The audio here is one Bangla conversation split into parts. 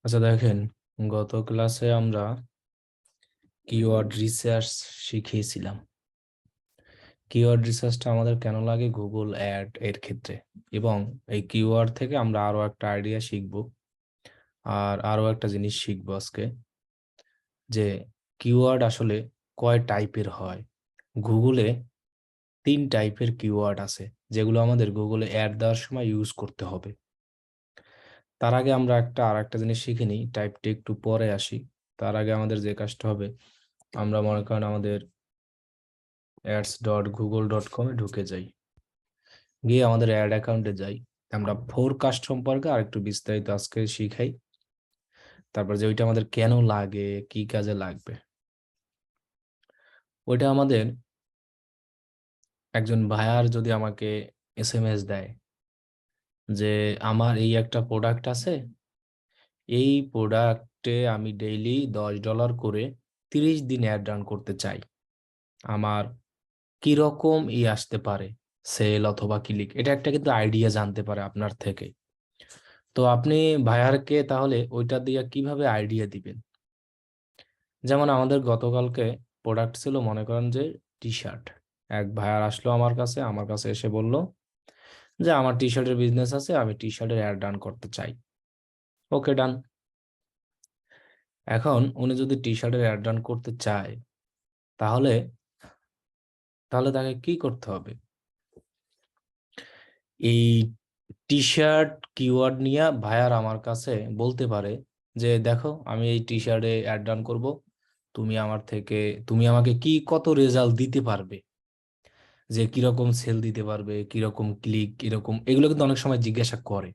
আচ্ছা দেখেন, গত ক্লাসে আমরা কিওয়ার্ড রিসার্চ শিখিয়েছিলাম। কিওয়ার্ড রিসার্চটা আমাদের কেন লাগে গুগল অ্যাড এর ক্ষেত্রে, এবং এই কিওয়ার্ড থেকে আমরা আরো একটা আইডিয়া শিখব। আর আরো একটা জিনিস শিখবো আজকে, যে কিওয়ার্ড আসলে কয় টাইপের হয়। গুগলে 3 টাইপের কিওয়ার্ড আছে, যেগুলো আমাদের গুগলে অ্যাড দেওয়ার সময় ইউজ করতে হবে। তার আগে আমরা আর একটা জিনিস শিখে নিই, টাইপটা একটু পরে আসি। তার আগে আমাদের যে কাজটা হবে, আমরা মনে করেন আমাদের ads.google.com এ ঢুকে যাই, গিয়ে আমাদের অ্যাড অ্যাকাউন্টে যাই। আমরা ফোরকাস্ট সম্পর্কে আর একটু বিস্তারিত আজকে শিখাই। তারপর যে ওইটা আমাদের কেন লাগে, কি কাজে লাগবে, ওইটা আমাদের একজন বায়ার যদি আমাকে এসএমএস দেয় যে আমার এই একটা প্রোডাক্ট আছে, এই প্রোডাক্টে আমি ডেইলি $10 করে 30 দিন অ্যাড রান করতে চাই, আমার কিরকম আসতে পারে, সেল অথবা ক্লিক, এটা একটা কিন্তু আইডিয়া জানতে পারে আপনার থেকে। তো আপনি ভাইয়ারকে তাহলে ওইটা দিয়ে কিভাবে আইডিয়া দিবেন? যেমন আমাদের গতকালকে প্রোডাক্ট ছিল, মনে করেন যে টি শার্ট। এক ভাইয়ার আসলো আমার কাছে এসে বলল যে আমার টি শার্টের বিজনেস আছে, আমি টি শার্টের অ্যাড রান করতে চাই। ওকে, ডান। এখন উনি যদি টি শার্টের অ্যাড রান করতে চায়, তাহলে তাহলে তাকে কি করতে হবে? এই টি শার্ট কিওয়ার্ড নিয়ে ভাইয়ার আমার কাছে বলতে পারে যে দেখো, আমি এই টি শার্টে অ্যাড রান করবো, তুমি আমার থেকে তুমি আমাকে কত রেজাল্ট দিতে পারবে, যে কিরকম সেল দিতে পারবে, কিরকম ক্লিক, কিরকম, এগুলো কিন্তু অনেক সময় জিজ্ঞাসা করে।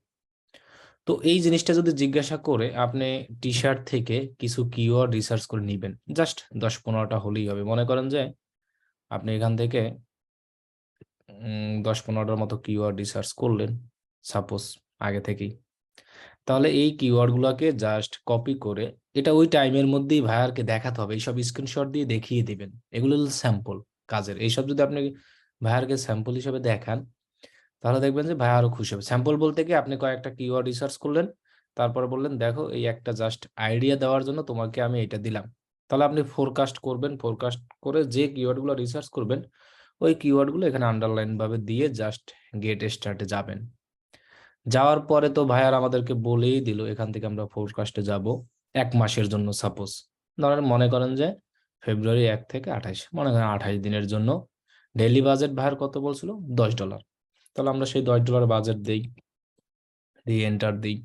তো এই জিনিসটা যদি জিজ্ঞাসা করে, আপনি টি শার্ট থেকে কিছু কিওয়ার্ড রিসার্চ করে নিবেন, জাস্ট 10-15টা হলেই হবে। মনে করেন যে আপনি এখান থেকে 10-15টার মতো কিওয়ার্ড রিসার্চ করলেন সাপোজ, আগে থেকেই। তাহলে এই কিওয়ার্ড গুলাকে জাস্ট কপি করে এটা ওই টাইমের মধ্যেই ভাইয়ারকে দেখাতে হবে, এইসব স্ক্রিনশট দিয়ে দেখিয়ে দিবেন। এগুলো হলো স্যাম্পল কাজের। এইসব যদি আপনি ভাইয়ারকে স্যাম্পল হিসেবে দেখান, তাহলে দেখবেন যে ভাইয়া আরো খুশি হবে। স্যাম্পল বলতে কি, আপনি কয়েকটা কিওয়ার্ড রিসার্চ করলেন, তারপরে বললেন দেখো, এই একটা জাস্ট আইডিয়া দেওয়ার জন্য তোমাকে আমি এটা দিলাম। তাহলে আপনি ফোরকাস্ট করবেন, ফোরকাস্ট করে যে কিওয়ার্ড গুলো রিসার্চ করবেন, ওই কিওয়ার্ড গুলো এখানে আন্ডারলাইন ভাবে দিয়ে জাস্ট গেট স্টার্টে যাবেন। যাওয়ার পরে তো ভাইয়ার আমাদেরকে বলেই দিল, এখান থেকে আমরা ফোরকাস্টে যাব 1 মাসের জন্য। সাপোজ ধরেন, মনে করেন যে ফেব্রুয়ারি 1 থেকে 28, মনে করেন 28 দিনের জন্য ডেইলি বাজেট ভাইয়ার কত বলছিল, $10। তাহলে আমরা সেই $10 বাজেট দিই, দিয়ে এন্টার দিই।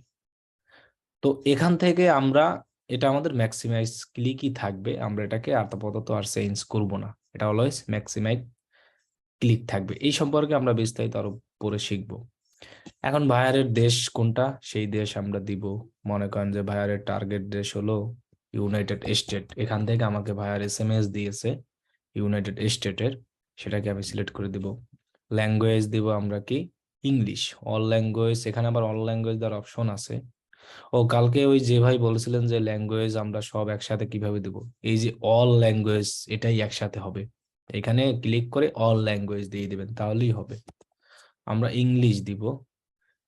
তো এখান থেকে আমরা, এটা আমাদের ম্যাক্সিমাইজ ক্লিকই থাকবে, আমরা এটাকে আপাতত আর চেঞ্জ করব না, এটা অলওয়েজ ম্যাক্সিমাইজ ক্লিক থাকবে। এই সম্পর্কে আমরা বিস্তারিত আরো পরে শিখবো। এখন ভাইয়ারের দেশ কোনটা, সেই দেশ আমরা দিব। মনে করেন যে ভাইয়ারের টার্গেট দেশ হলো ইউনাইটেড স্টেট। এখান থেকে আমাকে ভাইয়ার এসএমএস দিয়েছে ইউনাইটেড স্টেটের, সেটাকে আমি সিলেক্ট করে দিব। ল্যাঙ্গুয়েজ দিব আমরা কি, ইংলিশ। অল ল্যাঙ্গুয়েজ, এখানে আবার অল ল্যাঙ্গুয়েজ দেওয়ার অপশন আছে। ও কালকে ওই যে ভাই বলেছিলেন যে ল্যাঙ্গুয়েজ আমরা সব একসাথে কিভাবে দিব, এই যে অল ল্যাঙ্গুয়েজ, এটাই একসাথে হবে। এখানে ক্লিক করে অল ল্যাঙ্গুয়েজ দিয়ে দিবেন, তাহলেই হবে। আমরা ইংলিশ দিব।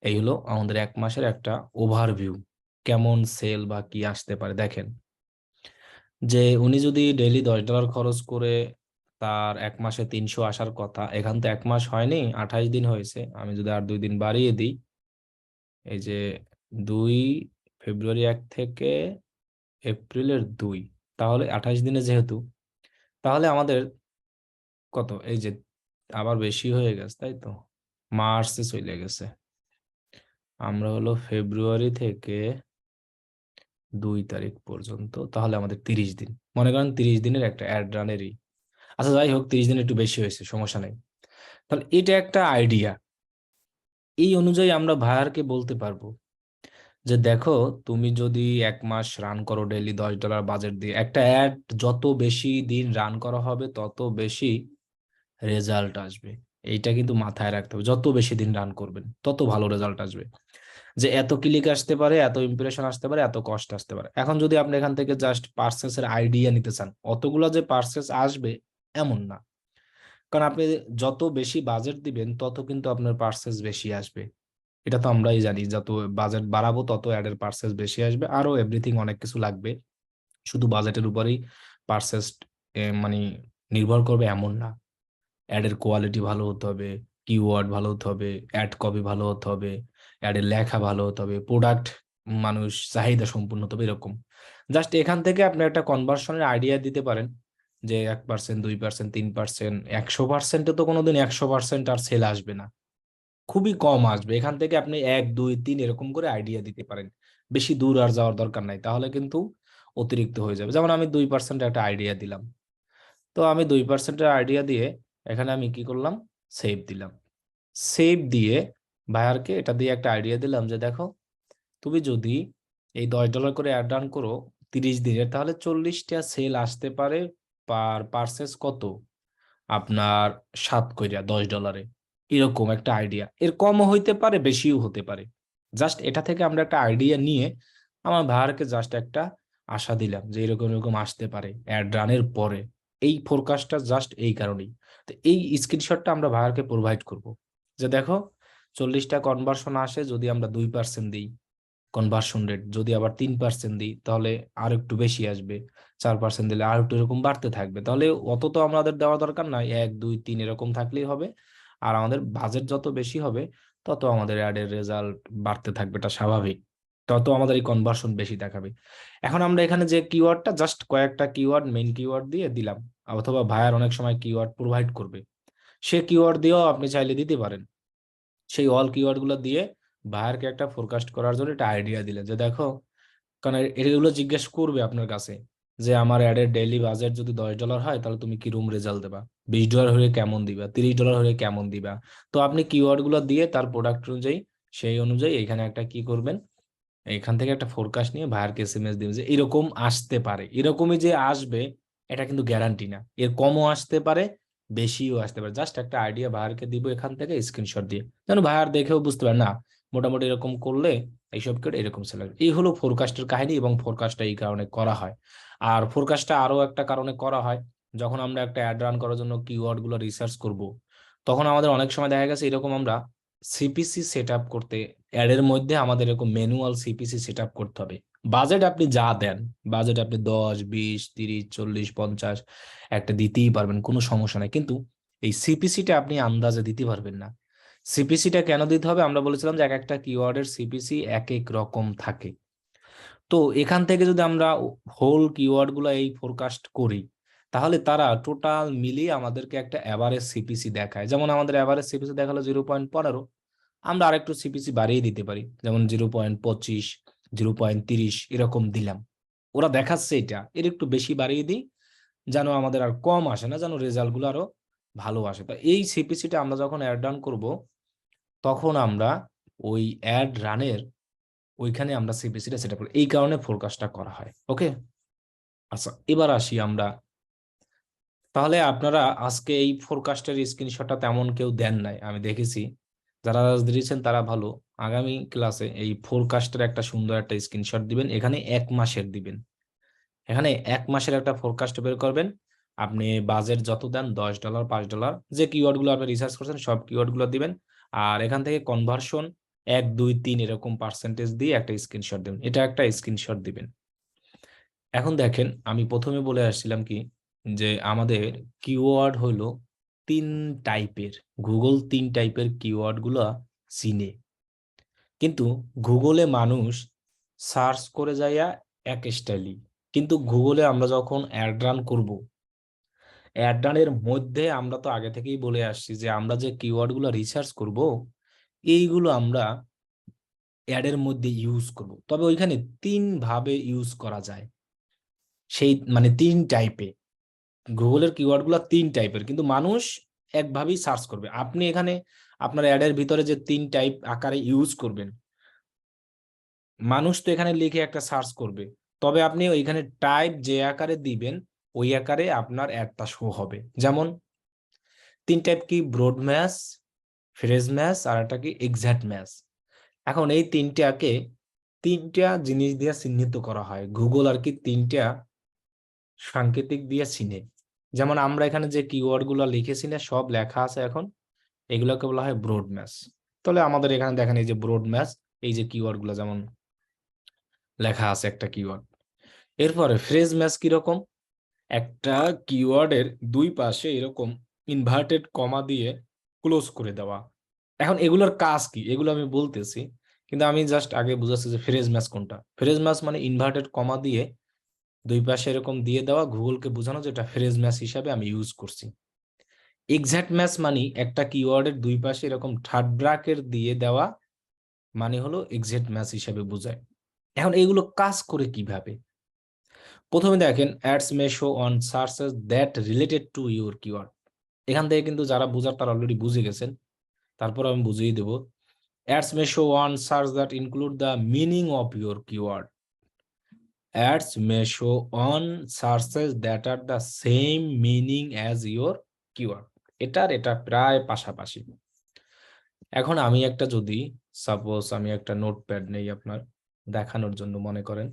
এই হলো আমাদের 1 মাসের একটা ওভারভিউ, কেমন সেল বা কি আসতে পারে। দেখেন যে উনি যদি ডেইলি $10 খরচ করে তার 1 মাসে 300 আসার কথা, এখান তো 1 মাস হয়নি, 28 দিন হয়েছে। আমি যদি আর 2 দিন বাড়িয়ে দিই, এই যে 2 ফেব্রুয়ারি 1 থেকে এপ্রিলের 2, তাহলে 28 দিনে যেহেতু, তাহলে আমাদের কত, এই যে আবার বেশি হয়ে গেছে, তাই তো মার্চে চলে গেছে। আমরা হলো ফেব্রুয়ারি থেকে 2 তারিখ পর্যন্ত, তাহলে আমাদের 30 দিন, মনে করেন 30 দিনের একটা অ্যাড রানেরই। আচ্ছা যাই হোক, 30 দিন একটু বেশি হয়েছে, সমস্যা নেই। তাহলে এটা একটা আইডিয়া। এই অনুযায়ী আমরা ভাইয়ারকে বলতে পারবো যে দেখো, তুমি যদি 1 মাস রান করো ডেইলি $10 বাজেট দিয়ে, একটা অ্যাড যত বেশি দিন রান করা হবে তত বেশি রেজাল্ট আসবে। এইটা কিন্তু মাথায় রাখতে হবে, যত বেশি দিন রান করবেন তত ভালো রেজাল্ট আসবে। যে এত ক্লিক আসতে পারে, এত ইমপ্রেশন আসতে পারে, এত কষ্ট আসতে পারে। এখন যদি আপনি এখান থেকে জাস্ট পার্সেসের আইডিয়া নিতে চান, অতগুলো যে পার্সেস আসবে এমন না। কারণ আপনি যত বেশি বাজেট দিবেন তত কিন্তু আপনার পার্সেস বেশি আসবে। এটা তো আমরাই জানি, যত বাজেট বাড়াবো তত অ্যাডের পার্সেস বেশি আসবে, আরো এভরিথিং অনেক কিছু লাগবে। শুধু বাজেটের উপরেই পার্সেস মানে নির্ভর করবে এমন না। অ্যাডের কোয়ালিটি ভালো হতে হবে, কিওয়ার্ড ভালো হতে হবে, অ্যাড কপি ভালো হতে হবে, অ্যাডের লেখা ভালো হতে হবে, প্রোডাক্ট মানুষ চাহিদা সম্পূর্ণ হতে হবে, এরকম। জাস্ট এখান থেকে আপনি একটা কনভার্সনের আইডিয়া দিতে পারেন যে 1%, 2%, 3%, 100%-এ তো কোনোদিন 100% আর সেল আসবে না, খুবই কম আসবে। এখান থেকে আপনি 1, 2, 3 এরকম করে আইডিয়া দিতে পারেন। বেশি দূর আর যাওয়ার দরকার নাই, তাহলে কিন্তু অতিরিক্ত হয়ে যাবে। যেমন আমি 2% একটা আইডিয়া দিলাম, তো আমি 2%-এর আইডিয়া দিয়ে এখানে আমি কি করলাম, সেভ দিলাম। সেভ দিয়ে ভাইয়ারকে এটা দিয়ে একটা আইডিয়া দিলাম যে দেখো, তুমি যদি এই $10 করে অ্যাড রান করো 30 দিনের, তাহলে 40টা সেল আসতে পারে। পার পার্সেস কত আপনার 7 কইরা $10, এরকম একটা আইডিয়া। এর কমও হইতে পারে, বেশিও হতে পারে। জাস্ট এটা থেকে আমরা একটা আইডিয়া নিয়ে আমার ভাইয়ারকে জাস্ট একটা আশা দিলাম যে এরকম এরকম আসতে পারে অ্যাড রানের পরে। এই ফোরকাস্টটা জাস্ট এই কারণেই। তো এই স্ক্রিনশটটা আমরা ভাইয়ারকে প্রোভাইড করব যে দেখো, 40টা কনভার্সন আসে যদি আমরা 2% দিই কনভার্সন রেট, যদি আবার 3% দিই তাহলে আর একটু বেশি আসবে, 4% দিলে আর একটু এরকম বাড়তে থাকবে। তাহলে অত তো আমাদের দেওয়ার দরকার নাই, 1, 2, 3 এরকম থাকলেই হবে। আর আমাদের বাজেট যত বেশি হবে তত আমাদের অ্যাডের রেজাল্ট বাড়তে থাকবে, এটা স্বাভাবিক। তত আমাদের এই কনভার্সন বেশি দেখাবে। এখন আমরা এখানে যে কিওয়ার্ডটা জাস্ট কয়েকটা কিওয়ার্ড, মেইন কিওয়ার্ড দিয়ে দিলাম, অথবা ভাইয়ার অনেক সময় কিওয়ার্ড প্রোভাইড করবে, সে কিওয়ার্ড দিয়েও আপনি চাইলে দিতে পারেন। সেই অল কিওয়ার্ড গুলো দিয়ে বায়ারকে একটা ফোরকাস্ট করার জন্য একটা আইডিয়া দিলেন যে দেখো, কারণ এগুলো জিজ্ঞেস করবে আপনার কাছে যে আমার অ্যাডের ডেইলি বাজেট যদি $10 হয় তাহলে তুমি কি রুম রেজাল্ট দেবা, $20 হলে কেমন দিবা, $30 হলে কেমন দিবা। তো আপনি কিওয়ার্ড গুলো দিয়ে তার প্রোডাক্ট অনুযায়ী, সেই অনুযায়ী এখানে একটা কি করবেন, এখান থেকে একটা ফোরকাস্ট নিয়ে ভাইয়ারকে এসএমএস দিবেন যে এরকম আসতে পারে। এরকমই যে আসবে এটা কিন্তু গ্যারান্টি না, এর কমও আসতে পারে, বেশিও আসতে পারে। জাস্ট একটা আইডিয়া ভাইয়ারকে দিব এখান থেকে স্ক্রিনশট দিয়ে, যেন ভাইয়ার দেখেও বুঝতে পারে না মোটামুটি এরকম করলে এইসব করে এরকম সেল। এই হলো ফোরকাস্টের কাহিনী, এবং ফোরকাস্টটা এই কারণে করা হয়। আর ফোরকাস্টটা আরো একটা কারণে করা হয়, যখন আমরা একটা অ্যাড রান করার জন্য কিওয়ার্ড গুলো রিসার্চ করব, তখন আমাদের অনেক সময় দেখা গেছে এরকম আমরা সিপিসি সেট আপ করতে, অ্যাডের মধ্যে আমাদের এরকম ম্যানুয়াল সিপিসি সেট আপ করতে হবে। বাজেট আপনি যা দেন, বাজেট আপনি 10, 20, 30, 40, 50 একটা দিতেই পারবেন, কোনো সমস্যা নাই, কিন্তু এই সিপিসিটা আপনি আন্দাজে দিতে পারবেন না। সিপিসিটা কেন দিতে হবে, আমরা বলেছিলাম যে এক একটা কিওয়ার্ডের সিপিসি এক এক রকম থাকে। তো এখান থেকে যদি আমরা হোল কিওয়ার্ড গুলা এই ফোরকাস্ট করি, তাহলে তারা টোটাল মিলিয়ে আমাদেরকে একটা অ্যাভারেজ সিপিসি দেখায়। যেমন আমাদের অ্যাভারেজ সিপিসি দেখালো 0.15, আমরা আরেকটু সিপিসি বাড়িয়ে দিতে পারি, যেমন 0.25, 0.30 এরকম দিলাম। ওরা দেখাচ্ছে এটা, এর একটু বেশি বাড়িয়ে দিই যেন আমাদের আর কম আসে না, যেন রেজাল্ট গুলো আরো ভালো আসে। তো এই সিপিসিটা আমরা যখন অ্যাড রান করব, তখন আমরা ওই অ্যাড রানের ওইখানে আমরা সিপিসিটা সেট আপ করি, এই কারণে ফোরকাস্টটা করা হয়। ওকে, আচ্ছা এবার আসি আমরা। তাহলে আপনারা আজকে এই ফোরকাস্টের স্ক্রিনশটটা তেমন কেউ দেন নাই, আমি দেখেছি। যারা দিয়েছেন তারা ভালো। আগামী ক্লাসে এই ফোরকাস্টের একটা সুন্দর একটা স্ক্রিনশট দিবেন, এখানে 1 মাসের দিবেন। এখানে 1 মাসের একটা ফোরকাস্ট বের করবেন। আপনি বাজেট যত দেন, $10, $5, যে কিওয়ার্ড গুলো আপনি রিসার্চ করছেন সব কিওয়ার্ড গুলো দিবেন। আর এখান থেকে কনভার্সন 1, 2, 3 এরকম পার্সেন্টেজ দিয়ে একটা স্ক্রিনশট দিবেন, এটা একটা স্ক্রিনশট দিবেন। এখন দেখেন, আমি প্রথমে বলে আসছিলাম কি, যে আমাদের কিওয়ার্ড হলো 3 টাইপের। গুগল 3 টাইপের কিওয়ার্ড গুলো চিনে, কিন্তু গুগলে মানুষ সার্চ করে যাইয়া এক স্টাইলি। কিন্তু গুগলে আমরা যখন অ্যাড রান করব, অ্যাড রানের মধ্যে আমরা তো আগে থেকেই বলে আসছি যে আমরা যে কিওয়ার্ড গুলো রিসার্চ করব, এইগুলো আমরা অ্যাডের মধ্যে ইউজ করব। তবে ওইখানে 3 ভাবে ইউজ করা যায়, সেই মানে 3 টাইপে। গুগলের কিওয়ার্ড গুলো 3 টাইপের, কিন্তু মানুষ একভাবেই সার্চ করবে। আপনি এখানে আপনার অ্যাডের ভিতরে যে 3 টাইপ আকারে ইউজ করবেন, মানুষ তো এখানে লিখে একটা সার্চ করবে, তবে আপনি ওইখানে টাইপ যে আকারে দিবেন ওই আকারে আপনার অ্যাডটা শো হবে। যেমন 3 টাইপ কি, ব্রড ম্যাচ, ফ্রেজ ম্যাচ, আর একটা কি এক্সাক্ট ম্যাচ। এখন এই 3টাকে 3টা জিনিস দিয়ে চিহ্নিত করা হয়, গুগল আর কি 3টা সাংকেতিক দিয়ে চিনে। যেমন আমরা এখানে যে কিওয়ার্ড গুলো লিখেছি না, সব লেখা আছে এখন, এগুলোকে বলা হয় ব্রড ম্যাচ। তাহলে আমাদের এখানে দেখেন এই যে ব্রড ম্যাচ, এই যে কিওয়ার্ড গুলো যেমন লেখা আছে একটা কিওয়ার্ড। এরপরে ফ্রেজ ম্যাচ কিরকম, একটা কিওয়ার্ডের দুই পাশে এরকম ইনভার্টেড কমা দিয়ে ক্লোজ করে দেওয়া। এখন এগুলোর কাজ কি এগুলো আমি বলতেছি, কিন্তু আমি জাস্ট আগে বুঝাচ্ছি যে ফ্রেজ ম্যাচ কোনটা। ফ্রেজ ম্যাচ মানে ইনভার্টেড কমা দিয়ে দুই পাশে এরকম দিয়ে দেওয়া, গুগলকে বোঝানো যে এটা ফ্রেজ ম্যাচ হিসাবে আমি ইউজ করছি। এক্সাক্ট ম্যাচ মানে একটা কিওয়ার্ডের দুই পাশে এরকম থার্ড ব্র্যাকেট দিয়ে দেওয়া, মানে হলো এক্সাক্ট ম্যাচ হিসাবে বোঝায়। এখন এগুলো কাজ করে কিভাবে, প্রথমে দেখেন ads may show on searches that related to your keyword. এখান থেকে কিন্তু যারা বুঝার তারা অলরেডি বুঝে গেছেন, তারপর আমি বুঝিয়ে দেব। Ads may show on search that include the meaning of your keyword. Ads may show on searches that are the same meaning as your keyword. এটা প্রায় পাশাপাশি। এখন আমি একটা যদি সাপোজ আমি একটা নোটপ্যাড নেই আপনার দেখানোর জন্য, মনে করেন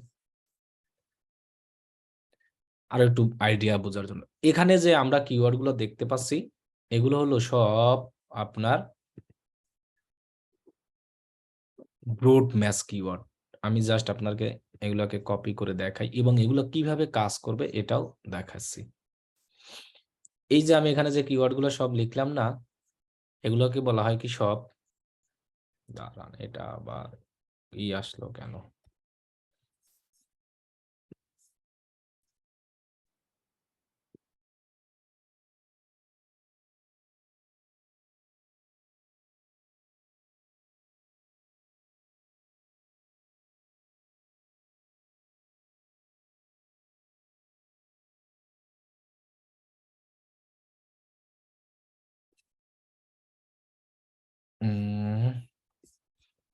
আর একটু আইডিয়া বোঝার জন্য, এখানে যে আমরা কিওয়ার্ড গুলো দেখতে পাচ্ছি এগুলো হলো সব আপনার ব্রড ম্যাচ কিওয়ার্ড। আমি জাস্ট আপনাকে এগুলোকে কপি করে দেখাই এবং এগুলো কিভাবে কাজ করবে এটাও দেখাচ্ছি। এই যে আমি এখানে যে কিওয়ার্ড গুলো সব লিখলাম না, এগুলোকে বলা হয় কি সব, দাঁড়ান এটা আবার আসলো কেন,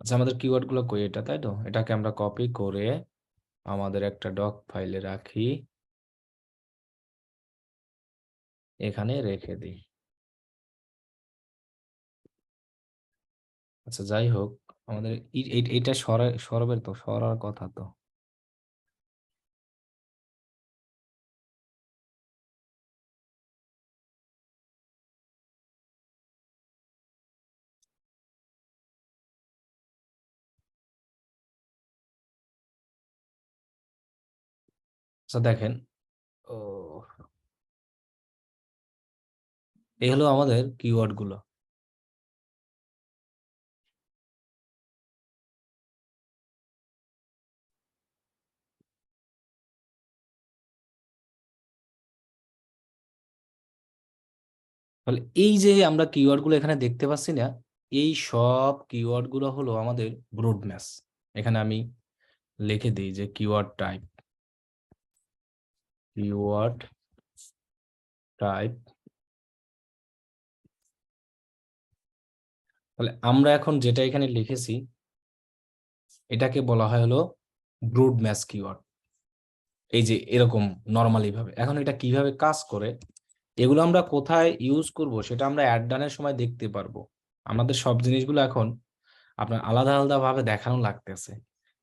আচ্ছা আমাদের কিওয়ার্ড গুলো কই, এটা তাই তো, এটাকে আমরা কপি করে আমাদের একটা ডক ফাইলে রাখি, এখানে রেখে দিই। আচ্ছা যাই হোক, আমাদের এইটা সরবের তো সরার কথা তো। আচ্ছা দেখেন, ও এই হলো আমাদের কিওয়ার্ড গুলো। তাহলে এই যে আমরা কিওয়ার্ড গুলো এখানে দেখতে পাচ্ছি না, এই সব কিওয়ার্ড গুলো হলো আমাদের ব্রড ম্যাচ। এখানে আমি লিখে দিই যে কিওয়ার্ড টাইপ। তাহলে আমরা এখন যেটা এখানে লিখেছি এটাকে বলা হয় হলো ব্রড ম্যাচ কিওয়ার্ড। এই যে এরকম নরমালি ভাবে, এখন এটা কিভাবে কাজ করে, এগুলো আমরা কোথায় ইউজ করব সেটা আমরা অ্যাড ডানের সময় দেখতে পারবো। আমাদের সব জিনিসগুলো এখন আপনার আলাদা আলাদা ভাবে দেখানো লাগতেছে,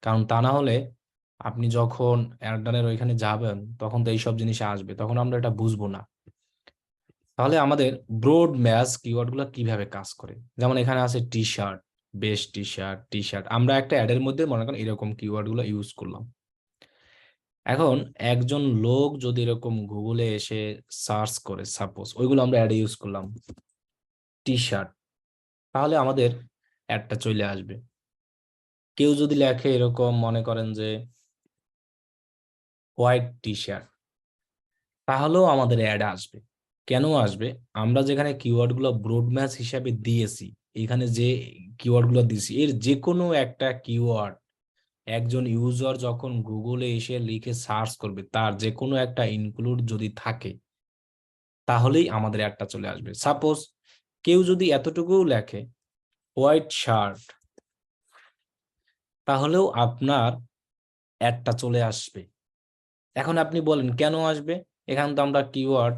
কারণ তা না হলে আপনি যখন অ্যাড ডানের ওইখানে যাবেন তখন তো এইসব জিনিস আসবে, তখন আমরা এটা বুঝবো না। তাহলে আমাদের ব্রড ম্যাচ কিওয়ার্ড গুলো কিভাবে কাজ করে, যেমন এখানে আছে T shirt, best T shirt, আমরা একটা অ্যাডের মধ্যে মনে করেন এরকম কিওয়ার্ড গুলো ইউজ করলাম। এখন একজন লোক যদি এরকম গুগলে এসে সার্চ করে, সাপোজ ওইগুলো আমরা অ্যাডে ইউজ করলাম টি শার্ট, তাহলে আমাদের অ্যাডটা চলে আসবে। কেউ যদি লেখে এরকম মনে করেন যে হোয়াইট টি শার্ট, তাহলেও আমাদের অ্যাড আসবে। কেন আসবে, আমরা যেখানে কিওয়ার্ড গুলো ব্রড ম্যাচ হিসাবে দিয়েছি, এখানে যে কিওয়ার্ড গুলো দিয়েছি এর যে কোনো একটা কিওয়ার্ড একজন ইউজার যখন গুগলে এসে লিখে সার্চ করবে তার যে কোনো একটা ইনক্লুড যদি থাকে তাহলেই আমাদের অ্যাডটা চলে আসবে। সাপোজ কেউ যদি এতটুকুও লেখে হোয়াইট শার্ট, তাহলেও আপনার অ্যাডটা চলে আসবে। এখন আপনি বলেন কেন আসবে, এখানে তো আমরা কিওয়ার্ড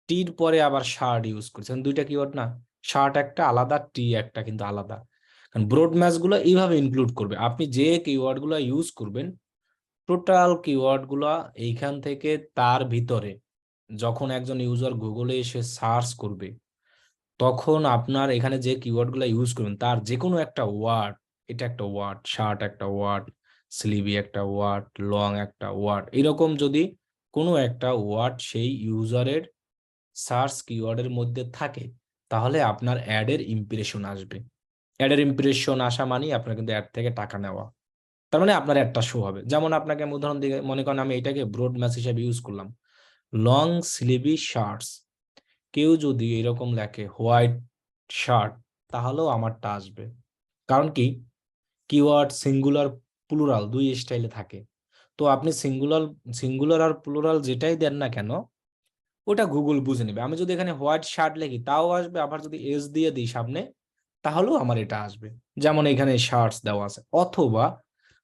টির পরে আবার শার্ট ইউজ করছেন, দুইটা কিওয়ার্ড না, শার্ট একটা আলাদা, টি একটা কিন্তু আলাদা। কারণ ব্রড ম্যাচ গুলো এইভাবে ইনক্লুড করবে, আপনি যে কিওয়ার্ড গুলো ইউজ করবেন টোটাল কিওয়ার্ড গুলা এইখান থেকে তার ভিতরে যখন একজন ইউজার গুগলে এসে সার্চ করবে তখন আপনার এখানে যে কিওয়ার্ডগুলো ইউজ করবেন তার যে কোনো একটা ওয়ার্ড, এটা একটা ওয়ার্ড, শার্ট একটা ওয়ার্ড, স্লিভি একটা ওয়ার্ড, লং একটা ওয়ার্ড, এরকম যদি কোনো একটা ওয়ার্ড সেই ইউজারের সার্চ কিওয়ার্ডের মধ্যে থাকে, তাহলে আপনার অ্যাডের ইমপ্রেশন আসবে। অ্যাডের ইমপ্রেশন আসা মানেই আপনার কিন্তু অ্যাড থেকে টাকা নেওয়া। তার মানে আপনার একটা শো হবে। যেমন আপনাকে আমি উদাহরণ দিয়ে মনে করেন আমি এটাকে ব্রড ম্যাচ হিসেবে ইউজ করলাম, লং স্লিভি শার্টস। কেউ যদি এরকম লেখে হোয়াইট শার্ট, তাহলেও আমারটা আসবে। কারণ কি, কিওয়ার্ড সিঙ্গুলার প্লুরাল দুই স্টাইলে থাকে। তো আপনি সিঙ্গুলার আর প্লুরাল যেটাই দেন না কেন, ওটা গুগল বুঝে নেবে। আমি যদি এখানে হোয়াইট শার্ট লিখি তাও আসবে, আবার যদি এস দিয়ে দিই সামনে তাহলেও আমার এটা আসবে। যেমন এখানে শার্টস দেওয়া আছে, অথবা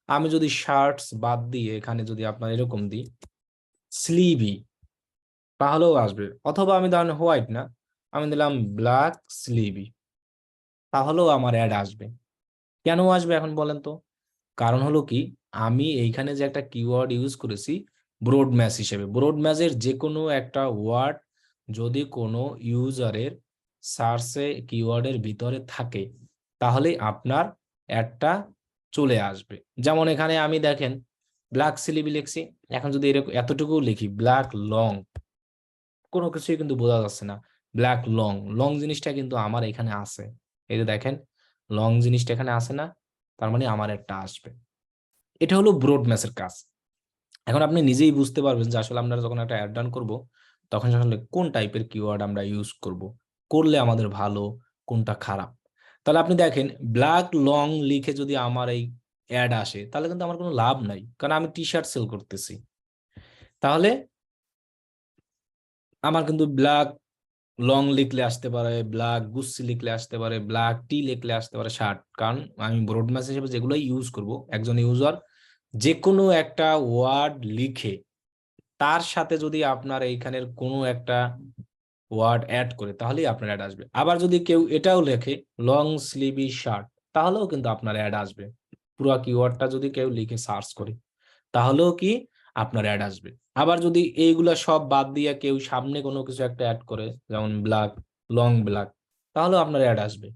আমি যদি শার্টস বাদ দিয়ে এখানে যদি আপনার এরকম দিই স্লিভি, তাহলেও আসবে। অথবা আমি ধরেন হোয়াইট না, আমি দিলাম ব্ল্যাক স্লিভি, তাহলেও আমার অ্যাড আসবে। কেন আসবে এখন বলেন তো? কারণ হলো কি, আমি এইখানে যে একটা কিওয়ার্ড ইউজ করেছি ব্রড ম্যাচ হিসেবে, ব্রড ম্যাচের যে কোনো একটা ওয়ার্ড যদি কোনো ইউজারের সার্চে কিওয়ার্ডের ভিতরে থাকে, তাহলে আপনার অ্যাডটা চলে আসবে। যেমন এখানে আমি দেখেন ব্ল্যাক সিলিবি লিখছি, এখন যদি এরকম এতটুকু লিখি ব্ল্যাক লং, কোনো কিছুই কিন্তু বোঝা যাচ্ছে না। ব্ল্যাক লং, লং জিনিসটা কিন্তু আমার এখানে আছে, এই যে দেখেন লং জিনিসটা এখানে আছে না, তার মানে আমার একটা আসবে। এটা হলো ব্রড ম্যাচের কাজ। এখন আপনি নিজেই বুঝতে পারবেন যে আসলে আমরা যখন একটা অ্যাড রান করবো, তখন আসলে কোন টাইপের কিওয়ার্ড আমরা ইউজ করব, করলে আমাদের ভালো, কোনটা খারাপ। তাহলে আপনি দেখেন ব্ল্যাক লং লিখে যদি আমার এই অ্যাড আসে, তাহলে কিন্তু আমার কোনো লাভ নাই, কারণ আমি টি শার্ট সেল করতেছি। তাহলে আমার কিন্তু ব্ল্যাক লং লিখলে আসতে পারে, ব্ল্যাক গুচ্ছি লিখলে আসতে পারে, ব্ল্যাক টি লিখলে আসতে পারে শার্ট। কারণ আমি ব্রড ম্যাচ হিসেবে যেগুলো ইউজ করব, একজন ইউজার যে কোনো একটা ওয়ার্ড লিখে তার সাথে যদি আপনার এইখানের কোনো একটা ওয়ার্ড অ্যাড করে, তাহলেই আপনার অ্যাড আসবে। আবার যদি কেউ এটাও লেখে লং স্লিভি শার্ট, তাহলেও কিন্তু আপনার অ্যাড আসবে। পুরো কিওয়ার্ডটা যদি কেউ লিখে সার্চ করে, তাহলেও কি আপনার অ্যাড আসবে। আবার যদি এইগুলা সব বাদ দিয়ে কেউ সামনে কোনো কিছু একটা অ্যাড করে, যেমন ব্ল্যাক লং ব্ল্যাক, তাহলেও আপনার অ্যাড আসবে,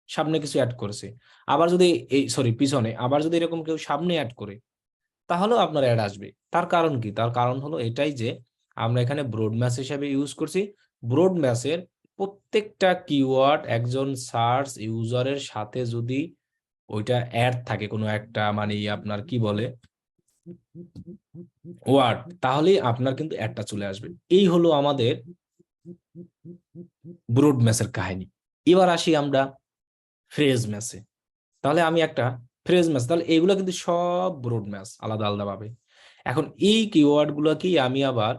সামনে কিছু অ্যাড করেছে। আবার যদি এই সরি পিছনে, আবার যদি এরকম কেউ সামনে অ্যাড করে, তাহলেও আপনার অ্যাড আসবে। তার কারণ কি? তার কারণ হলো এটাই যে আমরা এখানে ব্রড ম্যাচ হিসেবে ইউজ করছি। ব্রড ম্যাচের প্রত্যেকটা কিওয়ার্ড একজন সার্চ ইউজারের সাথে যদি ওইটা অ্যাড থাকে, কোনো একটা মানে আপনার কি বলে ওয়ার্ড, তাহলেই আপনার কিন্তু অ্যাডটা চলে আসবে। এই হলো আমাদের ব্রড ম্যাচের কাহিনী। এবার আসি আমরা ফ্রেজ ম্যাচে। তাহলে আমি একটা ফ্রেজ ম্যাচ, তাহলে এইগুলো কিন্তু সব ব্রড ম্যাচ আলাদা আলাদা ভাবে। এখন এই কিওয়ার্ড গুলোকেই আমি আবার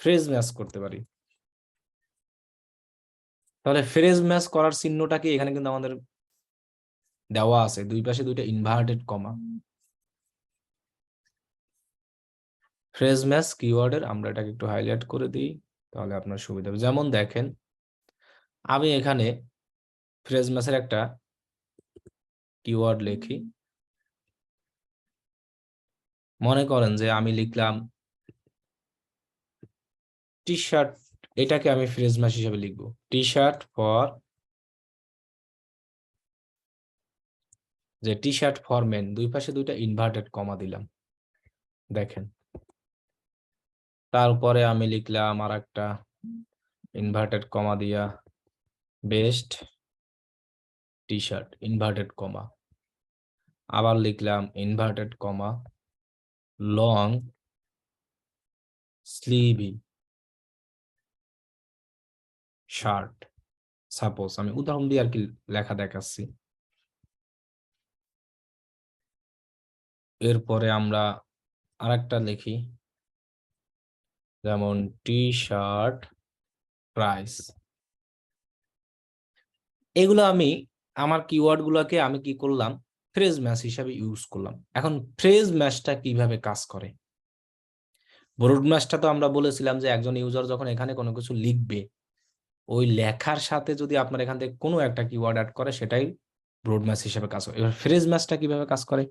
ফ্রেজ ম্যাচ করতে পারি। তাহলে ফ্রেজ ম্যাচ করার চিহ্নটা কি এখানে কিন্তু আমাদের দেওয়া আছে, দুই পাশে দুইটা ইনভার্টেড কমা। ফ্রেজ ম্যাচ কিওয়ার্ডের আমরা এটাকে একটু হাইলাইট করে দিই, তাহলে আপনার সুবিধা হবে। যেমন দেখেন আমি এখানে ফ্রেজ ম্যাচের একটা কিওয়ার্ড লিখি, মনে করেন যে আমি লিখলাম টি শার্ট, এটাকে আমি ফ্রেজ ম্যাচ হিসেবে লিখবো টি শার্ট ফর, যে টি শার্ট ফর মেন, দুই পাশে দুইটা ইনভার্টেড কমা দিলাম দেখেন। তারপরে আমি লিখলাম আর একটা ইনভার্টেড কমা দিয়া best T shirt inverted comma, আবার লিখলাম inverted comma long sleeve shirt. Suppose আমি উদাহরণ দিয়ে আর কি লেখা দেখাচ্ছি। এরপরে আমরা আরেকটা লিখি, যেমন টি শার্ট প্রাইস। এগুলো আমি আমার কিওয়ার্ড গুলোকে আমি কি করলাম, ফ্রেজ ম্যাচ হিসাবে ইউজ করলাম। এখন ফ্রেজ ম্যাচটা কিভাবে কাজ করে? ব্রড ম্যাচটা তো আমরা বলেছিলাম যে একজন ইউজার যখন এখানে কোনো কিছু লিখবে, ওই লেখার সাথে যদি আপনার এখান থেকে কোনো একটা কিওয়ার্ড অ্যাড করে, সেটাই ব্রড ম্যাচ হিসেবে কাজ করে। এবার ফ্রেজ ম্যাচটা কিভাবে কাজ করে?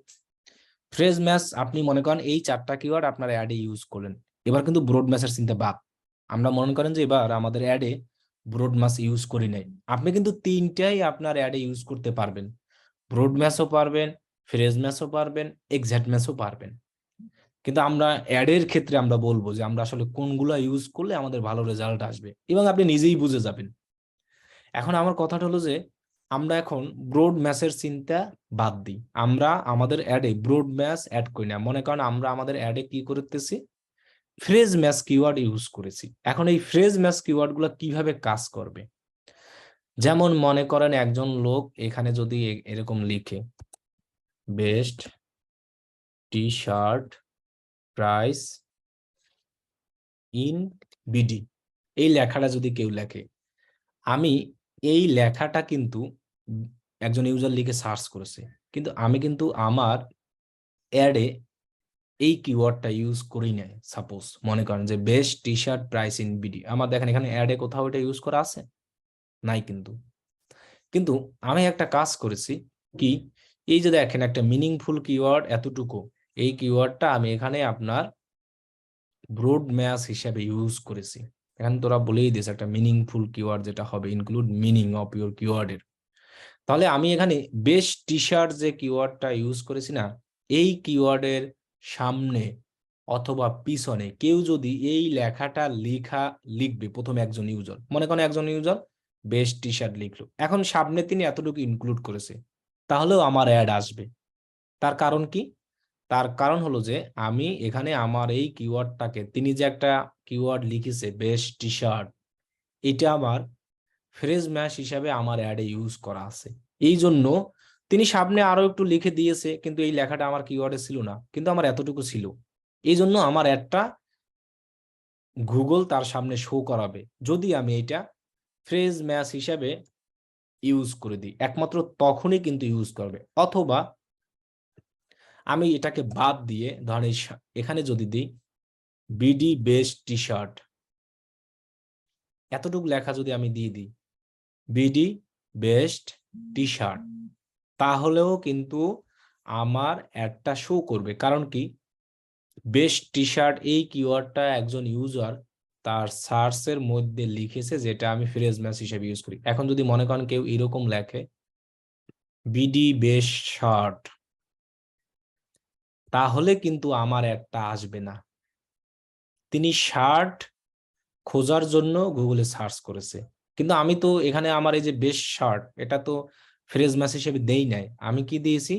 ফ্রেজ ম্যাচ আপনি মনে করেন এই চারটা কিওয়ার্ড আপনার অ্যাডে ইউজ করলেন, এবার কিন্তু ব্রড ম্যাচের চিন্তা বাদ। আমরা মনে করেন যে এবার আমাদের অ্যাডে ব্রড ম্যাশ ইউজ করি নাই। আপনি কিন্তু তিনটাই আপনার অ্যাডে ইউজ করতে পারবেন, ব্রড ম্যাশও পারবেন, ফ্রেজ ম্যাশও পারবেন, এক্সাক্ট ম্যাশও পারবেন। কিন্তু আমরা অ্যাডের ক্ষেত্রে আমরা বলবো যে আমরা আসলে কোনগুলা ইউজ করলে আমাদের ভালো রেজাল্ট আসবে, এবং আপনি নিজেই বুঝে যাবেন। এখন আমার কথাটা হলো যে আমরা এখন ব্রড ম্যাশের চিন্তা বাদ দিই, আমরা আমাদের অ্যাডে ব্রড ম্যাশ অ্যাড করি না। মনে করেন আমরা আমাদের অ্যাডে কি করতেছি, ফ্রেজ ম্যাশ কিওয়ার্ড ইউজ করেছি। এখন এই ফ্রেজ ম্যাশ কিওয়ার্ড গুলো কিভাবে কাজ করবে, যেমন মনে করেন একজন লোক এখানে যদি এরকম লিখে best T shirt price in BD, এই লেখাটা যদি কেউ লেখে, আমি এই লেখাটা কিন্তু একজন ইউজার লিখে সার্চ করেছে, কিন্তু আমি কিন্তু আমার অ্যাডে এই কিওয়ার্ডটা ইউজ করি নাই। সাপোজ মনে করেন যে best T shirt price in BD, আমার দেখেন এখানে অ্যাডে কোথাও এটা ইউজ করা আছে নাই। কিন্তু কিন্তু আমি একটা কাজ করেছি কি, এই যে দেখেন একটা মিনিংফুল কিওয়ার্ড এতটুকু, এই কিওয়ার্ডটা আমি এখানে আপনার ব্রড ম্যাশ হিসেবে ইউজ করেছি। এখানে তোরা বলেই দিস একটা মিনিংফুল কিওয়ার্ড যেটা হবে ইনক্লুড মিনিং অফ ইউর কিওয়ার্ডের। তাহলে আমি এখানে বেস্ট টি শার্ট যে কিওয়ার্ডটা ইউজ করেছি না, এই কিওয়ার্ডের সামনে অথবা পিছনে কেউ যদি এই লেখাটা লিখবে, প্রথমে একজন ইউজার, মনে করেন একজন ইউজার বেস্ট টি শার্ট লিখলো, এখন সামনে তিনি এতটুকু ইনক্লুড করেছে, তাহলেও আমার অ্যাড আসবে। তার কারণ কি? তার কারণ হলো যে আমি এখানে আমার এই কিওয়ার্ডটাকে, তিনি যে একটা কিওয়ার্ড লিখেছে বেস্ট টি শার্ট, এটা আমার ফ্রেজ ম্যাশ হিসাবে আমার অ্যাডে ইউজ করা আছে। এই জন্য তিনি সামনে আরো একটু লিখে দিয়েছে, কিন্তু এই লেখাটা আমার কিওয়ার্ডে ছিল না, কিন্তু আমার এতটুকু ছিল। এই জন্য আমার অ্যাডটা গুগল তার সামনে শো করাবে যদি আমি এটা ফ্রেজ ম্যাশ হিসাবে ইউজ করে দিই, একমাত্র তখনই কিন্তু ইউজ করবে। অথবা আমি এটাকে বাদ দিয়ে ধরেন এখানে যদি দিই বিডি বেস্ট টি শার্ট, এতটুকু লেখা যদি আমি দিয়ে দিই বিডি বেস্ট টি শার্ট, তাহলেও কিন্তু আমার অ্যাডটা শো করবে। কারণ কি, বেস্ট টি শার্ট এই কিওয়ার্ডটা একজন ইউজার তার সার্চের মধ্যে লিখেছে, যেটা আমি ফ্রেজ ম্যাচ হিসেবে ইউজ করি। এখন যদি মনে করেন কেউ এরকম লেখে বিডি বেস্ট শার্ট, তাহলে কিন্তু আমার অ্যাডটা আসবে না। তিনি শার্ট খোঁজার জন্য গুগলে সার্চ করেছে, কিন্তু আমি তো এখানে আমার এই যে বেস্ট শার্ট, এটা তো ফ্রেজ ম্যাচ হিসেবে দেই নাই, আমি কি দিয়েছি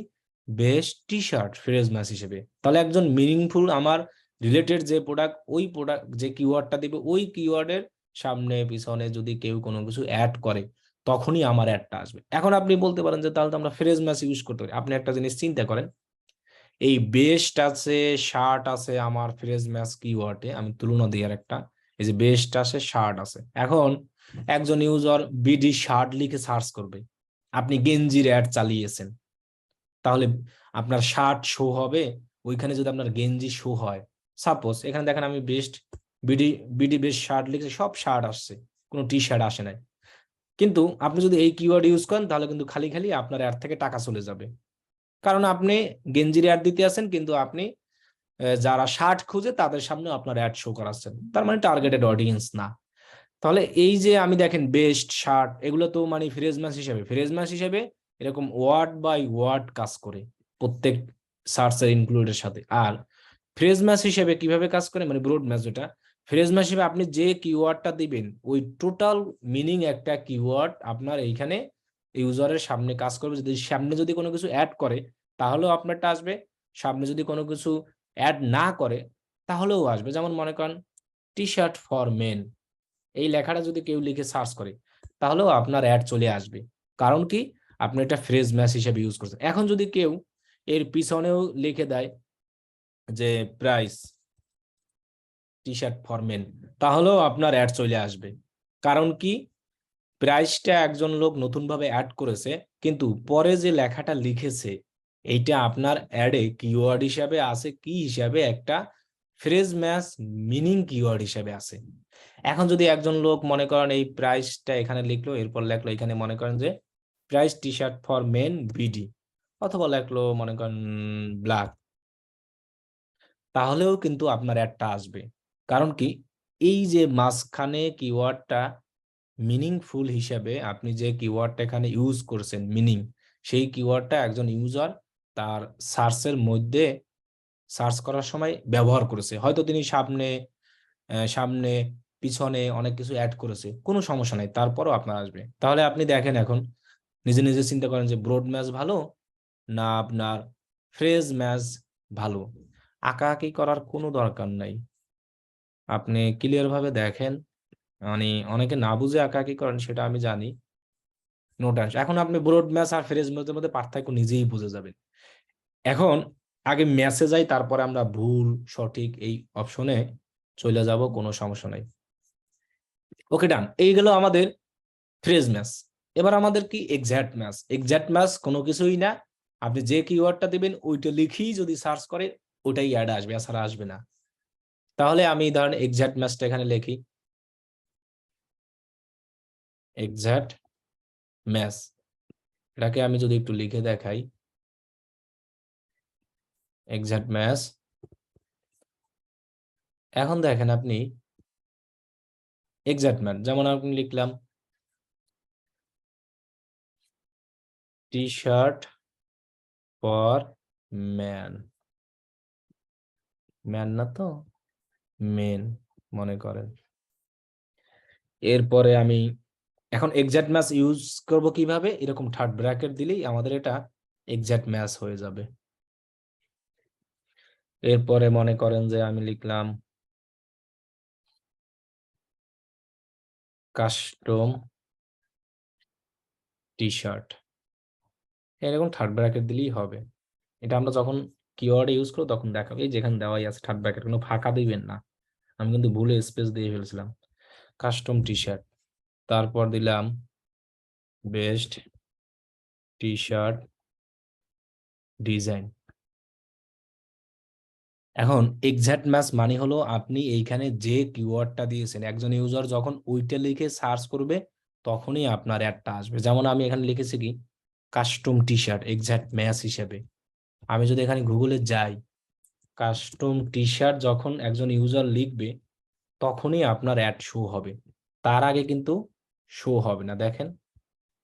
best T shirt phrase match হিসেবে। তাহলে একজন মিনিংফুল আমার রিলেটেড যে প্রোডাক্ট, ওই প্রোডাক্ট যে কিওয়ার্ডটা দিবে, ওই কিওয়ার্ডের সামনে পিছনে যদি কেউ কোনো কিছু অ্যাড করে, তখনই আমার অ্যাডটা আসবে। এখন আপনি বলতে পারেন যে তাহলে তো আমরা ফ্রেজ ম্যাচ ইউজ করতে পারি। আপনি একটা জিনিস চিন্তা করেন, এই বেস্ট আছে, শার্ট আছে, আমার ফ্রেজ ম্যাচ কিওয়ার্ডে আমি তুলনা দিই আর একটা, এই যে বেস্ট আছে, শার্ট আছে। এখন একজন ইউজার বিডি শার্ট লিখে সার্চ করবে, আপনি গেঞ্জির অ্যাড চালিয়েছেন, তাহলে আপনার শার্ট শো হবে, ওইখানে যদি আপনার গেঞ্জি শো হয়, সাপোজ এখানে দেখেন আমি best BD BD best shirt লিখে সব শার্ট আসছে, কোনো টি শার্ট আসে নাই। কিন্তু আপনি যদি এই কিওয়ার্ড ইউজ করেন, তাহলে কিন্তু খালি খালি আপনার অ্যাড থেকে টাকা চলে যাবে, কারণ আপনি গেঞ্জির অ্যাড দিতে আছেন, কিন্তু আপনি যারা শার্ট খুঁজে তাদের সামনে আপনার অ্যাড শো করাচ্ছেন, তার মানে টার্গেটেড অডিয়েন্স না। তাহলে এই যে আমি দেখেন বেস্ট শার্ট, এগুলো তো মানে ফ্রেজ ম্যাচ হিসেবে এরকম ওয়ার্ড বাই ওয়ার্ড কাজ করে প্রত্যেক সার্চের ইনক্লুডের সাথে। আর ফ্রেজ ম্যাচ হিসেবে কিভাবে কাজ করে, মানে ব্রড ম্যাচ যেটা, ফ্রেজ ম্যাচ হিসেবে আপনি যে কিওয়ার্ডটা দিবেন, ওই টোটাল মিনিং একটা কিওয়ার্ড আপনার এইখানে ইউজারের সামনে কাজ করবে। যদি সামনে যদি কোনো কিছু অ্যাড করে, তাহলেও আপনারটা আসবে, সামনে যদি কোনো কিছু অ্যাড না করে, তাহলেও আসবে। যেমন মনে করেন টি শার্ট ফর মেন, এই লেখাটা যদি কেউ লিখে সার্চ করে, তাহলেও আপনার অ্যাড চলে আসবে। কারণ কি, আপনি এটা ফ্রেজ ম্যাচ হিসেবে ইউজ করছেন। এখন যদি কেউ এর পিছনেও লিখে দেয় যে price t-shirt for men, তাহলেও আপনার অ্যাড চলে আসবে। কারণ কি, প্রাইসটা একজন লোক নতুন ভাবে অ্যাড করেছে, কিন্তু পরে যে লেখাটা লিখেছে এইটা আপনার অ্যাডে কিওয়ার্ড হিসাবে আছে, কি হিসাবে, একটা ফ্রেজ ম্যাচ মিনিং কিওয়ার্ড হিসাবে আছে। এখন যদি একজন লোক মনে করেন এই প্রাইসটা এখানে লিখলো, এরপর লেখলো এখানে মনে করেন যে price t-shirt for men BD, অথবা লেখলো মনে করেন ব্ল্যাক, তাহলেও কিন্তু আপনার অ্যাডটা আসবে। কারণ কি, এই যে মাঝখানে কিওয়ার্ডটা মিনিংফুল হিসাবে আপনি যে কিওয়ার্ডটা এখানে ইউজ করছেন মিনিং, সেই কিওয়ার্ডটা একজন ইউজার তার সার্চের মধ্যে সার্চ করার সময় ব্যবহার করেছে। হয়তো তিনি সামনে সামনে পিছনে অনেক কিছু অ্যাড করেছে, কোনো সমস্যা নাই, তারপরও আপনার আসবে। তাহলে আপনি দেখেন এখন নিজে নিজে চিন্তা করেন যে ব্রড ম্যাচ ভালো না আপনার ফ্রেজ ম্যাচ ভালো। আঁকাআঁকি করার কোনো দরকার নাই, আপনি ক্লিয়ার ভাবে দেখেন। মানে অনেকে না বুঝে আঁকাআঁকি করেন, সেটা আমি জানি, নো টেনশন। এখন আপনি ব্রড ম্যাচ আর ফ্রেজ ম্যাচের মধ্যে পার্থক্য নিজেই বুঝে যাবেন। এখন আগে ম্যাচে যাই, তারপরে আমরা ভুল সঠিক এই অপশনে চলে যাব, কোনো সমস্যা নাই। ওকে ডান, এই গেল আমাদের ফ্রেজ ম্যাচ। এবার আমাদের কি এক্সাক্ট ম্যাচ। এক্সাক্ট ম্যাচ কোনো কিছুই না, আপনি যে কিওয়ার্ডটা দিবেন ওইটা লিখেই যদি সার্চ করে ওটাই অ্যাড আসবে, এছাড়া আসবে না। তাহলে আমি ধরেন এক্সাক্ট ম্যাচটা এখানে লিখি, এক্সাক্ট ম্যাচ, এটাকে আমি যদি একটু লিখে দেখাই, এক্সাক্ট ম্যাচ। এখন দেখেন আপনি এক্সাক্ট ম্যাচ, যেমন আপনি লিখলাম T shirt for man, man না তো মেন মনে করেন। এরপরে আমি এখন এক্সাক্ট ম্যাচ ইউজ করব কিভাবে, এরকম থার্ড ব্র্যাকেট দিলেই আমাদের এটা এক্সাক্ট ম্যাচ হয়ে যাবে। এরপরে মনে করেন যে আমি লিখলাম কাস্টম টি শার্ট, এরকম থার্ড ব্র্যাকেট দিলেই হবে। এটা আমরা যখন কিওয়ার্ড ইউজ করবো তখন দেখাবো, এই যেখানে দেওয়াই আছে থার্ড ব্র্যাকেট, কোনো ফাঁকা দিবেন না। আমি কিন্তু ভুলে স্পেস দিয়ে ফেলছিলাম। কাস্টম টি শার্ট, তারপর দিলাম বেস্ট টি শার্ট ডিজাইন। এখন এক্সাক্ট ম্যাচ মানে হলো আপনি এইখানে যে কিওয়ার্ডটা দিয়েছেন, একজন ইউজার যখন ওইটা লিখে সার্চ করবে তখনই আপনার অ্যাডটা আসবে। যেমন আমি এখানে লিখেছি কি custom T shirt exact match হিসেবে। আমি যদি এখানে গুগলে যাই, কাস্টম টি শার্ট যখন একজন ইউজার লিখবে তখনই আপনার অ্যাড শো হবে, তার আগে কিন্তু শো হবে না। দেখেন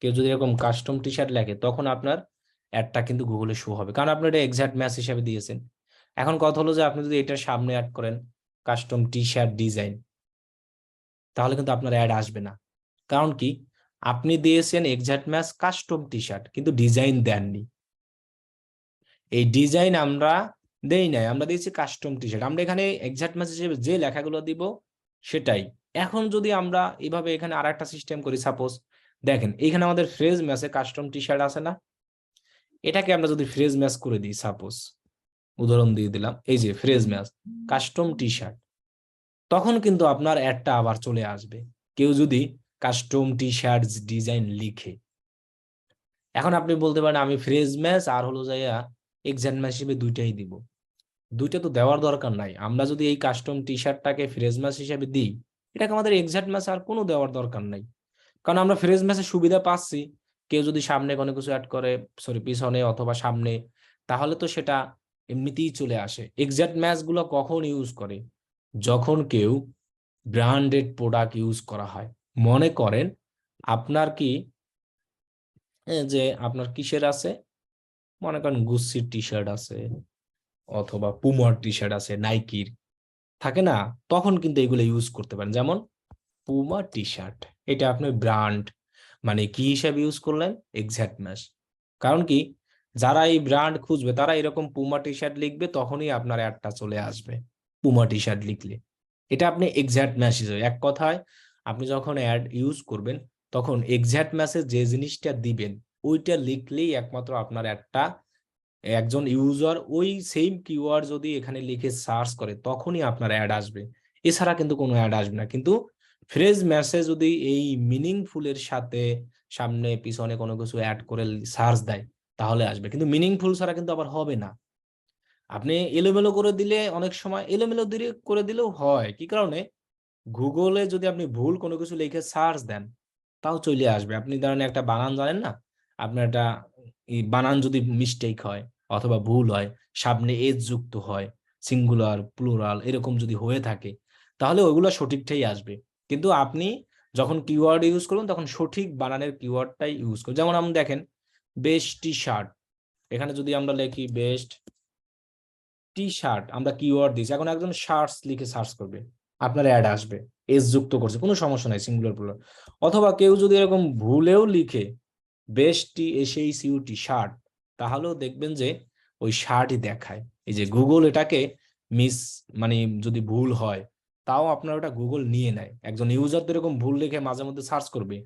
কেউ যদি এরকম কাস্টম টি শার্ট লেখে তখন আপনার অ্যাডটা কিন্তু গুগলে শো হবে, কারণ আপনি এটা এক্সাক্ট ম্যাচ হিসেবে দিয়েছেন। এখন কথা হলো যে আপনি যদি এটার সামনে অ্যাড করেন কাস্টম টি শার্ট ডিজাইন, তাহলে কিন্তু আপনার অ্যাড আসবে না। কারণ কি, আপনি দিয়েছেন exact match custom T shirt কিন্তু ডিজাইন দেননি। এই ডিজাইন আমরা দেই নাই, আমরা দিয়েছি কাস্টম টি শার্ট। আমরা এখানে এক্সাক্ট ম্যাচ হিসেবে যে লেখাগুলো দিব সেটাই। এখন যদি আমরা এইভাবে এখানে আর একটা সিস্টেম করি, সাপোজ দেখেন এখানে আমাদের ফ্রেজ ম্যাচে কাস্টম টি শার্ট আছে না, এটাকে আমরা যদি ফ্রেজ ম্যাচ করে দিই, সাপোজ উদাহরণ দিয়ে দিলাম, এই যে phrase match custom T shirt, তখন কিন্তু আপনার অ্যাডটা আবার চলে আসবে কেউ যদি কাস্টম টি শার্ট ডিজাইন লিখে। এখন আপনি বলতে পারেন আমি ফ্রেজ ম্যাচ আর হলো যাইয়া এক্সাক্ট ম্যাচ হিসেবে দুইটাই দিব। দুইটা তো দেওয়ার দরকার নাই, আমরা যদি এই কাস্টম টি শার্টটাকে ফ্রেজ ম্যাচ হিসেবে দিই, এটাকে আমাদের এক্সাক্ট ম্যাচ আর কোনো দেওয়ার দরকার নাই, কারণ আমরা ফ্রেজ ম্যাচের সুবিধা পাচ্ছি। কেউ যদি সামনে কোনো কিছু অ্যাড করে, সরি পিছনে অথবা সামনে, তাহলে তো সেটা এমনিতেই চলে আসে। এক্সাক্ট ম্যাচ গুলো কখন ইউজ করে, যখন কেউ ব্র্যান্ডেড প্রোডাক্ট ইউজ করা হয়। মনে করেন আপনার কি যে আপনার কিসের আছে, মনে করেন গুচ্ছির টি শার্ট আছে অথবা পুমার টি শার্ট আছে, নাইকির থাকে না, তখন কিন্তু এগুলো ইউজ করতে পারেন। যেমন পুমা টি শার্ট, এটা আপনি ব্র্যান্ড মানে কি হিসাবে ইউজ করলেন, এক্সাক্ট ম্যাচ। কারণ কি, যারা এই ব্র্যান্ড খুঁজবে তারা এরকম পুমা টি শার্ট লিখবে, তখনই আপনার অ্যাডটা চলে আসবে পুমা টি শার্ট লিখলে। এটা আপনি এক্সাক্ট ম্যাচ হিসেবে, এক কথায় আপনি যখন অ্যাড ইউজ করবেন তখন এক্সাক্ট ম্যাচে যে জিনিসটা দিবেন ওইটা লিখলেই একমাত্র আপনার অ্যাডটা, একজন ইউজার ওই সেম কিওয়ার্ড যদি এখানে লিখে সার্চ করে তখনই আপনার অ্যাড আসবে, এছাড়া কিন্তু কোনো অ্যাড আসবে না। কিন্তু ফ্রেজ মেসেজ যদি এই মিনিংফুলের সাথে সামনে পিছনে কোনো কিছু অ্যাড করে সার্চ দেয় তাহলে আসবে, কিন্তু মিনিংফুল ছাড়া কিন্তু আবার হবে না। আপনি এলোমেলো করে দিলে, অনেক সময় এলোমেলো দিয়ে করে দিলেও হয়, কি কারণে, গুগলে যদি আপনি ভুল কোনো কিছু লিখে সার্চ দেন তাও চলে আসবে। আপনি ধরেন একটা বানান জানেন না, আপনার একটা বানান যদি মিস্টেক হয় অথবা ভুল হয়, সামনে এজ যুক্ত হয়, সিঙ্গুলার প্লুরাল এরকম যদি হয়ে থাকে, তাহলে ওইগুলো সঠিকটাই আসবে। কিন্তু আপনি যখন কিওয়ার্ড ইউজ করুন তখন সঠিক বানানের কিওয়ার্ডটাই ইউজ করুন। যেমন আমরা দেখেন বেস্ট টি শার্ট, এখানে যদি আমরা লিখি বেস্ট টি শার্ট, আমরা কিওয়ার্ড দিয়েছি, এখন একজন শার্টস লিখে সার্চ করবে, আপনার অ্যাড আসবে, এস যুক্ত করছে, কোনো সমস্যা নাই, সিঙ্গুলার প্লুরাল। অথবা কেউ যদি এরকম ভুলেও লিখে বেস্ট টি SHUT শার্ট, তাহলেও দেখবেন যে ওই শার্টই দেখায়। এই যে গুগল এটাকে মিস, মানে যদি ভুল হয় তাও আপনার ওটা গুগল নিয়ে নেয়। একজন ইউজার তো এরকম ভুল লিখে মাঝে মধ্যে সার্চ করবে,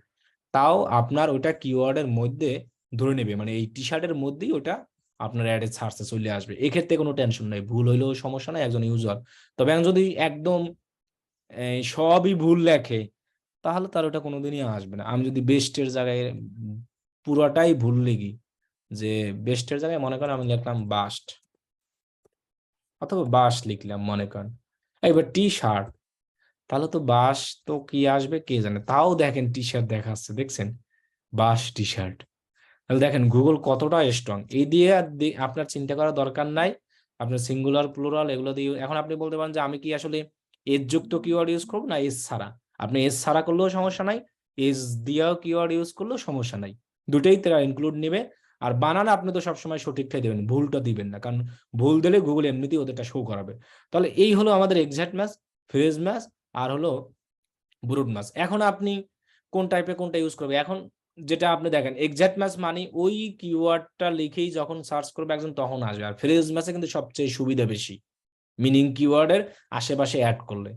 তাও আপনার ওটা কিওয়ার্ডের মধ্যে ধরে নেবে, মানে এই টি শার্টের মধ্যেই ওটা আপনার অ্যাডে সার্চে চলে আসবে। এক্ষেত্রে কোনো টেনশন নাই, ভুল হইলেও সমস্যা নাই একজন ইউজার। তবে এখন যদি একদম সবই ভুল লেখে তাহলে তার ওটা কোনোদিনই আসবে না। আমি যদি বেস্টের জায়গায় পুরোটাই ভুল লিখি, যে বেস্টের জায়গায় মনে করেন আমি লিখলাম বাস্ট, অথবা বাস লিখলাম মনে করেন, এবার টি শার্ট, তাহলে তো বাস তো কি আসবে কে জানে, তাও দেখেন টি শার্ট দেখাচ্ছে, দেখছেন, বাস টি শার্ট। তাহলে দেখেন গুগল কতটা স্ট্রং। এই দিয়ে আর আপনার চিন্তা করার দরকার নাই, আপনার সিঙ্গুলার প্লুরাল এগুলো দিয়ে। এখন আপনি বলতে পারেন যে আমি কি আসলে এস যুক্ত কিওয়ার্ড ইউজ করবো না এস ছাড়া, আপনি এস ছাড়া করলেও সমস্যা নাই, এস দিয়েও কিওয়ার্ড ইউজ করলেও সমস্যা নাই, দুটেই তারা ইনক্লুড নেবে। আর বানান আপনি তো সবসময় সঠিকটাই দেবেন, ভুলটা দিবেন না, কারণ ভুল দিলে গুগল এমনিতেই ওদেরটা শো করাবে। তাহলে এই হলো আমাদের এক্সাক্ট ম্যাচ, ফ্রেজ ম্যাচ, আর হলো ব্রড ম্যাচ। এখন আপনি কোন টাইপে কোনটা ইউজ করবে, এখন যেটা আপনি দেখেন এক্সাক্ট ম্যাচ মানে ওই কিওয়ার্ডটা লিখেই যখন সার্চ করবে একজন তখন আসবে। আর ফ্রেজ ম্যাচে কিন্তু সবচেয়ে সুবিধা বেশি, মিনিং কিওয়ার্ডের আশেপাশে অ্যাড করলে।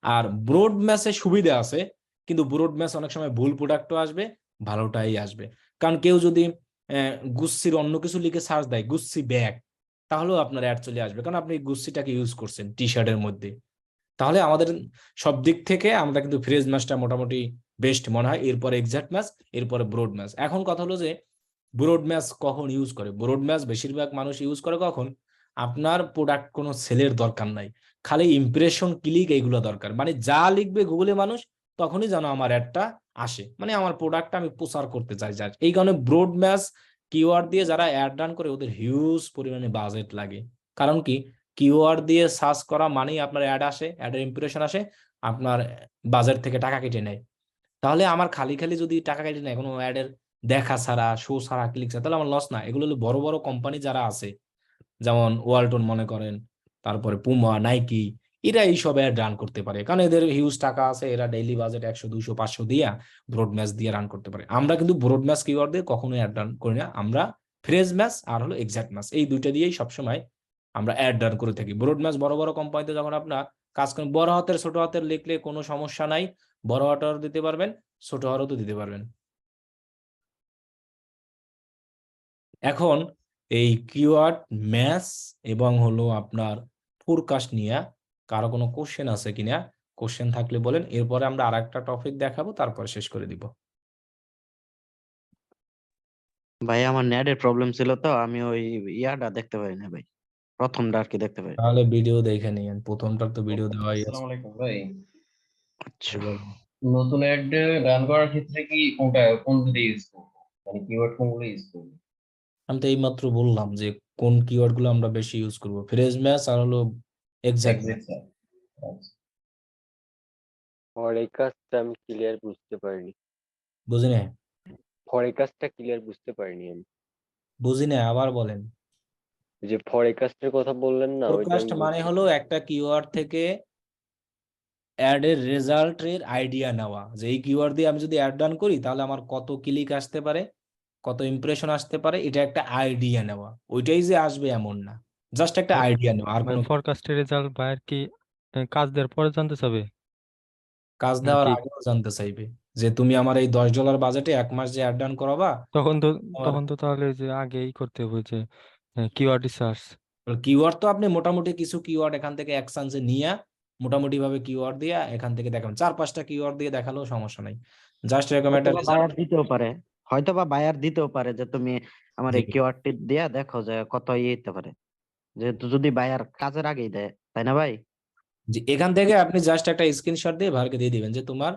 আর ব্রড ম্যাচে সুবিধা আছে, কিন্তু ব্রড ম্যাচ অনেক সময় ভুল প্রোডাক্টও আসবে, ভালোটাই আসবে। কারণ কেউ যদি গুচ্ছির অন্য কিছু লিখে সার্চ দেয়, গুচ্ছি ব্যাগ, তাহলেও আপনার অ্যাড চলে আসবে, কারণ আপনি গুচ্ছিটাকে ইউজ করছেন টি শার্টের মধ্যে। তাহলে আমাদের সব দিক থেকে আমরা কিন্তু ফ্রেজ ম্যাচটা মোটামুটি বেস্ট মনে হয়, এরপরে এক্সাক্ট ম্যাচ, এরপরে ব্রড ম্যাচ। এখন কথা হলো যে ব্রড ম্যাচ কখন ইউজ করে। ব্রড ম্যাচ বেশিরভাগ মানুষ ইউজ করে কখন, আপনার প্রোডাক্ট কোনো সেলের দরকার নাই, খালি ইমপ্রেশন ক্লিক এইগুলো দরকার, মানে যা লিখবে গুগলে মানুষ তখনই যেন আমার অ্যাডটা আসে, মানে আমার প্রোডাক্টটা আমি প্রচার করতে চাই। যা এই কারণে ব্রড ম্যাচ কিওয়ার্ড দিয়ে যারা অ্যাড রান করে ওদের হিউজ পরিমাণে বাজেট লাগে। কারণ কি, কিওয়ার্ড দিয়ে সার্চ করা মানেই আপনার অ্যাড আসে, অ্যাডের ইমপ্রেশন আসে, আপনার বাজার থেকে টাকা কেটে নেয়। তাহলে আমার খালি খালি যদি টাকা কেটে নেয় কোনো অ্যাডের দেখা ছাড়া, শো ছাড়া, ক্লিক ছাড়া, তাহলে আমার লস না। এগুলো হলো বড় বড় কোম্পানি যারা আছে, যেমন ওয়ালটন মনে করেন, তারপরে পুমা, নাইকি, এরা এইসব অ্যাড রান করতে পারে, কারণ এদের হিউজ টাকা আছে, এরা ডেইলি বাজেট 100 200 500 দিয়া ব্রড ম্যাচ দিয়ে রান করতে পারে। আমরা কিন্তু ব্রড ম্যাচ কিওয়ার্ড দিয়ে কখনোই অ্যাড রান করি না, আমরা ফ্রেজ ম্যাচ আর হলো এক্সাক্ট ম্যাচ, এই দুইটা দিয়েই সবসময় আমরা অ্যাড রান করে থাকি। ব্রড ম্যাচ বড় বড় কোম্পানিতে যখন আপনার কাজ করেন, বড় হাতের ছোট হাতের লিখলে কোনো সমস্যা নাই, বড় হাতের দিতে পারবেন, ছোট হাতেরও তো দিতে পারবেন। এখন এই কিওয়ার্ড ম্যাচ এবং হলো আপনার ফোরকাস্ট নিয়ে কারো কোনো কোশ্চেন আছে কিনা, কোশ্চেন থাকলে বলেন, এরপরে আমরা আরেকটা টপিক দেখাবো, তারপর শেষ করে দিব। ভাই আমার নেটের প্রবলেম ছিল তো আমি ওই ইয়াটা দেখতে পাই না ভাই, প্রথমটা আর কি দেখতে পাই। তাহলে ভিডিও দেখে নিন, প্রথমটার তো ভিডিও দেওয়াই আছে। আসসালামু আলাইকুম ভাই। আচ্ছা নতুন অ্যাড রান করার ক্ষেত্রে কি কোন দুটো ইউজ করবো, মানে কিওয়ার্ড কোনগুলো ইউজ করবো? আমি তো এইমাত্র বললাম যে কোন কিওয়ার্ড গুলো আমরা বেশি ইউজ করব, ফ্রেজ ম্যাচ আর হলো এক্সাক্ট ম্যাচ। Exact sir. আচ্ছা, ফরেকাস্টটা আমি ক্লিয়ার বুঝতে পারিনি। বুঝি না, ফরেকাস্টটা ক্লিয়ার বুঝতে পারিনি আমি। বুঝি না, আবার বলেন। ওই যে ফরেকাস্টের কথা বললেন না, ওইটা ফোরকাস্ট আমি মানে হলো একটা কিওয়ার্ড থেকে অ্যাড এর রেজাল্টের আইডিয়া নেওয়া, যে এই কিওয়ার্ড দিয়ে আমি যদি অ্যাড রান করি তাহলে আমার কত ক্লিক আসতে পারে, কত ইমপ্রেশন আসতে পারে, এটা একটা আইডিয়া নেওয়া। ওইটাই যে আসবে এমন না, জাস্ট একটা আইডিয়া নেওয়া, আর মানে কোনো ফরকাস্টের রেজাল্ট বাইর কি কাজ দেওয়ার পরে জানতে চাবে কাজ দেওয়ার নাকি? আগেও জানতে চাইবে যে তুমি আমার এই $10 বাজেটে 1 মাস যে অ্যাড রান করাবা। তখন তো আমার তখন তো তাহলে ওই যে আগেই করতে হবে যে কিওয়ার্ড রিসার্চ। কিওয়ার্ড তো আপনি মোটামুটি কিছু কিওয়ার্ড এখান থেকে এক চান্সে নিয়ে মোটামুটি ভাবে কিওয়ার্ড দিয়ে এখান থেকে দেখাবেন, 4 5টা কিওয়ার্ড দিয়ে দেখালেও সমস্যা নাই, জাস্ট এরকম একটা হয়তোবা রেজাল্ট। বায়ার দিতেও পারে, হয়তোবা বায়ার দিতেও পারে যে তুমি আমার এই কিওয়ার্ডটি দিয়া দেখো যে কত ইয়ে হতে পারে, যেহেতু যদি বায়ার কাজের আগেই দেয়, তাই না ভাই? যে এখান থেকে আপনি জাস্ট একটা স্ক্রিনশট দিয়ে ভারকে দিয়ে দিবেন যে তোমার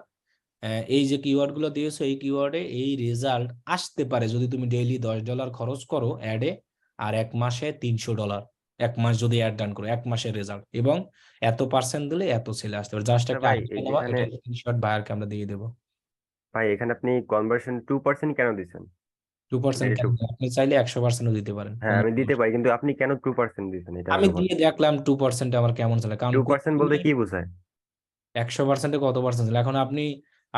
এই যে কিওয়ার্ড গুলো দিয়েছো এই কিওয়ার্ডে এই রেজাল্ট আসতে পারে যদি তুমি ডেইলি $10 খরচ করো অ্যাডে, আর 1 মাসে $300, 1 মাস যদি অ্যাড রান করো 1 মাসের রেজাল্ট, এবং এত পার্সেন্ট দিলে এত সেলে আসতে পারে, জাস্ট একটা ভাই আইডিয়া এই নেওয়া, যেখানে এটা স্ক্রিনশট ভাইয়ারকে আমরা দিয়ে দেবো। ভাই এখানে আপনি কনভার্সন 2% কেন দিচ্ছেন? 2% এটা কেন একটু দেন? আপনি চাইলে 100%ও দিতে পারেন, হ্যাঁ আমি দিতে পারি, কিন্তু আপনি কেন 2% দিচ্ছেন এটা আমি আগে বলেন। দিয়ে দেখলাম 2% আমার কেমন চলে, কারণ 2% বলতে কি বোঝায়? 100%-এ কত পার্সেন্ট চলে? এখন আপনি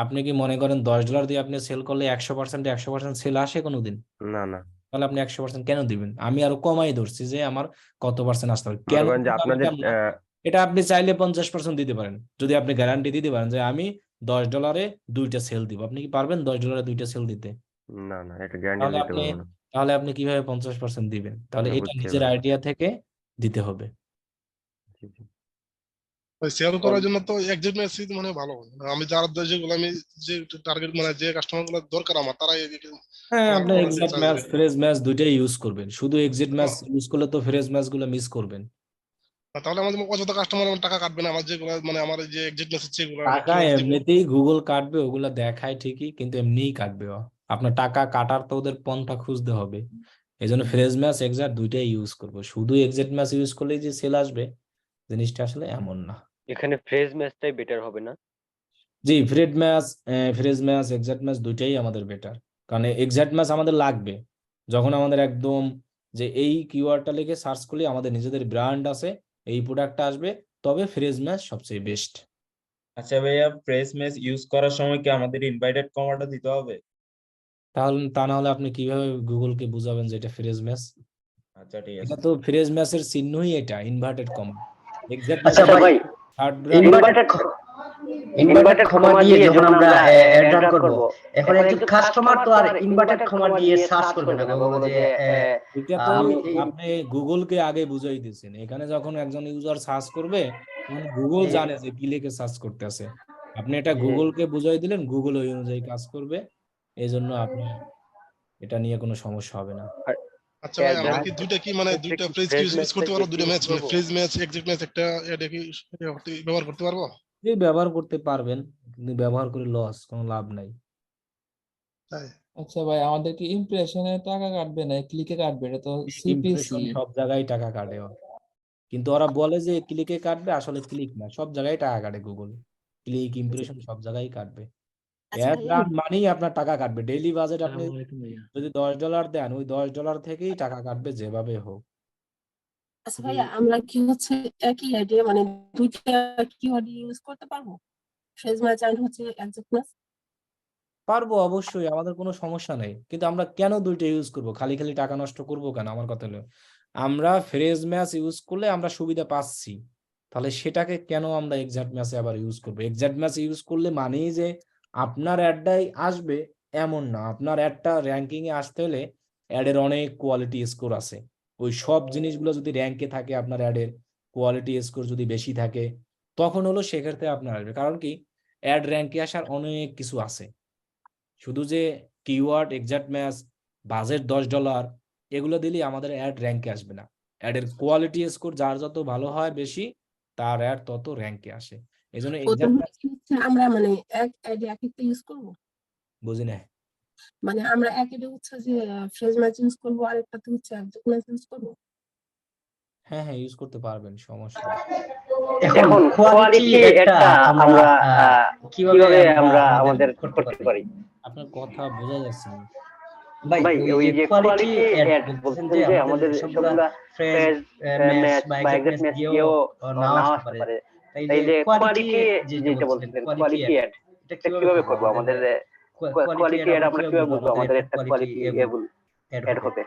আপনি কি মনে করেন $10 দিয়ে আপনি সেল করলে 100% সেল আসে কোনোদিন? না না, তাহলে আপনি 100% কেন দিবেন? আমি আরো কমাই ধরছি যে আমার কত পার্সেন্ট আসতে হবে, মনে কেন করেন যে দিতে হবে আপনাদের এটা না। এটা আপনি চাইলে 50% দিতে পারেন, যদি আপনি গ্যারান্টি দিতে পারেন যে আমি $10 2টা সেল দিব। আপনি কি পারবেন $10 2টা সেল দিতে? না না, এটা গ্যারান্টি তাহলে দিতে আপনি পারবো না। তাহলে আপনি কিভাবে 50% দিবেন? তাহলে এটা বুঝছি নিজের ভাই। আইডিয়া থেকে দিতে হবে। জি, জি। সেল কন- করার জন্য তো এক্সাক্ট মেসেজ মানে ভালো। আমি যারা যেগুলো আমি যে টার্গেট মানে যে কাস্টমার গুলো দরকার আমার তারাই হ্যাঁ, আমার আপনি আমার এক্সাক্ট চার্জ ম্যাচ দেয়। ফ্রেজ ম্যাচ দুইটাই ইউজ করবেন, শুধু এক্সাক্ট ম্যাচ ইউজ করলে তো ফ্রেজ ম্যাচ গুলো মিস করবেন। তাহলে আমাদের অযথা কাস্টমার আমার টাকা কাটবে না, আমার যেগুলো মানে আমার যে এক্সাক্ট মেসেজ সেগুলো টাকা কিওয়ার্ড দিব। এমনিতেই গুগল কাটবে, ওগুলা দেখায় ঠিকই, কিন্তু এমনিই কাটবে ও। আপনার টাকা কাটার তো ওদের পন্থা খুঁজতে হবে। এই জন্য ফ্রেজ ম্যাচ এক্সাক্ট দুইটাই ইউজ করবো, শুধু এক্সাক্ট ম্যাচ ইউজ করলেই যে সেল আসবে জিনিসটা আসলে এমন না। এখানে ফ্রেজ ম্যাচটাই বেটার হবে না? জি, ফ্রেজ ম্যাচ এক্সাক্ট ম্যাচ দুইটাই আমাদের বেটার, কারণ এক্সাক্ট ম্যাচ আমাদের লাগবে যখন আমাদের একদম যে এই কিওয়ার্ডটা লিখে সার্চ করলে আমাদের নিজেদের ব্র্যান্ড আছে, এই প্রোডাক্টটা আসবে, তবে ফ্রেজ ম্যাচ সবচেয়ে বেস্ট। আচ্ছা ভাইয়া, প্রেস মেস ইউজ করার সময় কি আমাদের ইনভাইটেড কমাটা দিতে হবে? তাহলে তা না হলে আপনি কিভাবে গুগলকে বুঝাবেন যে এটা ফ্রেজ ম্যাচ? আচ্ছা ঠিক এটা আছে। তো ফ্রেজ ম্যাচের চিহ্নই, এটা ইনভার্টেড কমা। এক্সাক্ট আচ্ছা ম্যাচ ভাই, থার্ড ইনভার্টেড কমা দিয়ে যখন আমরা অ্যাড রান করব, এখন একজন কাস্টমার তো আর ইনভার্টেড কমা দিয়ে সার্চ করবে না, বলবো যে এটা তো আমি আপনি গুগলকে আগে বুঝাই দিচ্ছেন। এখানে যখন একজন ইউজার সার্চ করবে তখন গুগল জানে যে কি লিখে সার্চ করতে আছে, আপনি এটা গুগলকে বুঝাই দিলেন, গুগল ওই অনুযায়ী কাজ করবে। এই জন্য আপনি এটা নিয়ে কোনো সমস্যা হবে না। আর আচ্ছা ভাই, আমরা অ্যাড কি দুইটা কি মানে ক্ষেত্রে দুইটা কি ফ্রেজ কি ফ্রেজ ইউজ ম্যাচটা করতে পারবো, বেশি দুইটা ইউজ ম্যাচ মানে করবো? ফ্রেজ ম্যাচ এক্সাক্ট ম্যাচ একটা এটা কি ব্যবহার করতে পারবো? এই ব্যবহার করতে পারবেন, কিন্তু ব্যবহার করে লস, কোনো লাভ নাই। তাই আচ্ছা ভাই, আমাদের কি ইমপ্রেশনে টাকা কাটবে না ক্লিকে কাটবে? এটা তো সিপিসি। ইমপ্রেশন সব জায়গায় টাকা কাটে ওরা। কিন্তু ওরা বলে যে ক্লিকে কাটবে, আসলে ক্লিক না, সব জায়গায় টাকা কাটে গুগল। ক্লিক ইমপ্রেশন সব জায়গায় কাটবে। অ্যাড রান মানেই আপনার টাকা কাটবে। ডেইলি বাজেট আপনি যদি $10 দেন, ওই $10 থেকেই টাকা কাটবে যেভাবে হোক। আচ্ছা ভাইয়া, আমরা কি হচ্ছে একই আইডিয়া মানে দুইটা কিওয়ার্ড ইউজ করতে পারবো? ফ্রেজ ম্যাচ এন্ড হচ্ছে এক্সাক্টনেস। পারবো অবশ্যই, আমাদের কোনো সমস্যা নেই, কিন্তু আমরা কেন দুইটা ইউজ করব? খালি খালি টাকা নষ্ট করব কেন? আমার কথা হলো, আমরা ফ্রেজ ম্যাচ ইউজ করলে আমরা সুবিধা পাচ্ছি, তাহলে সেটাকে কেন আমরা এক্সাক্ট ম্যাচে আবার ইউজ করব? এক্সাক্ট ম্যাচ ইউজ করলে মানেই যে আপনার অ্যাডটাই আসবে এমন না। আপনার অ্যাডটা র্যাঙ্কিং এ আসতে হলে অ্যাডের অনেক কোয়ালিটি স্কোর আছে। ওই সব জিনিসগুলো যদি র্যাঙ্কে থাকে, আপনার অ্যাডের কোয়ালিটি স্কোর যদি বেশি থাকে, তখন হলো সেক্ষেত্রে আপনার আসবে। কারণ কি, অ্যাড র্যাঙ্কে আসার অনেক কিছু আছে। শুধু যে কিওয়ার্ড এক্সাক্ট ম্যাচ বাজেট $10 এগুলো দিলেই আমাদের অ্যাড র্যাঙ্কে আসবে না। অ্যাডের কোয়ালিটি স্কোর যার যত ভালো হয় বেশি, তার অ্যাড তত র্যাঙ্কে আসে। এই জন্য প্রথম এক্সাক্ট ম্যাচ হচ্ছে আমরা মানে এক আইডিয়া এক একটা ইউজ করবো, বুঝি না। মানে আমরা এক আইডিয়া হচ্ছে যে ফ্রেজ ম্যাচ ইউজ করবো, আর একটা হচ্ছে এক্সাক্টনেস ইউজ করবো। হ্যাঁ হ্যাঁ, ইউজ করতে পারবেন, সমস্যা নেই। এখন কোয়ালিটি একটা আমরা কিভাবে আমরা আমাদের করতে পারি? আপনার কথা বোঝা যাচ্ছে না। ভাই ওই যে কোয়ালিটি অ্যাড বলছেন যে আমাদের সবগুলা ফ্রেজ ম্যাচ বা এক্সাক্ট ম্যাচ দিয়েও নাও আসতে পারে, তাই যে কোয়ালিটি যেটা বলছিলেন কোয়ালিটি অ্যাড, এটা কিভাবে করব? আমাদের কোয়ালিটি অ্যাড আমরা কিভাবে বুঝবো আমাদের একটা কোয়ালিটি অ্যাড হবে?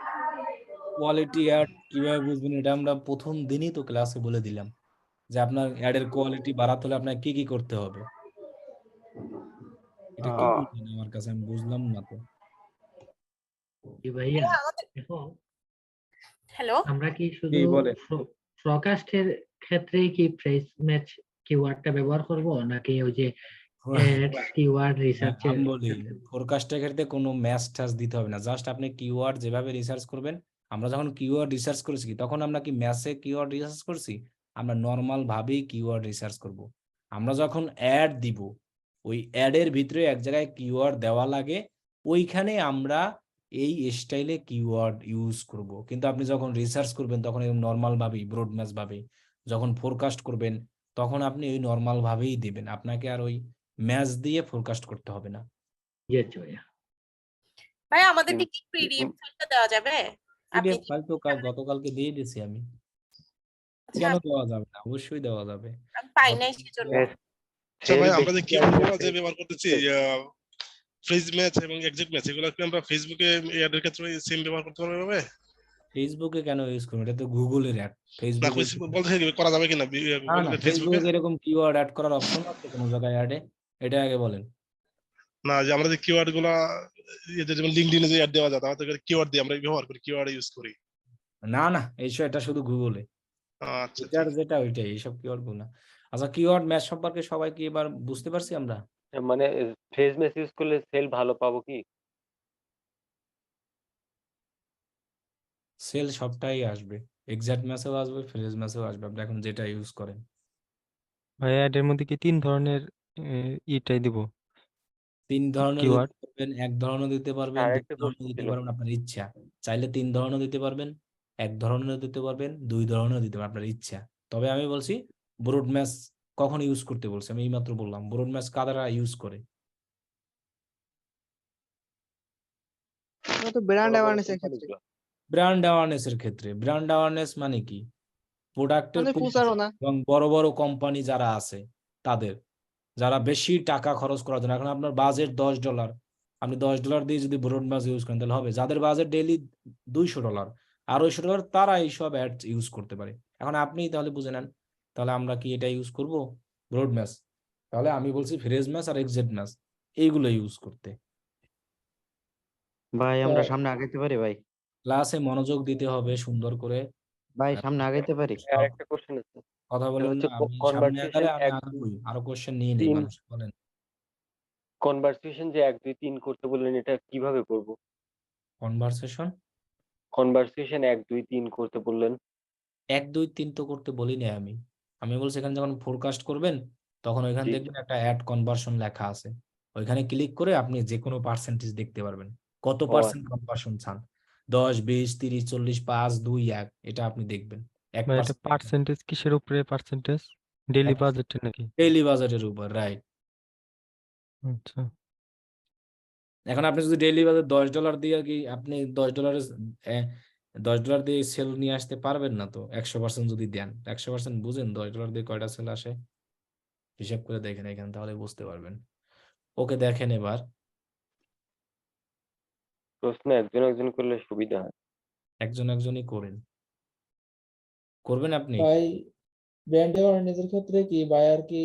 কোয়ালিটি অ্যাড কিভাবে বুঝবেন, এটা আমরা প্রথম দিনই তো ক্লাসে বলে দিলাম যে আপনার অ্যাডের কোয়ালিটি বাড়াতে হলে আপনার কি কি করতে হবে। এটা কি বলছেন আমার কাছে, আমি বুঝলাম না তো। ভাইয়া এখন হ্যালো, আমরা কি শুধু বলেন। ফরকাস্টের ক্ষেত্রে কি ফ্রেজ ম্যাচ কিওয়ার্ডটা ব্যবহার করব, নাকি ওই যে অ্যাড কিওয়ার্ড রিসার্চের আমি বলি, ফোরকাস্টের ক্ষেত্রে কোনো ম্যাচ ট্যাচ দিতে হবে না, জাস্ট আপনি কিওয়ার্ড যেভাবে রিসার্চ করবেন। আমরা যখন কিওয়ার্ড রিসার্চ করেছি, তখন আমরা কি ম্যাচে কিওয়ার্ড রিসার্চ করছি? আমরা নর্মাল ভাবেই কিওয়ার্ড রিসার্চ করব। আমরা যখন অ্যাড দিব, ওই অ্যাডের ভিতরে এক জায়গায় কিওয়ার্ড দেওয়া লাগে, ওইখানে আমরা এই স্টাইলে কিওয়ার্ড ইউজ করব। কিন্তু আপনি যখন রিসার্চ করবেন তখন নর্মাল ভাবেই, ব্রড ম্যাচ ভাবেই। যখন ফোরকাস্ট করবেন তখন আপনি ওই নর্মাল ভাবেই দিবেন, আপনাকে আর ওই ম্যাচ দিয়ে ফোরকাস্ট করতে হবে না। ইয়েস ভাইয়া। ভাই আমাদেরকে কি পিডিএফ ফাইলটা দেওয়া যাবে? আপনি পিডিএফ ফাইল তো গতকালকে দিয়ে দিছি আমি। আচ্ছা, কেন দেওয়া যাবে না? অবশ্যই দেওয়া যাবে। আমি পাই নাই সেজন্য। আচ্ছা ভাই, আমরা যে কিওয়ার্ড গুলো যে ব্যবহার করতেছি, ফ্রেজ ম্যাচ এবং এক্সাক্ট ম্যাচ, এগুলো কি আমরা ফেসবুকে অ্যাডের ক্ষেত্রে সেম ব্যবহার করতে পারবো এভাবে? ফেসবুকে কেন ইউজ করবো? এটা তো গুগলের অ্যাড। না, ফেসবুকে বলতে চাই করা যাবে কিনা না না, ফেসবুকে? ফেসবুকে এরকম কিওয়ার্ড অ্যাড করার অপশন আছে কোনো জায়গায় অ্যাডে? এটা আগে বলেন। না, যে আমরা যে কিওয়ার্ড গুলা এদের যেমন লিঙ্কডইনে যে অ্যাড দেওয়া যায়, তাহলে তো কিওয়ার্ড দিয়ে আমরা ব্যবহার করি, কিওয়ার্ড ইউজ করি। না না, এইসব এটা শুধু গুগলে। আচ্ছা, এটার যেটা ওইটাই, এইসব কিওয়ার্ড গুলো না। আচ্ছা, কিওয়ার্ড ম্যাচ সম্পর্কে সবাই কি এবার বুঝতে পারছি আমরা? মানে ফ্রেজ ম্যাচ ইউজ করলে সেল ভালো পাবো কি? সেল সবটাই আসবে, এক্সাক্ট ম্যাচেও আসবে, ফ্রেজ ম্যাচেও আসবে, আপনি এখন যেটা ইউজ করেন। ভাই অ্যাডের মধ্যে কি 3 ধরনের ইটাই দিব 3 ধরনের দিতে কিওয়ার্ড? পারবেন, 1 ধরনের দিতে পারবেন, আর 2 একটা ধরনের প্রশ্ন দিতে ছিল, পারবেন, আপনার ইচ্ছা। চাইলে 3 ধরনের দিতে পারবেন, 1 ধরনের দিতে পারবেন, 2 ধরনের দিতে পারবেন, আপনার ইচ্ছা। তবে আমি বলছি ব্রড ম্যাচ কখন ইউজ করতে বলছি, আমি এইমাত্র বললাম ব্রড ম্যাচ কারা ইউজ করে। তো ব্র্যান্ড বড় বড় অ্যাওয়ারনেস এর ক্ষেত্রে, কোম্পানিগুলো। ব্র্যান্ড অ্যাওয়ারনেসের ক্ষেত্রে। ব্র্যান্ড অ্যাওয়ারনেস মানে কি? প্রোডাক্টের মানে প্রচারণা। এবং বড় বড় কোম্পানি যারা আছে তাদের, যারা বেশি টাকা খরচ করার জন্য, এখন আপনার বাজেট $10, আপনি $10 দিয়ে যদি ব্রড ম্যাচ ইউজ করেন তাহলে হবে। যাদের বাজেট ডেইলি $200, $250, তারা এইসব অ্যাড ইউজ করতে পারে। এখন আপনি তাহলে বুঝে নেন, তাহলে আমরা কি এটা ইউজ করব ব্রড ম্যাচ? তাহলে আমি বলছি ফ্রেজ ম্যাচ আর এক্সাক্ট ম্যাচ এইগুলো ইউজ করতে। ভাই আমরা সামনে আগাইতে পারি ভাই? ক্লাসে মনোযোগ দিতে হবে সুন্দর করে। ভাই সামনে আগাইতে পারি? আর একটা কোশ্চেন আছে, কথা সেটা বলেন হচ্ছে না, আমি সামনে আগালে আমি আগাবই। আরো কোশ্চেন নিয়ে নেই মানুষ, বলেন। কনভারসেশন যে 1 2 3 করতে বললেন, এটা কিভাবে করব? কনভারসেশন কনভারসেশন 1 2 3 করতে বললেন। 1 2 3 তো করতে বলি নাই আমি। আমি বলছি এখানে যখন ফোরকাস্ট করবেন তখন ওইখানে জি, দেখবেন একটা অ্যাড কনভার্সন লেখা আছে। ওইখানে ক্লিক করে আপনি যে কোনো পার্সেন্টেজ দেখতে পারবেন, কত ও পার্সেন্ট কনভার্সন চান। 10 20 30 40 5 2 1 এটা আপনি দেখবেন। ভাই এটা 1% পার্সেন্টেজ কিসের উপরে? পার্সেন্টেজ ডেইলি বাজেটে নাকি? ডেইলি বাজারের উপর, রাইট। আচ্ছা, এখন আপনি যদি ডেইলি বাজার $10 দিয়ে কি আপনি $10 $10 দিয়ে সেল নিয়ে আসতে পারবেন না তো। 100% যদি দেন, 100% বুঝেন $10 দিয়ে কয়টা সেল আসে, হিসাব করে দেখেন এখানে, তাহলে বুঝতে পারবেন। ওকে, দেখেন এবার। প্রশ্ন একজন একজন করলে সুবিধা হয়। একজন একজনই করেন, করবেন আপনি। ভাই ব্র্যান্ড অ্যাওয়ারনেস এর ক্ষেত্রে কি বায়ার কি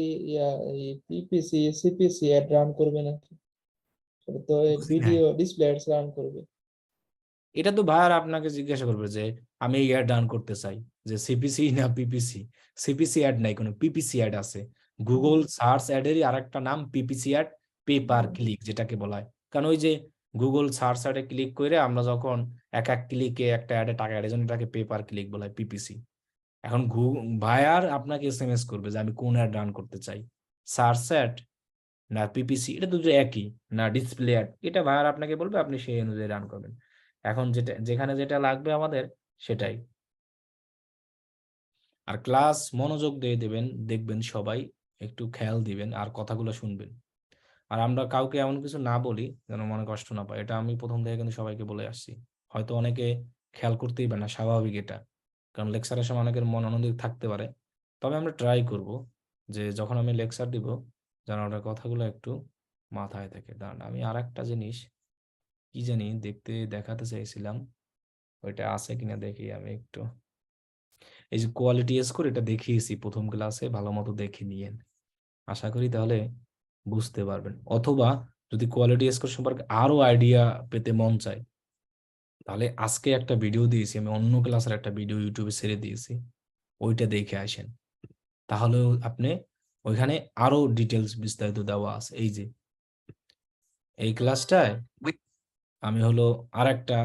পিপিসি সিপিসি অ্যাড রান করবে নাকি? সেটা তো ভিডিও ডিসপ্লে অ্যাডস রান করবে। এটা তো ভাইয়ার আপনাকে জিজ্ঞাসা করবে যে আমি এই অ্যাড রান করতে চাই, যে সিপিসি না পিপিসি। সিপিসি অ্যাড নাই, কোনো পিপিসি অ্যাড আছে। গুগল সার্চ অ্যাডেরই আরেকটা নাম PPC ad, pay per click যেটাকে বলা হয়। কারণ ওই যে গুগল সার্চ অ্যাডে ক্লিক করে আমরা যখন এক ক্লিকে একটা অ্যাডে টাকা অ্যাড, এজন্য এটাকে পে পার ক্লিক বলা হয়, পিপিসি। এখন ভাইয়ার আপনাকে এসএমএস করবে যে আমি কোন অ্যাড রান করতে চাই, সার্চ অ্যাড না পিপিসি, এটা দুটো একই, না ডিসপ্লে অ্যাড, এটা ভাইয়ার আপনাকে বলবে, আপনি সেই অনুযায়ী রান করবেন। এখন যেখানে যেটা লাগবে আমাদের সেটাই। আর ক্লাস মনোযোগ দিয়ে দেবেন, দেখবেন সবাই একটু খেয়াল দিবেন আর কথাগুলো শুনবেন। আর আমরা কাউকে এমন কিছু না বলি যেন মনে কষ্ট না পায়, এটা আমি প্রথম থেকে কিন্তু সবাইকে বলে আসছি। হয়তো অনেকে খেয়াল করতেই পারে না, স্বাভাবিক এটা, কারণ লেকচারের সময় অনেকের মন অন্যদিকে থাকতে পারে। তবে আমরা ট্রাই করব যে যখন আমি লেকচার দিব যেন ওটার কথাগুলো একটু মাথায় থাকে। দাঁড়ান, আমি আর একটা জিনিস কি জানি দেখাতে চাইছিলাম, ওইটা আছে কিনা দেখি আমি একটু। এই যে কোয়ালিটি স্কোর, এটা দেখিয়েছি প্রথম ক্লাসে, ভালো মতো দেখে নিয়েন। আশা করি তাহলে বুঝতে পারবেন। অথবা যদি কোয়ালিটি স্কোর সম্পর্কে আরো আইডিয়া পেতে মন চায়, তাহলে আজকে একটা ভিডিও দিয়েছি আমি, অন্য ক্লাসের একটা ভিডিও ইউটিউবে ছেড়ে দিয়েছি, ওইটা দেখে আসেন। তাহলেও আপনি ওইখানে আরো ডিটেলস বিস্তারিত দেওয়া আছে। এই যে এই ক্লাসটায় আমি হলো আর একটা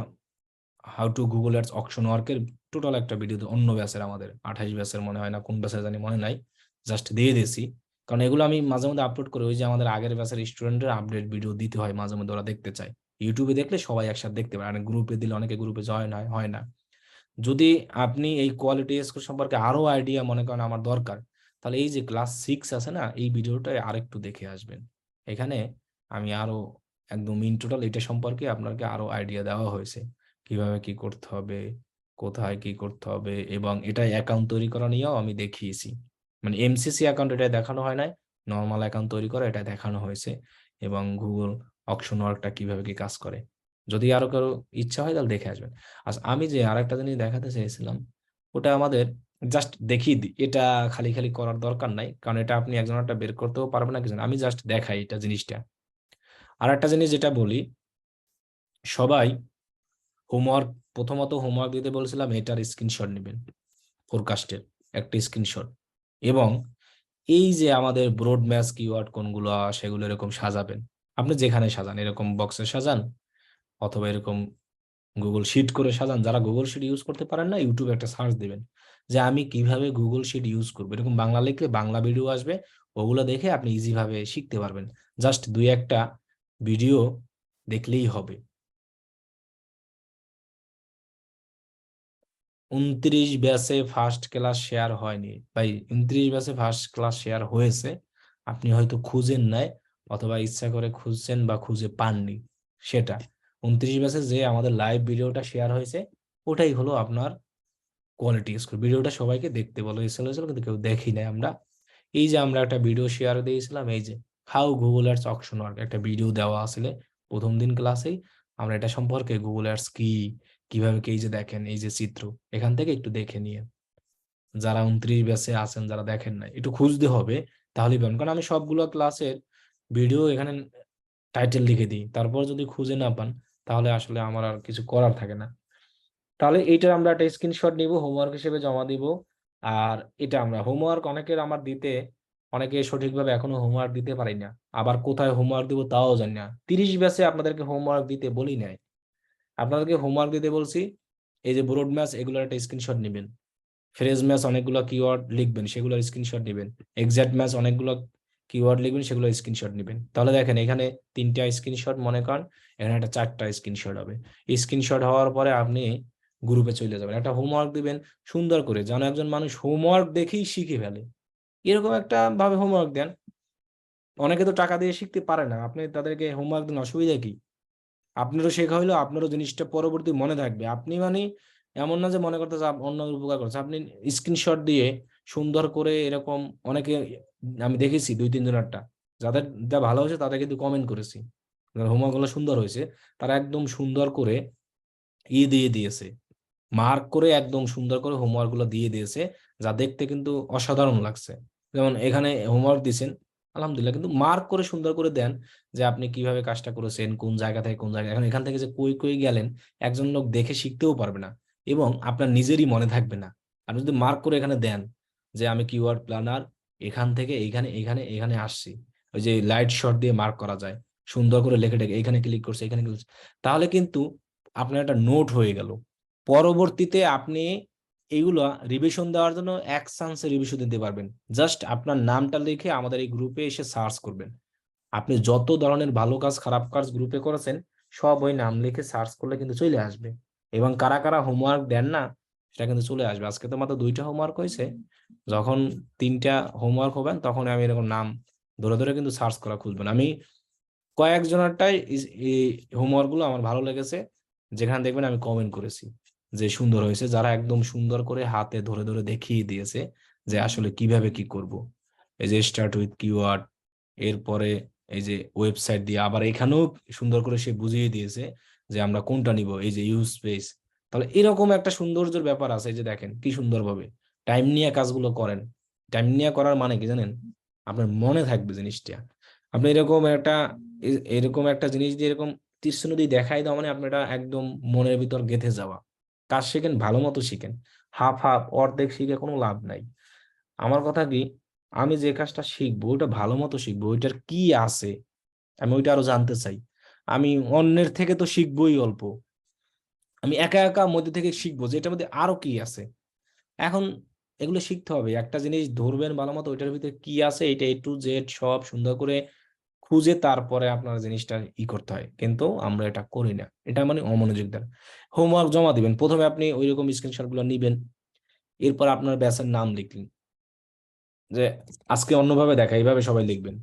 how to Google ads auction ওয়ার্কের টোটাল একটা ভিডিও অন্য ব্যাচের, আমাদের 28 ব্যাচের মনে হয়, না কোন ব্যাচের জানি মনে নাই, জাস্ট দিয়ে দিয়েছি। কারণ এগুলো আমি মাঝে মধ্যে আপলোড করি, ওই যে আমাদের আগের ব্যাচের স্টুডেন্টের আপডেট ভিডিও দিতে হয় মাঝে মধ্যে, ওরা দেখতে চায়। ইউটিউবে দেখলে সবাই একসাথে দেখতে পারে, আর গ্রুপে দিলে অনেকে গ্রুপে জয়েন হয় না। যদি আপনি এই কোয়ালিটি স্কোর সম্পর্কে আরো আইডিয়া মনে করেন আমার দরকার, তাহলে এই যে ক্লাস 6 আছে না, এই ভিডিওটা আরেকটু দেখে আসবেন। এখানে আমি আরো একদম ইন টোটাল এটা সম্পর্কে আপনাকে আরো আইডিয়া দেওয়া হয়েছে কিভাবে কি করতে হবে, কোথায় কি করতে হবে, এবং এটা অ্যাকাউন্ট তৈরি করা নিয়েও আমি দেখিয়েছি। মানে এমসিসি অ্যাকাউন্ট এটা দেখানো হয় নাই, নর্মাল অ্যাকাউন্ট তৈরি করা এটা দেখানো হয়েছে, এবং গুগল অকশন ওয়ার্কটা কিভাবে কি কাজ করে। যদি আরো কারো ইচ্ছা হয় তাহলে দেখে আসবেন। আচ্ছা, আমি যে আরেকটা জিনিস দেখাতে চেয়েছিলাম ওটা আমাদের জাস্ট দেখিয়ে দিই, এটা খালি খালি করার দরকার নাই, কারণ এটা আপনি একজন একটা বের করতেও পারবেন না কিছু না, আমি জাস্ট দেখাই এটা জিনিসটা। আর একটা জিনিস যেটা বলি, সবাই হোমওয়ার্ক, প্রথমত হোমওয়ার্ক দিতে বলছিলাম এটার স্ক্রিনশট নেবেন, ফোরকাস্টের একটা স্ক্রিনশট, এবং এই যে আমাদের ব্রড ম্যাচ কিওয়ার্ড কোনগুলো সেগুলো এরকম সাজাবেন। আপনি যেখানে সাজান, এরকম বক্সে সাজান অথবা এরকম গুগল শিট করে সাজান। যারা গুগল শিট ইউজ করতে পারেন না, ইউটিউবে একটা সার্চ দিবেন যে আমি কিভাবে গুগল শিট ইউজ করবো, এরকম বাংলা লিখলে বাংলা ভিডিও আসবে, ওগুলো দেখে আপনি ইজি ভাবে শিখতে পারবেন। জাস্ট 2-1টা ভিডিও দেখলেই হবে। 29 ব্যাচে ফার্স্ট ক্লাস শেয়ার হয়নি ভাই, 29 ব্যাচে ফার্স্ট ক্লাস শেয়ার হয়েছে, আপনি হয়তো খুঁজেন নাই অথবা ইচ্ছা করে খুঁজছেন বা খুঁজে পাননি। সেটা 29 ব্যাচে যে আমাদের লাইভ ভিডিওটা শেয়ার হয়েছে ওটাই হলো আপনার কোয়ালিটি স্কোর। ভিডিওটা সবাইকে দেখতে বলা হয়েছিল কিন্তু কেউ দেখি নাই আমরা। এই যে আমরা একটা ভিডিও শেয়ার দিয়েছিলাম, এই যে how Google ads auction work, একটা ভিডিও দেওয়া আসলে প্রথম দিন ক্লাসেই আমরা এটা সম্পর্কে গুগল অ্যাডস কি, কিভাবে কি, এই যে দেখেন এই যে চিত্র, এখান থেকে একটু দেখে নিয়ে, যারা 29 ব্যাচে আছেন যারা দেখেন না একটু খুঁজতে হবে, তাহলেই পাবেন। কারণ আমি সবগুলো ক্লাসের ভিডিও এখানে টাইটেল লিখে দিই, তারপর যদি খুঁজে না পান তাহলে আসলে আমার আর কিছু করার থাকে না। তাহলে এইটার আমরা একটা স্ক্রিনশট নিব, হোমওয়ার্ক হিসেবে জমা দিব। আর এটা আমরা হোমওয়ার্ক অনেকের আমার দিতে, অনেকে সঠিকভাবে এখনো হোমওয়ার্ক দিতে পারি না, আবার কোথায় হোমওয়ার্ক দিব তাও জানি না। 30 ব্যাচে আপনাদেরকে হোমওয়ার্ক দিতে বলি নাই, আপনাদেরকে হোমওয়ার্ক দিতে বলছি এই যে ব্রড ম্যাচ, এগুলোর একটা স্ক্রিনশট নেবেন। ফ্রেজ ম্যাচ অনেকগুলো কিওয়ার্ড লিখবেন, সেগুলোর স্ক্রিনশট নেবেন। এক্সাক্ট ম্যাচ অনেকগুলো কিওয়ার্ড লিখবেন, সেগুলো স্ক্রিনশট নেবেন। তাহলে দেখেন এখানে 3টা স্ক্রিনশট মনে করেন, এখানে একটা 4টা স্ক্রিনশট হবে। স্ক্রিনশট হওয়ার পরে আপনি গ্রুপে চলে যাবেন, একটা হোমওয়ার্ক দিবেন সুন্দর করে, যেন একজন মানুষ হোমওয়ার্ক দেখেই শিখে ফেলে, এরকম একটা ভাবে হোমওয়ার্ক দেন। অনেকে তো টাকা দিয়ে শিখতে পারে না, আপনি তাদেরকে হোমওয়ার্ক দেন, অসুবিধা কি? আপনারও শেখা হইলো, আপনারও জিনিসটা পরবর্তী মনে থাকবে। আপনি মানে এমন না যে মনে করতেছে অন্য উপকার করছে, আপনি স্ক্রিনশট দিয়ে সুন্দর করে এরকম, অনেকে আমি দেখেছি 2-3 জনেরটা, যাদের যা ভালো হয়েছে তাদের কিন্তু কমেন্ট করেছি, হোমওয়ার্ক গুলো সুন্দর হয়েছে, তারা একদম সুন্দর করে দিয়ে দিয়েছে, মার্ক করে একদম সুন্দর করে হোমওয়ার্ক গুলো দিয়ে দিয়েছে, যা দেখতে কিন্তু অসাধারণ লাগছে। যেমন এখানে হোমওয়ার্ক দিয়েছেন আলহামদুলিল্লাহ, কিন্তু মার্ক করে সুন্দর করে দেন যে আপনি কিভাবে কাজটা করেছেন, কোন জায়গা থেকে কোন জায়গায়, এখন এখান থেকে যে কই কই গেলেন একজন লোক দেখে শিখতেও পারবে না, এবং আপনার নিজেরই মনে থাকবে না। আপনি যদি মার্ক করে এখানে দেন যে আমি কিওয়ার্ড প্ল্যানার এখান থেকে এখানে এখানে এখানে আসছি, ওই যে লাইট শট দিয়ে মার্ক করা যায়, সুন্দর করে লিখে টেকে এখানে ক্লিক করছে এখানে ক্লিক, তাহলে কিন্তু আপনার একটা নোট হয়ে গেল। পরবর্তীতে আপনি এইগুলো রিভিশন দেওয়ার জন্য এক চান্সে রিভিশন দিতে পারবেন। জাস্ট আপনার নামটা লিখে আমাদের এই গ্রুপে এসে সার্চ করবেন, আপনি যত ধরনের ভালো কাজ খারাপ কাজ গ্রুপে করেছেন সব ওই নাম লিখে সার্চ করলে কিন্তু চলে আসবে, এবং কারা কারা হোমওয়ার্ক দেন না সেটা কিন্তু চলে আসবে। আজকে তো মাত্র 2টা হোমওয়ার্ক হয়েছে, যখন 3টা হোমওয়ার্ক হবেন তখন আমি এরকম নাম ধরে ধরে কিন্তু সার্চ করা খুঁজবেন। আমি কয়েকজনেরটাই এই হোমওয়ার্ক গুলো আমার ভালো লেগেছে, যেখানে দেখবেন আমি কমেন্ট করেছি যে সুন্দর হয়েছে, যারা একদম সুন্দর করে হাতে ধরে ধরে দেখিয়ে দিয়েছে যে আসলে কিভাবে কি করব। এই যে স্টার্ট উইথ কিওয়ার্ড, এরপরে এই যে ওয়েবসাইট দিয়ে, আবার এখানেও সুন্দর করে সে বুঝিয়ে দিয়েছে যে আমরা কোনটা নিব, এই যে ইউজ স্পেস। তাহলে এরকম একটা সৌন্দর্যের ব্যাপার আছে, এই যে দেখেন কি সুন্দরভাবে টাইম নিয়ে কাজগুলো করেন। টাইম নিয়ে করার মানে কি জানেন, আপনার মনে থাকবে জিনিসটা। আপনি এরকম একটা জিনিস দিয়ে এরকম তীক্ষ্ণ দিয়ে দেখাই দাও, মানে আপনার এটা একদম মনের ভিতর গেঁথে যাওয়া। কাজ শিখেন, ভালো মতো শিখেন, হাফ হাফ অর্ধেক শিখে কোনো লাভ নাই। আমার কথা কি, আমি যে কাজটা শিখবো ওইটা ভালো মতো শিখবো, ওইটার কি আছে আমি ওইটা আরো জানতে চাই। আমি অন্যের থেকে তো শিখবোই অল্প, আমি একা একা মধ্যে থেকে শিখবো যে এটার মধ্যে আরো কি আছে। এখন এগুলো শিখতে হবে, একটা জিনিস ধরবেন ভালো মতো, ওইটার ভিতরে কি আছে এটা A to Z সব সুন্দর করে খুঁজে তারপরে আপনার জিনিসটা করতে হয়, কিন্তু আমরা এটা করি না, এটা মানে অমনোযোগ দেন। হোমওয়ার্ক জমা দিবেন, প্রথমে আপনি ওইরকম স্ক্রিনশট গুলো নিবেন, এরপর আপনার ব্যাচের নাম লিখলেন, যে আজকে অন্যভাবে দেখা, এইভাবে সবাই লিখবেন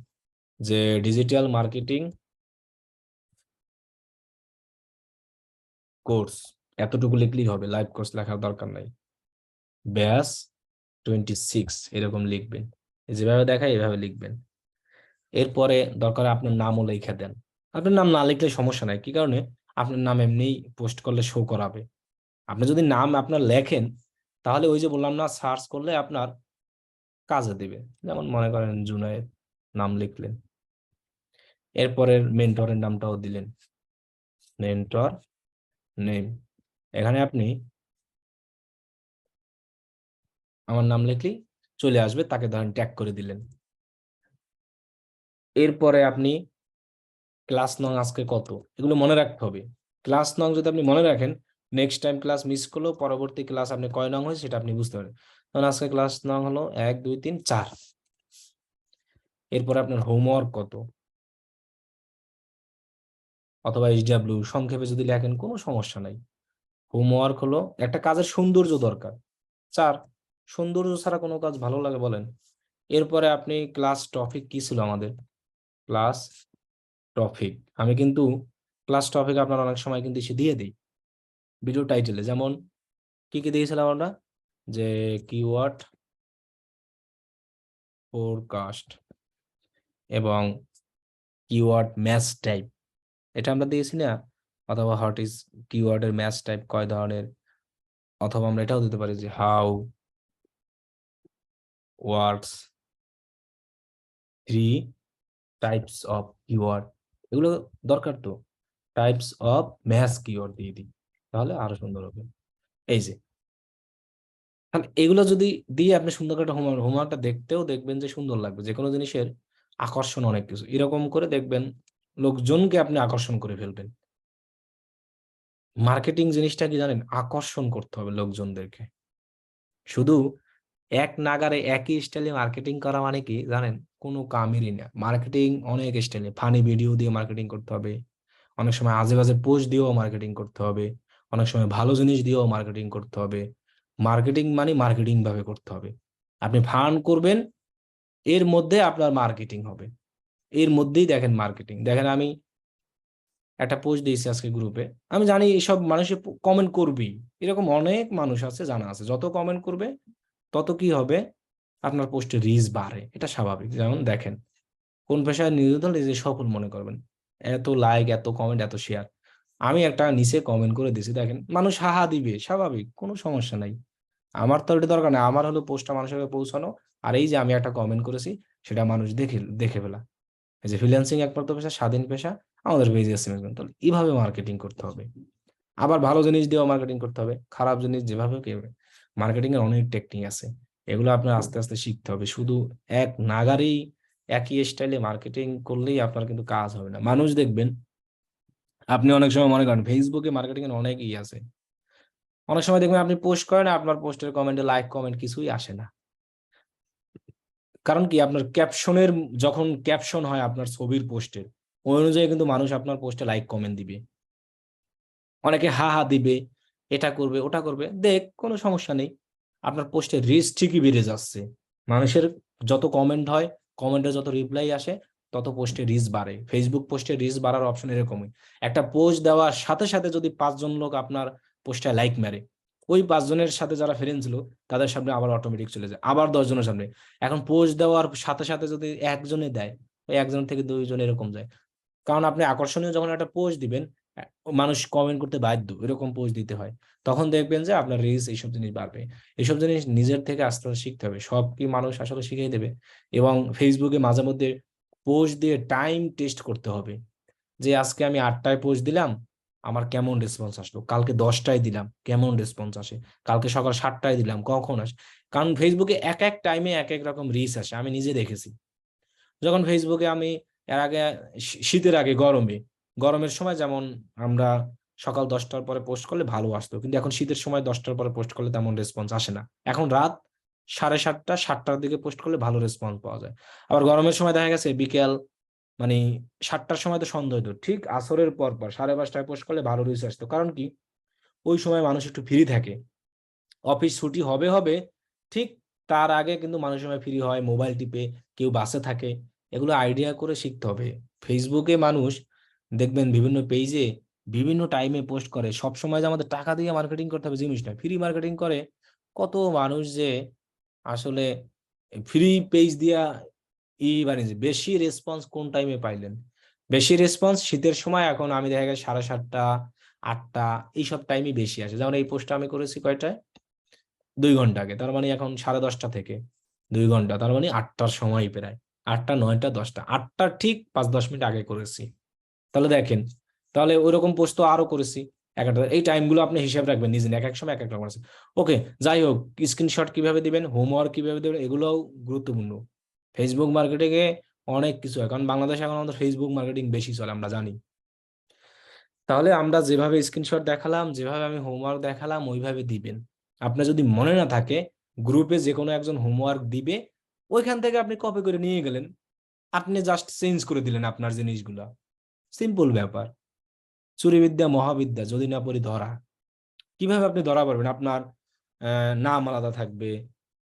যে ডিজিটাল মার্কেটিং কোর্স এতটুকু লিখলেই হবে, লাইভ কোর্স লেখার দরকার নাই। ব্যাস 26 এরকম লিখবেন, যেভাবে দেখায় এভাবে লিখবেন। এরপরে দরকার আপনার নামও লিখে দেন। আপনার নাম না লিখলে সমস্যা নাই, কি কারণে আপনার নাম এমনি পোস্ট করলে শো করাবে। আপনি যদি নাম আপনার লেখেন তাহলে ওই যে বললাম না, সার্চ করলে আপনার কাজে দিবে। যেমন মনে করেন জুনায়েদ নাম লিখলেন, এরপরের মেন্টরের নামটাও দিলেন, মেন্টর নেম। এখানে আপনি আমার নাম লিখলেই চলে আসবে, তাকে ধরেন ট্যাগ করে দিলেন। এরপরে আপনি ক্লাস নং আজকে কত, এগুলো মনে রাখতে হবে। ক্লাস নং যদি আপনি মনে রাখেন, নেক্সট টাইম ক্লাস মিস করলেও পরবর্তী ক্লাস আপনি কয় নং হয়েছে সেটা আপনি বুঝতে পারেন। তখন আজকে ক্লাস নং হলো 1 2 3 4। এরপরে আপনার হোমওয়ার্ক কত, অথবা HW সংক্ষেপে যদি লেখেন কোনো সমস্যা নাই। হোমওয়ার্ক হলো একটা কাজের সৌন্দর্য দরকার 4। সৌন্দর্য ছাড়া কোনো কাজ ভালো লাগে বলেন? এরপরে আপনি ক্লাস টপিক কি ছিল আমাদের, ক্লাস টপিক। আমি কিন্তু ক্লাস টপিক আপনার অনেক সময় কিন্তু এসে দিয়ে দিই ভিডিও টাইটেলে। যেমন কি কি দিয়েছিলাম আমরা, যে কিওয়ার্ড ফোরকাস্ট এবং কিওয়ার্ড ম্যাচ টাইপ, এটা আমরা দিয়েছি না? অথবা হোয়াট ইজ কিওয়ার্ডের ম্যাচ টাইপ কয় ধরনের, অথবা আমরা এটাও দিতে পারি যে how works 3 types of keyword. এগুলো দরকার তো, টাইপস অফ ম্যাচ কিওয়ার্ড দিয়ে দিই, তাহলে আরো সুন্দর হবে। এই যে তাহলে এগুলো যদি দিয়ে আপনি সুন্দর করে হোমওয়ার্কটা দেখতেও দেখবেন যে সুন্দর লাগবে। যে কোনো জিনিসের আকর্ষণ অনেক কিছু, এরকম করে দেখবেন লোকজনকে আপনি আকর্ষণ করে ফেলবেন। মার্কেটিং জিনিসটা কি জানেন, আকর্ষণ করতে হবে লোকজনদেরকে। শুধু এক নাগারে একই স্টাইলে মার্কেটিং করা মানে কি জানেন, কোনো কামেরই না। মার্কেটিং অনেক স্টাইলে, ফানি ভিডিও দিয়ে মার্কেটিং করতে হবে, অনেক সময় আজে বাজে পোস্ট দিয়েও মার্কেটিং করতে হবে, অনেক সময় ভালো জিনিস দিয়েও মার্কেটিং করতে হবে। মার্কেটিং মানে মার্কেটিং ভাবে করতে হবে। আপনি ফান করবেন, এর মধ্যে আপনার মার্কেটিং হবে, এর মধ্যেই দেখেন মার্কেটিং। দেখেন আমি একটা পোস্ট দিয়েছি আজকে গ্রুপে, আমি জানি এইসব মানুষে কমেন্ট করবেই, এরকম অনেক মানুষ আছে জানা আছে, যত কমেন্ট করবে তত কি হবে, আপনার পোস্টের রিচ বাড়ে, এটা স্বাভাবিক। যেমন দেখেন কোন পেশায় নিয়োজিত হলে যে সফল মনে করবেন, এত লাইক এত কমেন্ট এত শেয়ার। আমি একটা নিচে কমেন্ট করে দিছি, দেখেন মানুষ হাহা দিবে, স্বাভাবিক, কোনো সমস্যা নাই। আমার তো এটা দরকার নেই, আমার হলো পোস্টটা মানুষের কাছে পৌঁছানো, আর এই যে আমি একটা কমেন্ট করেছি সেটা মানুষ দেখে ফেলা। এই যে ফ্রিল্যান্সিং একমাত্র পেশা, স্বাধীন পেশা, আমাদের পেজে এসএমএস করতে হবে, এইভাবে মার্কেটিং করতে হবে। আবার ভালো জিনিস দিয়েও মার্কেটিং করতে হবে, খারাপ জিনিস যেভাবে মার্কেটিং এর অনেক টেকনিক আছে, এগুলো আপনার আস্তে আস্তে শিখতে হবে। শুধু এক নাগারেই একই স্টাইলে মার্কেটিং করলেই আপনার কিন্তু কাজ হবে না। মানুষ দেখবেন, আপনি অনেক সময় মনে করেন ফেসবুকে মার্কেটিং এর অনেক আছে, অনেক সময় দেখবেন আপনি পোস্ট করেন, আপনার পোস্টের কমেন্টে লাইক কমেন্ট কিছুই আসে না। কারণ কি, আপনার ক্যাপশনের, যখন ক্যাপশন হয় আপনার ছবির পোস্টের, ওই অনুযায়ী কিন্তু মানুষ আপনার পোস্টে লাইক কমেন্ট দিবে, অনেকে হা হা দিবে, এটা করবে ওটা করবে, দেখ কোনো সমস্যা নেই, আপনার পোস্টের রিচ ঠিকই বেড়ে যাচ্ছে। মানুষের যত কমেন্ট হয়, কমেন্টে যত রিপ্লাই আসে, তত পোস্টের রিচ বাড়ে। ফেসবুক পোস্টের রিচ বাড়ার অপশন এরকমই, একটা পোস্ট দেওয়ার সাথে সাথে যদি 5 জন লোক আপনার পোস্টে লাইক মারে, ওই 5 জনের সাথে যারা ফ্রেন্ড ছিল তাদের সামনে আবার অটোমেটিক চলে যায়, আবার 10 জনের সামনে। এখন পোস্ট দেওয়ার সাথে সাথে যদি একজনে দেয়, ওই একজন থেকে 2 জন এরকম যায়। কারণ আপনি আকর্ষণীয় যখন একটা পোস্ট দিবেন, মানুষ কমেন্ট করতে বাধ্য, এরকম পোস্ট দিতে হয়, তখন দেখবেন যে আপনার রিচ এইসব জিনিস বাড়বে। এইসব জিনিস নিজের থেকে আস্তে আস্তে শিখতে হবে, সব কি মানুষ আসলে শিখিয়ে দেবে? এবং ফেসবুকে মাঝে মধ্যে পোস্ট দিয়ে টাইম টেস্ট করতে হবে, যে আজকে আমি 8টায় পোস্ট দিলাম, আমার কেমন রেসপন্স আসলো, কালকে 10টায় দিলাম কেমন রেসপন্স আসে, কালকে সকাল 7টায় দিলাম কখন আসে। কারণ ফেসবুকে এক এক টাইমে এক এক রকম রিচ আসে, আমি নিজে দেখেছি। যখন ফেসবুকে আমি এর আগে শীতের আগে গরমের সময় যেমন আমরা সকাল 10টার পরে পোস্ট করলে ভালো আসতো, কিন্তু এখন শীতের সময় 10টার পরে পোস্ট করলে তেমন রেসপন্স আসে না। এখন রাত 7:30 7টার দিকে পোস্ট করলে ভালো রেসপন্স পাওয়া যায়। আবার গরমের সময় দেখা গেছে বিকেল মানে 7টার সময় তো সন্ধ্যা হতো, ঠিক আসরের পর 5:30টায় পোস্ট করলে ভালো রিচ আসতো। কারণ কি, ওই সময় মানুষ একটু ফ্রি থাকে, অফিস ছুটি হবে ঠিক তার আগে কিন্তু মানুষ সময় ফ্রি হয়, মোবাইল টিপে, কেউ বাসে থাকে। এগুলো আইডিয়া করে শিখতে হবে। ফেসবুকে মানুষ দেখবেন বিভিন্ন পেজে বিভিন্ন টাইমে পোস্ট করে, সব সময় যে আমাদের টাকা দিয়ে মার্কেটিং করতে হবে জিনিস না, ফ্রি মার্কেটিং করে কত মানুষ যে আসলে ফ্রি পেজ দিয়া বানিয়েছে। বেশি রেসপন্স কোন টাইমে পাইলেন? বেশি রেসপন্স শীতের সময়, এখন আমি দেখা গেছে 7:30 8টা এইসব টাইমই বেশি আসে। যেমন এই পোস্টটা আমি করেছি কয়টায়, 2 ঘন্টা আগে, তার মানে এখন 10:30 থেকে 2 ঘন্টা, তার মানে 8টার সময় প্রায় 8টা 9টা 10টা 8টার ঠিক 5-10 মিনিট আগে করেছি। তাহলে দেখেন, তাহলে ওইরকম পোস্ট তো আরো করেছি একটা। এই টাইমগুলো আপনি হিসাব রাখবেন নিজে, এক এক সময় এক এক রকম আছে। ওকে, যাই হোক, স্ক্রিনশট কিভাবে দিবেন, হোমওয়ার্ক কিভাবে দিবেন, এগুলোও গুরুত্বপূর্ণ। ফেসবুক মার্কেটিং এ অনেক কিছু হয়, কারণ বাংলাদেশে এখন আমাদের ফেসবুক মার্কেটিং বেশি চলে, আমরা জানি। তাহলে আমরা যেভাবে স্ক্রিনশট দেখালাম, যেভাবে আমি হোমওয়ার্ক দেখালাম, ওইভাবে দিবেন। আপনার যদি মনে না থাকে, গ্রুপে যে কোনো একজন হোমওয়ার্ক দিবে, ওইখান থেকে আপনি কপি করে নিয়ে গেলেন, আপনি জাস্ট চেঞ্জ করে দিলেন আপনার জিনিসগুলো। সিম্পল ব্যাপার। চুরিবিদ্যা মহাবিদ্যা, যদি না পড়ি ধরা। কিভাবে আপনি ধরা পড়বেন? আপনার নাম আলাদা থাকবে,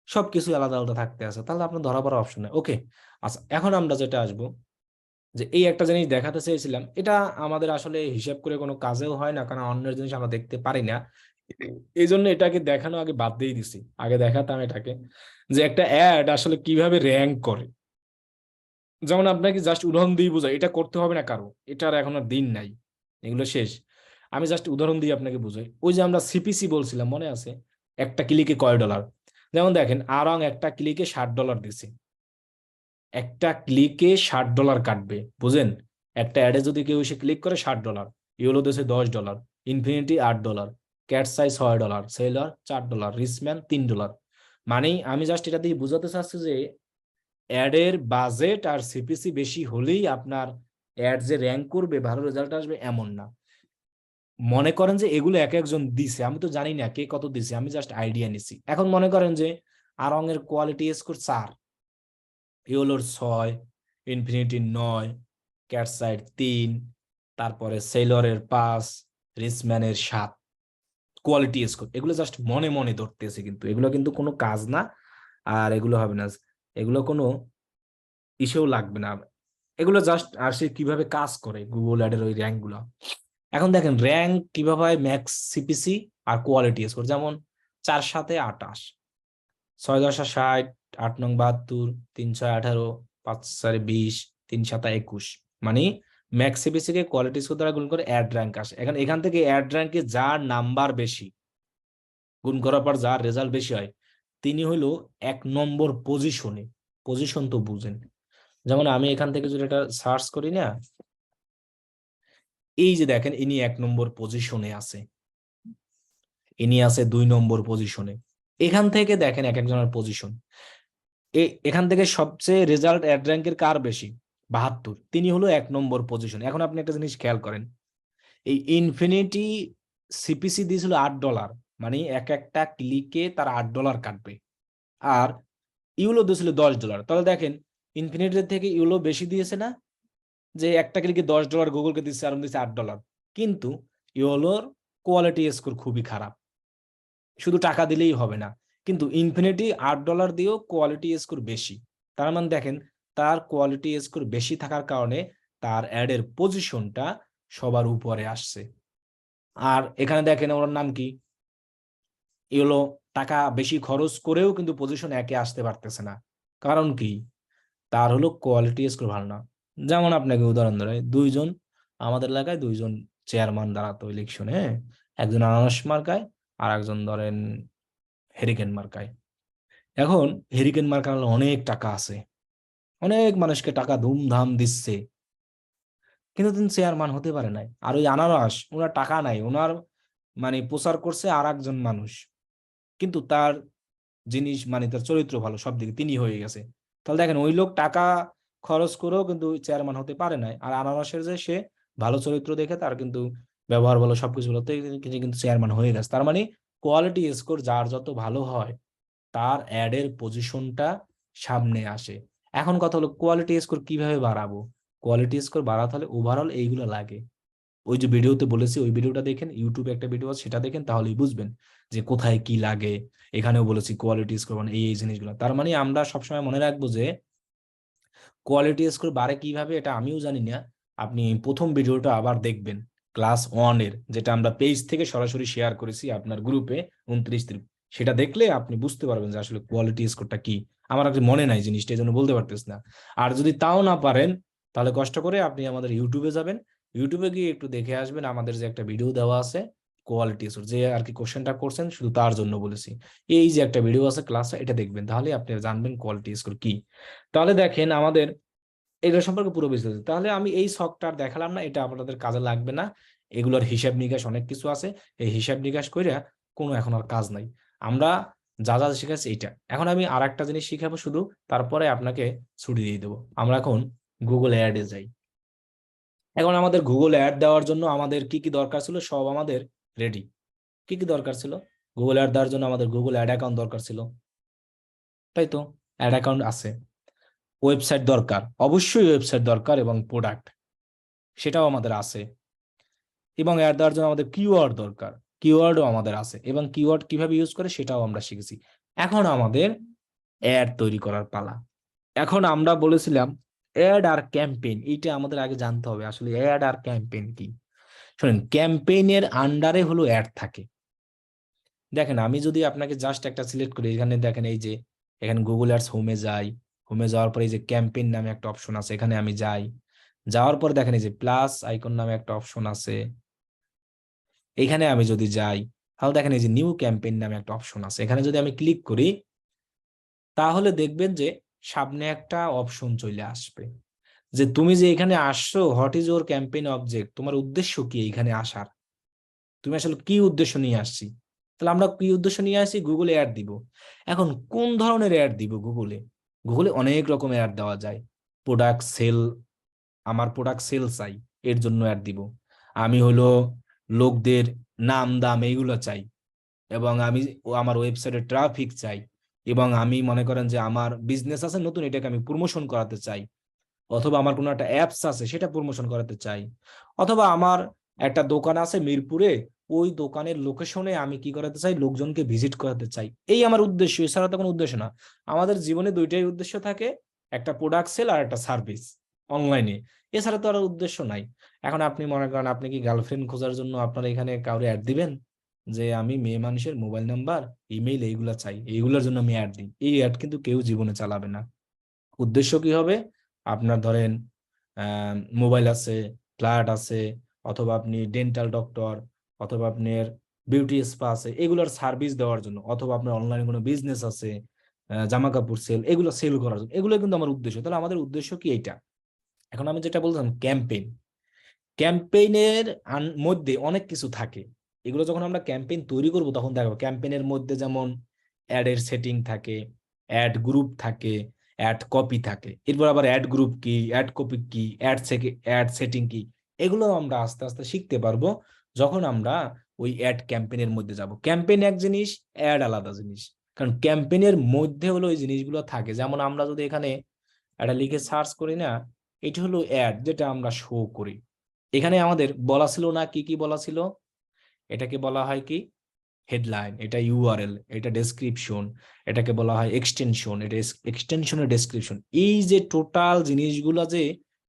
সবকিছু আলাদা আলাদা থাকতে আছে, তাহলে আপনার ধরা পড়ার অপশন নেই। ওকে, আচ্ছা, এখন আমরা যেটা আসবো, যে এই একটা জিনিস দেখাতে চেয়েছিলাম, এটা আমাদের আসলে হিসাব করে কোনো কাজেও হয় না, কারণ অন্যের জিনিস আমরা দেখতে পারি না, এই জন্য এটাকে দেখানো আগে বাদ দিয়ে দিছি। আগে দেখাতাম এটাকে, যে একটা অ্যাড আসলে কিভাবে র্যাঙ্ক করে। যেমন আপনাকে জাস্ট উদাহরণ দিয়ে বোঝাই, এটা করতে হবে না কারো, এটার এখন আর দিন নাই, এগুলো শেষ। আমি জাস্ট উদাহরণ দিয়ে আপনাকে বুঝাই। ওই যে আমরা সিপিসি বলছিলাম, মনে আছে? একটা ক্লিকে কয় ডলার? যেমন দেখেন, আরং একটা ক্লিকে $60 দিছে, একটা ক্লিকে $60 কাটবে, বুঝেন? একটা অ্যাডে যদি কেউ এসে ক্লিক করে $60, ইউলো দিয়েছে $10, infinity $8, cat size $6, seller $4, Richman $3। মানে আমি জাস্ট এটা দিয়ে বুঝাতে চাচ্ছি যে অ্যাডের বাজেট আর সিপিসি বেশি হলেই আপনার অ্যাড যে র্যাঙ্ক করবে, ভালো রেজাল্ট আসবে, এমন না। মনে করেন যে এগুলো এক একজন দিছে, আমি তো জানি না কে কত দিছে, আমি জাস্ট আইডিয়া নিছি। এখন মনে করেন যে আরং এর কোয়ালিটি স্কোর 4, ইউলোর 6, ইনফিনিটি 9, ক্যাটসাইড 3, তারপরে সেলরের 5, রিচম্যানের 7 কোয়ালিটি স্কোর। এগুলো জাস্ট মনে মনে ধরতেছে, কিন্তু এগুলো কিন্তু কোনো কাজ না, আর এগুলো হবে না, এগুলো কোনো ইসেও লাগবে না, এগুলো জাস্ট আর সে কিভাবে কাজ করে গুগল অ্যাডের ওই র্যাঙ্ক গুলো। এখন দেখেন র্যাঙ্ক কিভাবে হয়, ম্যাক্স সিপিসি আর কোয়ালিটি স্কোর। যেমন 4-7 28, 6-10 60, 8-9 72, 3-6 18, 5-4 20, 3-7 21, মানে ম্যাক্স সিপিসি কে কোয়ালিটি স্কোর দ্বারা গুণ করে অ্যাড র্যাঙ্ক আসে। এখন এখান থেকে অ্যাড র্যাঙ্কে যার নাম্বার বেশি, গুণ করার পর যার রেজাল্ট বেশি হয়, তিনি হইলো 1 নম্বর পজিশনে। পজিশন তো বুঝেন, যেমন আমি এখান থেকে যদি এটা সার্চ করি না, এই যে দেখেন ইনি 1 নম্বর পজিশনে আছে, ইনি আছে 2 নম্বর পজিশনে। এখান থেকে দেখেন এক একজনের পজিশন, এখান থেকে সবচেয়ে রেজাল্ট অ্যাড র্যাঙ্কের কার বেশি? 72, তিনি হলো 1 নম্বর পজিশন। এখন আপনি একটা জিনিস খেয়াল করেন, এই ইনফিনিটি সিপিসি দিয়েছিল $8, মানে এক একটা ক্লিকে তার $8 কাটবে, আর ইউলো দিয়েছিল $10। তাহলে দেখেন ইনফিনিটির থেকে ইউলো বেশি দিয়েছে না, যে একটা ক্লিকে $10 গুগলকে দিচ্ছে, আর দিচ্ছে $8। কিন্তু ইউলোর কোয়ালিটি স্কোর খুবই খারাপ, শুধু টাকা দিলেই হবে না, কিন্তু ইনফিনিটি $8 দিয়েও কোয়ালিটি স্কোর বেশি। তার মানে দেখেন তার কোয়ালিটি স্কোর বেশি থাকার কারণে তার অ্যাডের পজিশনটা সবার উপরে আসছে। আর এখানে দেখেন ওর নাম কি, এগুলো টাকা বেশি খরচ করেও কিন্তু পজিশন একে আসতে পারতেছে না, কারণ কি? তার হলো কোয়ালিটি স্কোর ভালো না। যেমন আপনাকে উদাহরণ ধরে, আমাদের এলাকায় 2 চেয়ারম্যান দাঁড়াতো ইলেকশনে, হ্যাঁ, একজন আনারস মার্কায় আর একজন ধরেন হেরিকেন মার্কায়। এখন হেরিকেন মার্কার অনেক টাকা আছে, অনেক মানুষকে টাকা ধুমধাম দিচ্ছে, কিন্তু তিনি চেয়ারম্যান হতে পারে নাই। আর ওই আনারস, ওনার টাকা নাই, ওনার মানে প্রচার করছে আর একজন মানুষ, কিন্তু তার জিনিস মানে তার চরিত্র ভালো, সব দিকে তিনি হয়ে গেছে। তাহলে দেখেন ওই লোক টাকা খরচ করেও কিন্তু চেয়ারম্যান হতে পারে নাই, আর আনারসের যে সে ভালো চরিত্র দেখে, তার কিন্তু ব্যবহার ভালো, সবকিছু ভালো, কিন্তু চেয়ারম্যান হয়ে গেছে। তার মানে কোয়ালিটি স্কোর যার যত ভালো হয়, তার অ্যাডের পজিশনটা সামনে আসে। এখন কথা হলো কোয়ালিটি স্কোর কিভাবে বাড়াবো? কোয়ালিটি স্কোর বাড়াতে হলে ওভারঅল এইগুলো লাগে। ওই যে ভিডিওতে বলেছি, ওই ভিডিওটা দেখেন, ইউটিউবে একটা ভিডিও আছে, সেটা দেখেন, তাহলেই বুঝবেন যে কোথায় কি লাগে। এখানেও বলেছি কোয়ালিটি স্কোর মানে এই জিনিসগুলো। তার মানে আমরা সবসময় মনে রাখবো যে কোয়ালিটি স্কোর বাড়ে কিভাবে, এটা আমিও জানি না, আপনি প্রথম ভিডিওটা আবার দেখবেন, ক্লাস 1 এর, যেটা আমরা পেজ থেকে সরাসরি শেয়ার করেছি আপনার গ্রুপে 29 তারিখ, সেটা দেখলে আপনি বুঝতে পারবেন যে আসলে কোয়ালিটি স্কোরটা কি। আমার আর মনে নাই জিনিসটা, এই জন্য বলতে পারতেছি না। আর যদি তাও না পারেন তাহলে কষ্ট করে আপনি আমাদের ইউটিউবে যাবেন, ইউটিউবে গিয়ে একটু দেখে আসবেন, আমাদের যে একটা ভিডিও দেওয়া আছে কোয়ালিটি স্কোর, যে আর কি কোশ্চেনটা করছেন শুধু তার জন্য বলেছি, এই যে একটা ভিডিও আছে ক্লাসটা, এটা দেখবেন, তাহলে আপনি জানবেন কোয়ালিটি স্কোর কি। তাহলে দেখেন আমাদের এটা সম্পর্কে পুরো বিস্তারিত। তাহলে আমি এই ছকটা আর দেখালাম না, এটা আপনাদের কাজে লাগবে না। এগুলোর হিসাব নিকাশ অনেক কিছু আছে, এই হিসাব নিকাশ কইরা কোনো এখন আর কাজ নাই। আমরা যা যা শিখাচ্ছি এইটা। এখন আমি আর একটা জিনিস শিখাবো শুধু, তারপরে আপনাকে ছুটি দিয়ে দেবো। আমরা এখন গুগল অ্যাডে যাই। এখন আমাদের গুগল অ্যাড দেওয়ার জন্য আমাদের কি কি দরকার ছিল, সব আমাদের রেডি। কি কি দরকার ছিল? গুগল অ্যাড দেওয়ার জন্য আমাদের গুগল অ্যাড অ্যাকাউন্ট দরকার ছিল, তাই তো? অ্যাড অ্যাকাউন্ট আছে, ওয়েবসাইট দরকার, অবশ্যই ওয়েবসাইট দরকার, এবং প্রোডাক্ট সেটাও আমাদের আছে। এবং অ্যাড দেওয়ার জন্য আমাদের কিওয়ার্ড দরকার, কিওয়ার্ডও আমাদের আছে, এবং কিওয়ার্ড কিভাবে ইউজ করে সেটাও আমরা শিখেছি। এখন আমাদের অ্যাড তৈরি করার পালা। এখন আমরা বলেছিলাম অ্যাড আর ক্যাম্পেইন, এইটা আমাদের আগে জানতে হবে আসলে অ্যাড আর ক্যাম্পেইন কি। শোনেন, ক্যাম্পেইনের আন্ডারে হলো অ্যাড থাকে। দেখেন আমি যদি আপনাকে জাস্ট একটা সিলেক্ট করি, এখানে দেখেন এই যে এখানে গুগল অ্যাডস হোমে যাই, হোমে যাওয়ার পরে এই যে ক্যাম্পেইন নামে একটা অপশন আছে, এখানে আমি যাই, যাওয়ার পরে দেখেন এই যে প্লাস আইকন নামে একটা অপশন আছে, এখানে আমি যদি যাই তাহলে দেখেন এই যে নিউ ক্যাম্পেইন নামে একটা অপশন আছে, এখানে যদি আমি ক্লিক করি তাহলে দেখবেন যে সামনে একটা অপশন চলে আসবে যে তুমি যে এখানে আসছো, what is your campaign object, তোমার উদ্দেশ্য কি এখানে আসার, তুমি আসলে কি উদ্দেশ্য নিয়ে আসছি। তাহলে আমরা কি উদ্দেশ্য নিয়ে আসি? গুগলে অ্যাড দিব। এখন কোন ধরনের অ্যাড দিব গুগলে? গুগলে অনেক রকম অ্যাড দেওয়া যায়। প্রোডাক্ট সেল, আমার প্রোডাক্ট সেল চাই, এর জন্য অ্যাড দিব। আমি হলো লোকদের নাম দাম এইগুলো চাই, এবং আমি আমার ওয়েবসাইটে ট্রাফিক চাই, এবং আমি মনে করেন যে আমার বিজনেস আছে নতুন, এটাকে আমি প্রমোশন করাতে চাই, অথবা আমার কোনো একটা অ্যাপস আছে সেটা প্রমোশন করাতে চাই, অথবা আমার একটা দোকান আছে মিরপুরে, ওই দোকানের লোকেশনে আমি কি করাতে চাই, লোকজনকে ভিজিট করাতে চাই। এই আমার উদ্দেশ্য, এছাড়া তো কোনো উদ্দেশ্য না। আমাদের জীবনে দুইটাই উদ্দেশ্য থাকে, একটা প্রোডাক্ট সেল আর একটা সার্ভিস অনলাইনে, এছাড়া তো আর উদ্দেশ্য নাই। এখন আপনি মনে করেন আপনি কি গার্লফ্রেন্ড খোঁজার জন্য আপনার এখানে কাউরে অ্যাড দিবেন যে আমি মেয়ে মানুষের মোবাইল নাম্বার, ইমেইল এইগুলা চাই, এইগুলোর জন্য আমি অ্যাড দিই? এই অ্যাড কিন্তু কেউ জীবনে চালাবে না। উদ্দেশ্য কি হবে? আপনার ধরেন মোবাইল আছে, ফ্ল্যাট আছে, অথবা আপনি ডেন্টাল ডক্টর, অথবা আপনার বিউটি স্পা আছে, এগুলোর সার্ভিস দেওয়ার জন্য, অথবা আপনার অনলাইনে কোনো বিজনেস আছে, জামা কাপড় সেল, এগুলো সেল করার জন্য, এগুলো কিন্তু আমার উদ্দেশ্য। তাহলে আমাদের উদ্দেশ্য কি এইটা? এখন আমি যেটা বললাম ক্যাম্পেইন, ক্যাম্পেইনের মধ্যে অনেক কিছু থাকে। এগুলো যখন আমরা ক্যাম্পেইন তৈরি করব তখন দেখো ক্যাম্পেইনের মধ্যে যেমন অ্যাডের সেটিং থাকে, অ্যাড গ্রুপ থাকে, অ্যাড কপি থাকে, এরপর আবার অ্যাড গ্রুপ কি, অ্যাড কপি কি, অ্যাড সেটিং কি, এগুলো আমরা আস্তে আস্তে শিখতে পারবো যখন আমরা ওই অ্যাড ক্যাম্পেইনের মধ্যে যাব। ক্যাম্পেইন এক জিনিস, অ্যাড আলাদা জিনিস, কারণ ক্যাম্পেইনের মধ্যে হলো ওই জিনিসগুলো থাকে। যেমন আমরা যদি এখানে এটা লিখে সার্চ করি না, এটা হলো অ্যাড যেটা আমরা শো করি। এখানে আমাদের বলা ছিল না কি কি বলা ছিল, এটাকে বলা হয় কি হেডলাইন, এটা ইউআরএল, এটা ডেসক্রিপশন, এটাকে বলা হয় এক্সটেনশন, এটা এক্সটেনশনের ডেসক্রিপশন। এই যে টোটাল জিনিসগুলো যে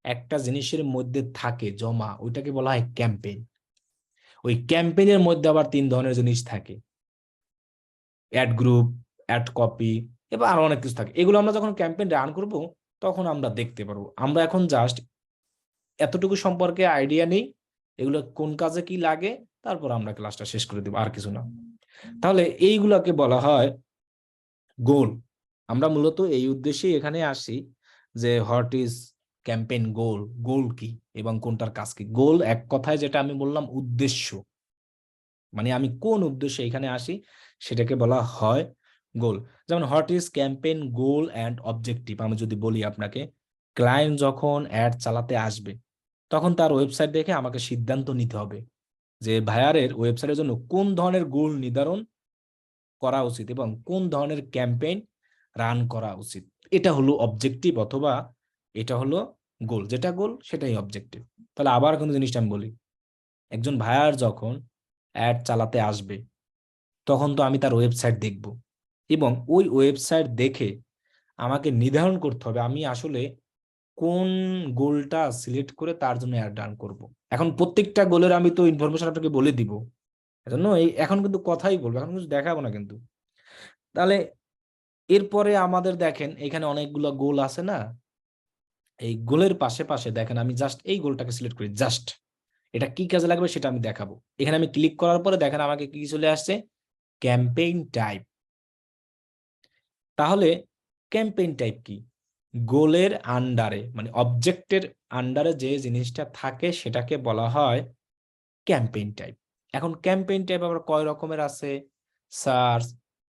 একটা জিনিসের মধ্যে থাকে জমা, ওইটাকে বলা হয় ক্যাম্পেইন। ওই ক্যাম্পেইনের মধ্যে আবার 3 ধরনের জিনিস থাকে, অ্যাড গ্রুপ, অ্যাড কপি, এবার আরো অনেক কিছু থাকে। এগুলো আমরা যখন ক্যাম্পেইন রান করব তখন আমরা দেখতে পারবো। আমরা এখন জাস্ট এতটুকু সম্পর্কে আইডিয়া নেই, এগুলো কোন কাজে কি লাগে, তারপর আমরা ক্লাসটা শেষ করে দেব, আর কিছু না। তাহলে এইগুলাকে বলা হয় গোল। আমরা মূলত এই উদ্দেশ্যেই এখানে আসি যে হোয়াট ইজ ক্যাম্পেইন গোল, গোল কি এবং কোনটার কাজ কি। গোল এক কথায় যেটা আমি বললাম উদ্দেশ্য, মানে আমি কোন উদ্দেশ্যে এখানে আসি সেটাকে বলা হয় গোল। যেমন what is campaign goal and objective. আমি যদি বলি আপনাকে, ক্লায়েন্ট যখন অ্যাড চালাতে আসবে তখন তার ওয়েবসাইট দেখে আমাকে সিদ্ধান্ত নিতে হবে যে ভাইয়ারের ওয়েবসাইটের জন্য কোন ধরনের গোল নির্ধারণ করা উচিত এবং কোন ধরনের ক্যাম্পেইন রান করা উচিত। এটা হলো অবজেক্টিভ, অথবা এটা হলো গোল। যেটা গোল সেটাই অবজেক্টিভ। তাহলে আবার কোন জিনিসটা আমি বলি, একজন ভাইয়ার যখন অ্যাড চালাতে আসবে তখন তো আমি তার ওয়েবসাইট দেখব, এবং ওই ওয়েবসাইট দেখে আমাকে নির্ধারণ করতে হবে আমি আসলে কোন গোলটা সিলেক্ট করে তার জন্য অ্যাড রান করব। এখন প্রত্যেকটা গোলের আমি তো ইনফরমেশন আপনাকে বলে দিব, এজন্য এখন কিন্তু কথাই বলবো, এখন কিছু দেখাবো না কিন্তু। তাহলে এরপরে আমাদের দেখেন এখানে অনেকগুলো গোল আছে না, এই গোলের পাশে পাশে দেখেন আমি জাস্ট এই গোলটাকে সিলেক্ট করি, জাস্ট এটা কি কাজে লাগবে সেটা আমি দেখাবো। এখানে আমি ক্লিক করার পরে দেখেন আমাকে কি চলে আসছে, ক্যাম্পেইন টাইপ। তাহলে ক্যাম্পেইন টাইপ কি, গোলের আন্ডারে মানে অবজেক্টের আন্ডারে যে জিনিসটা থাকে সেটাকে বলা হয় ক্যাম্পেইন টাইপ। এখন ক্যাম্পেইন টাইপ আবার কয় রকমের আছে, search,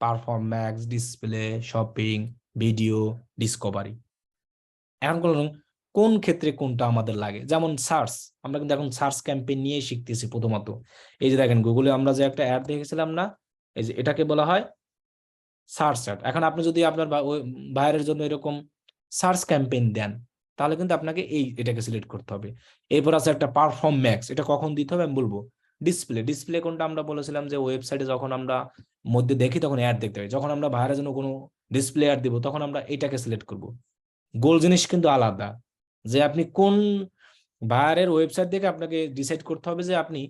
performance, display, shopping, video, Discovery. এখন কোন ক্ষেত্রে কোনটা আমাদের লাগে, যেমন সার্চ, আমরা কিন্তু এখন সার্চ ক্যাম্পেইন নিয়ে শিখতেছি প্রথমত। এই যে দেখেন গুগলে আমরা যে একটা অ্যাড দেখেছিলাম না, এই যে এটাকে বলা হয় সার্চ অ্যাড। এখন আপনি যদি আপনার বাইরের জন্য এরকম সার্চ ক্যাম্পেইন দেন তাহলে কিন্তু আপনাকে এটাকে সিলেক্ট করতে হবে। এরপর আছে একটা পারফর্ম ম্যাক্স, এটা কখন দিতে হবে আমি বলবো। ডিসপ্লে, ডিসপ্লে কোনটা আমরা বলেছিলাম যে ওয়েবসাইটে যখন আমরা মধ্যে দেখি তখন অ্যাড দেখতে পাই, যখন আমরা বাইরের জন্য কোনো ডিসপ্লে অ্যাড দিব তখন আমরা এটাকে সিলেক্ট করব। গোল জিনিস কিন্তু আলাদা, যে আপনি কোন বাইরের ওয়েবসাইট দেখে আপনাকে ডিসাইড করতে হবে যে আপনি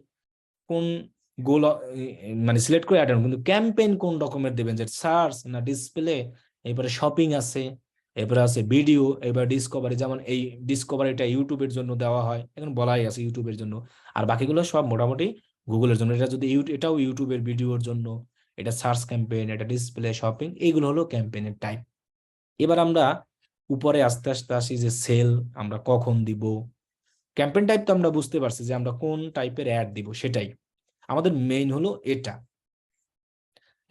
কোন গোল মানে সিলেক্ট করে অ্যাড, কিন্তু ক্যাম্পেইন কোন রকমের দেবেন, যে সার্চ না ডিসপ্লে, এরপরে শপিং আছে, এরপরে আছে ভিডিও, এবার ডিসকভারি, যেমন এই ডিসকভারিটা ইউটিউবের জন্য দেওয়া হয়, এখন বলাই আছে ইউটিউবের জন্য, আর বাকিগুলো সব মোটামুটি গুগলের জন্য। এটা যদি এটাও ইউটিউবের ভিডিওর জন্য, এটা সার্চ ক্যাম্পেইন, এটা ডিসপ্লে, শপিং, এইগুলো হলো ক্যাম্পেইনের টাইপ। এবার আমরা উপরে আস্তে আস্তে আসি যে সেল আমরা কখন দিব। ক্যাম্পেইন টাইপ তো আমরা বুঝতে পারছি যে আমরা কোন টাইপের অ্যাড দিব, সেটাই আমাদের মেইন হলো এটা।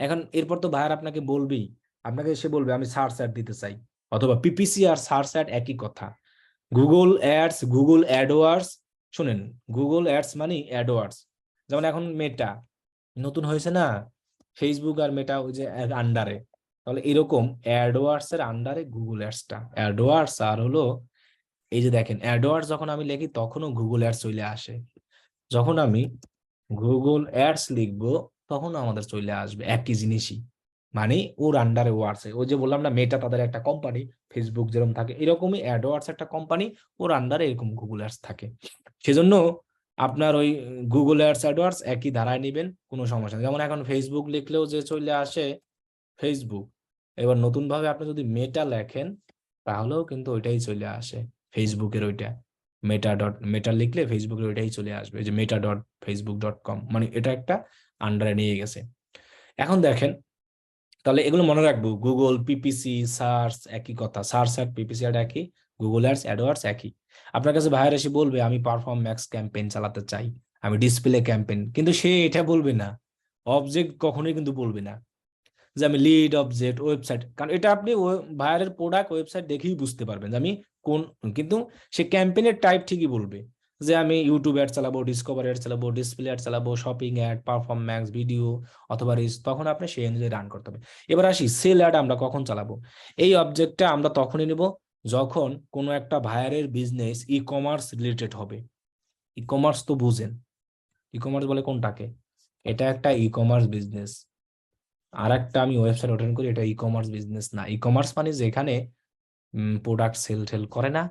এখন এরপর তো ভাইয়ার আপনাকে বলবেই, আপনাকে এসে বলবে আমি সার্চ অ্যাড দিতে চাই, অথবা পিপিসি আর সার্চ অ্যাড একই কথা। গুগল অ্যাডস, গুগল অ্যাডওয়ার্ডস, শুনেন গুগল অ্যাডস মানে অ্যাডওয়ার্ডস, যেমন এখন মেটা নতুন হয়েছে না, ফেসবুক আর মেটা ওই যে আন্ডারে, তাহলে এরকম অ্যাডওয়ার্ডস এর আন্ডারে গুগল অ্যাডসটা। অ্যাডওয়ার্ডস আর হলো এই যে দেখেন অ্যাডওয়ার্ডস যখন আমি লিখি তখনও গুগল অ্যাডস চলে আসে, যখন আমি গুগল অ্যাডস লিখবো তখন আমাদের চলে আসবে একই জিনিসই, মানে ওর আন্ডারে ও আছে। ওই যে বললাম না মেটা তাদের একটা কোম্পানি, ফেসবুক যেরকম থাকে এরকমই অ্যাডওয়ার্ডস একটা কোম্পানি, ওর আন্ডারে এরকম গুগল অ্যাডস থাকে। সেজন্য আপনার ওই গুগল অ্যাডস অ্যাডওয়ার্ডস একই ধারায় নেবেন, কোনো সমস্যা নেই। যেমন এখন ফেসবুক লিখলেও যে চলে আসে ফেসবুক, এবার নতুন ভাবে আপনি যদি মেটা লেখেন তাহলেও কিন্তু ওইটাই চলে আসে, ফেসবুকের ওইটা মেটা লিখলে ফেসবুকের ওইটাই চলে আসবে, যে meta.facebook.com, মানে এটা একটা আন্ডারে নিয়ে গেছে। এখন দেখেন তাহলে এগুলো মনে রাখবো, গুগল, পিপিসি, সার্চ একই কথা, সার্চ অ্যাড, পিপিসি অ্যাড একই, গুগল অ্যাডস, অ্যাডওয়ার্ডস একই। আপনার কাছে ভাইয়ার এসে বলবে আমি পারফর্ম ম্যাক্স ক্যাম্পেইন চালাতে চাই, আমি ডিসপ্লে ক্যাম্পেইন, কিন্তু সে এটা বলবে না, অবজেক্ট কখনোই কিন্তু বলবে না যে আমি লিড অবজেক্ট ওয়েবসাইট, কারণ এটা আপনি ভাইয়ারের প্রোডাক্ট ওয়েবসাইট দেখেই বুঝতে পারবেন যে আমি কোন, কিন্তু সে ক্যাম্পেইনের টাইপ ঠিকই বলবে যে আমি ইউটিউব অ্যাড চালাবো, ডিসকভারি অ্যাড চালাবো, ডিসপ্লে অ্যাড চালাবো, শপিং অ্যাড, পারফরম্যান্স, ভিডিও অথবা রিচ, তখন আপনি সেই অনুযায়ী রান করতে হবে। এবার আসি সেল অ্যাড আমরা কখন চালাবো। এই অবজেক্টটা আমরা তখনই নেব যখন কোনো একটা ভাইয়ারের বিজনেস ই কমার্স রিলেটেড হবে। ই কমার্স তো বুঝেন, ই কমার্স বলে কোনটাকে, এটা একটা ই কমার্স বিজনেস। আর একটা আমি ওয়েবসাইট ওপেন করি, এটা ই কমার্স বিজনেস না। ই কমার্স মানে যেখানে প্রোডাক্ট সেল টেল করে না,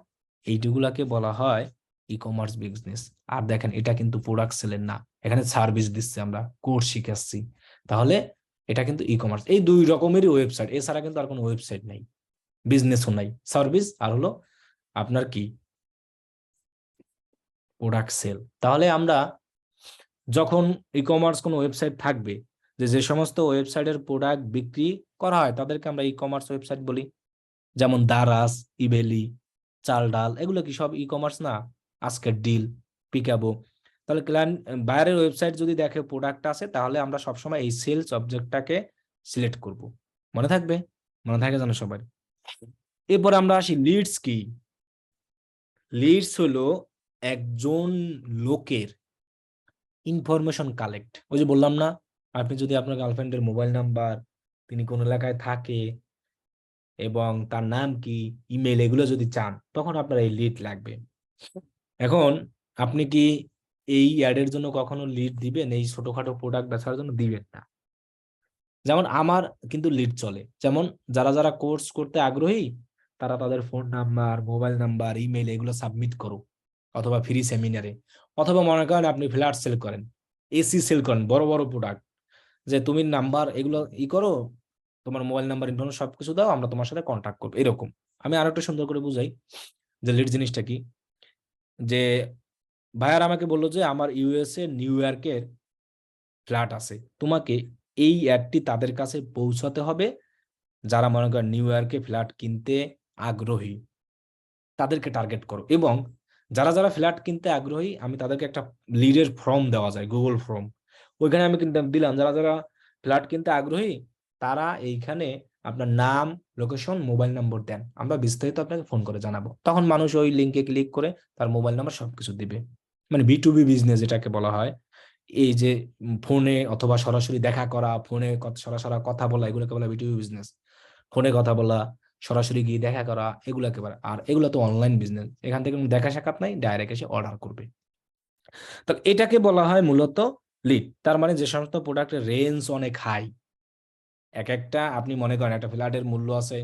এইগুলাকে বলা হয় ই কমার্স বিজনেস। আর দেখেন এটা কিন্তু প্রোডাক্ট সেলের না, এখানে সার্ভিস দিচ্ছে, আমরা কোর্স শিখাচ্ছি, তাহলে এটা কিন্তু ই কমার্স। এই দুই রকমেরই ওয়েবসাইট, এছাড়া কিন্তু আর কোনো ওয়েবসাইট নাই, বিজনেসও নাই, সার্ভিস আর হলো আপনার কি প্রোডাক্ট সেল। তাহলে আমরা যখন ই কমার্স কোনো ওয়েবসাইট থাকবে, যে সমস্ত ওয়েবসাইটের প্রোডাক্ট বিক্রি করা হয় তাদেরকে আমরা ই কমার্স ওয়েবসাইট বলি, যেমন দারাস, ইবেলি, চাল ডাল, এগুলো কি সব ই কমার্স না, আজকের ডিল, পিকাবো। তাহলে ক্লায়েন্ট বাইরের ওয়েবসাইট যদি দেখে প্রোডাক্ট আছে তাহলে আমরা সবসময় এই সেলস অবজেক্টটাকে সিলেক্ট করব, মনে থাকবে, মনে থাকে জানো সবাই। এরপর আমরা আসি লিডস কি। লিডস হলো একজন লোকের ইনফরমেশন কালেক্ট। ওই যে বললাম না, আপনি যদি আপনার গার্লফ্রেন্ডের মোবাইল নাম্বার, তিনি কোন এলাকায় থাকে এবং তার নাম কি, ইমেল, এগুলো যদি চান তখন আপনার এই লিড লাগবে। এখন আপনি কি এই অ্যাডের জন্য কখনো লিড দিবেন? এই ছোটখাটো প্রোডাক্ট বেচার জন্য দিবেন না। যেমন আমার কিন্তু লিড চলে, যেমন যারা যারা কোর্স করতে আগ্রহী তারা তাদের phone number, mobile number, email এগুলো সাবমিট করো, অথবা ফ্রি সেমিনারে, অথবা মনে করেন আপনি ফ্ল্যাট সেল করেন, এসি সেল করেন, বড় বড় প্রোডাক্ট, যে তুমি নাম্বার এগুলো করো, তোমার মোবাইল নাম্বার, ইনফরমেশন সবকিছু দাও, আমরা তোমার সাথে কন্ট্যাক্ট করবো। এরকম আমি আরো একটু সুন্দর করে বুঝাই যে লিড জিনিসটা কি। যে ভাইয়ার আমাকে বললো যে আমার ইউএসএ নিউ ইয়র্কের ফ্ল্যাট আছে, তোমাকে এই অ্যাডটি তাদের কাছে পৌঁছাতে হবে যারা মনে করেন নিউ ইয়র্কে ফ্ল্যাট কিনতে আগ্রহী, তাদেরকে টার্গেট করো। এবং যারা যারা ফ্ল্যাট কিনতে আগ্রহী, আমি তাদেরকে একটা লিডের ফর্ম দেওয়া যায়, গুগল ফর্ম, ওইখানে আমি কিন্তু দিলাম যারা যারা ফ্ল্যাট কিনতে আগ্রহী তারা এইখানে আপনার নাম, লোকেশন, মোবাইল নম্বর দেন, আমরা বিস্তারিত আপনাকে ফোন করে জানাবো। তখন মানুষ ওই লিঙ্কে ক্লিক করে তার মোবাইল নাম্বার সবকিছু দিবে। মানে B2B বিজনেস যেটাকে বলা হয়, এই যে ফোনে অথবা সরাসরি দেখা করা, ফোনে সরাসরি কথা বলা, এগুলোকে বলা B2B বিজনেস। ফোনে কথা বলা, সরাসরি গিয়ে দেখা করা, এগুলো একেবারে। আর এগুলো তো অনলাইন বিজনেস, এখান থেকে দেখা সাক্ষাৎ নাই, ডাইরেক্ট এসে অর্ডার করবে। তো এটাকে বলা হয় মূলত লিড। তার মানে যে সমস্ত প্রোডাক্টের রেঞ্জ অনেক হাই, এক একটা আপনি মনে করেন একটা ফ্ল্যাটের মূল্য আছে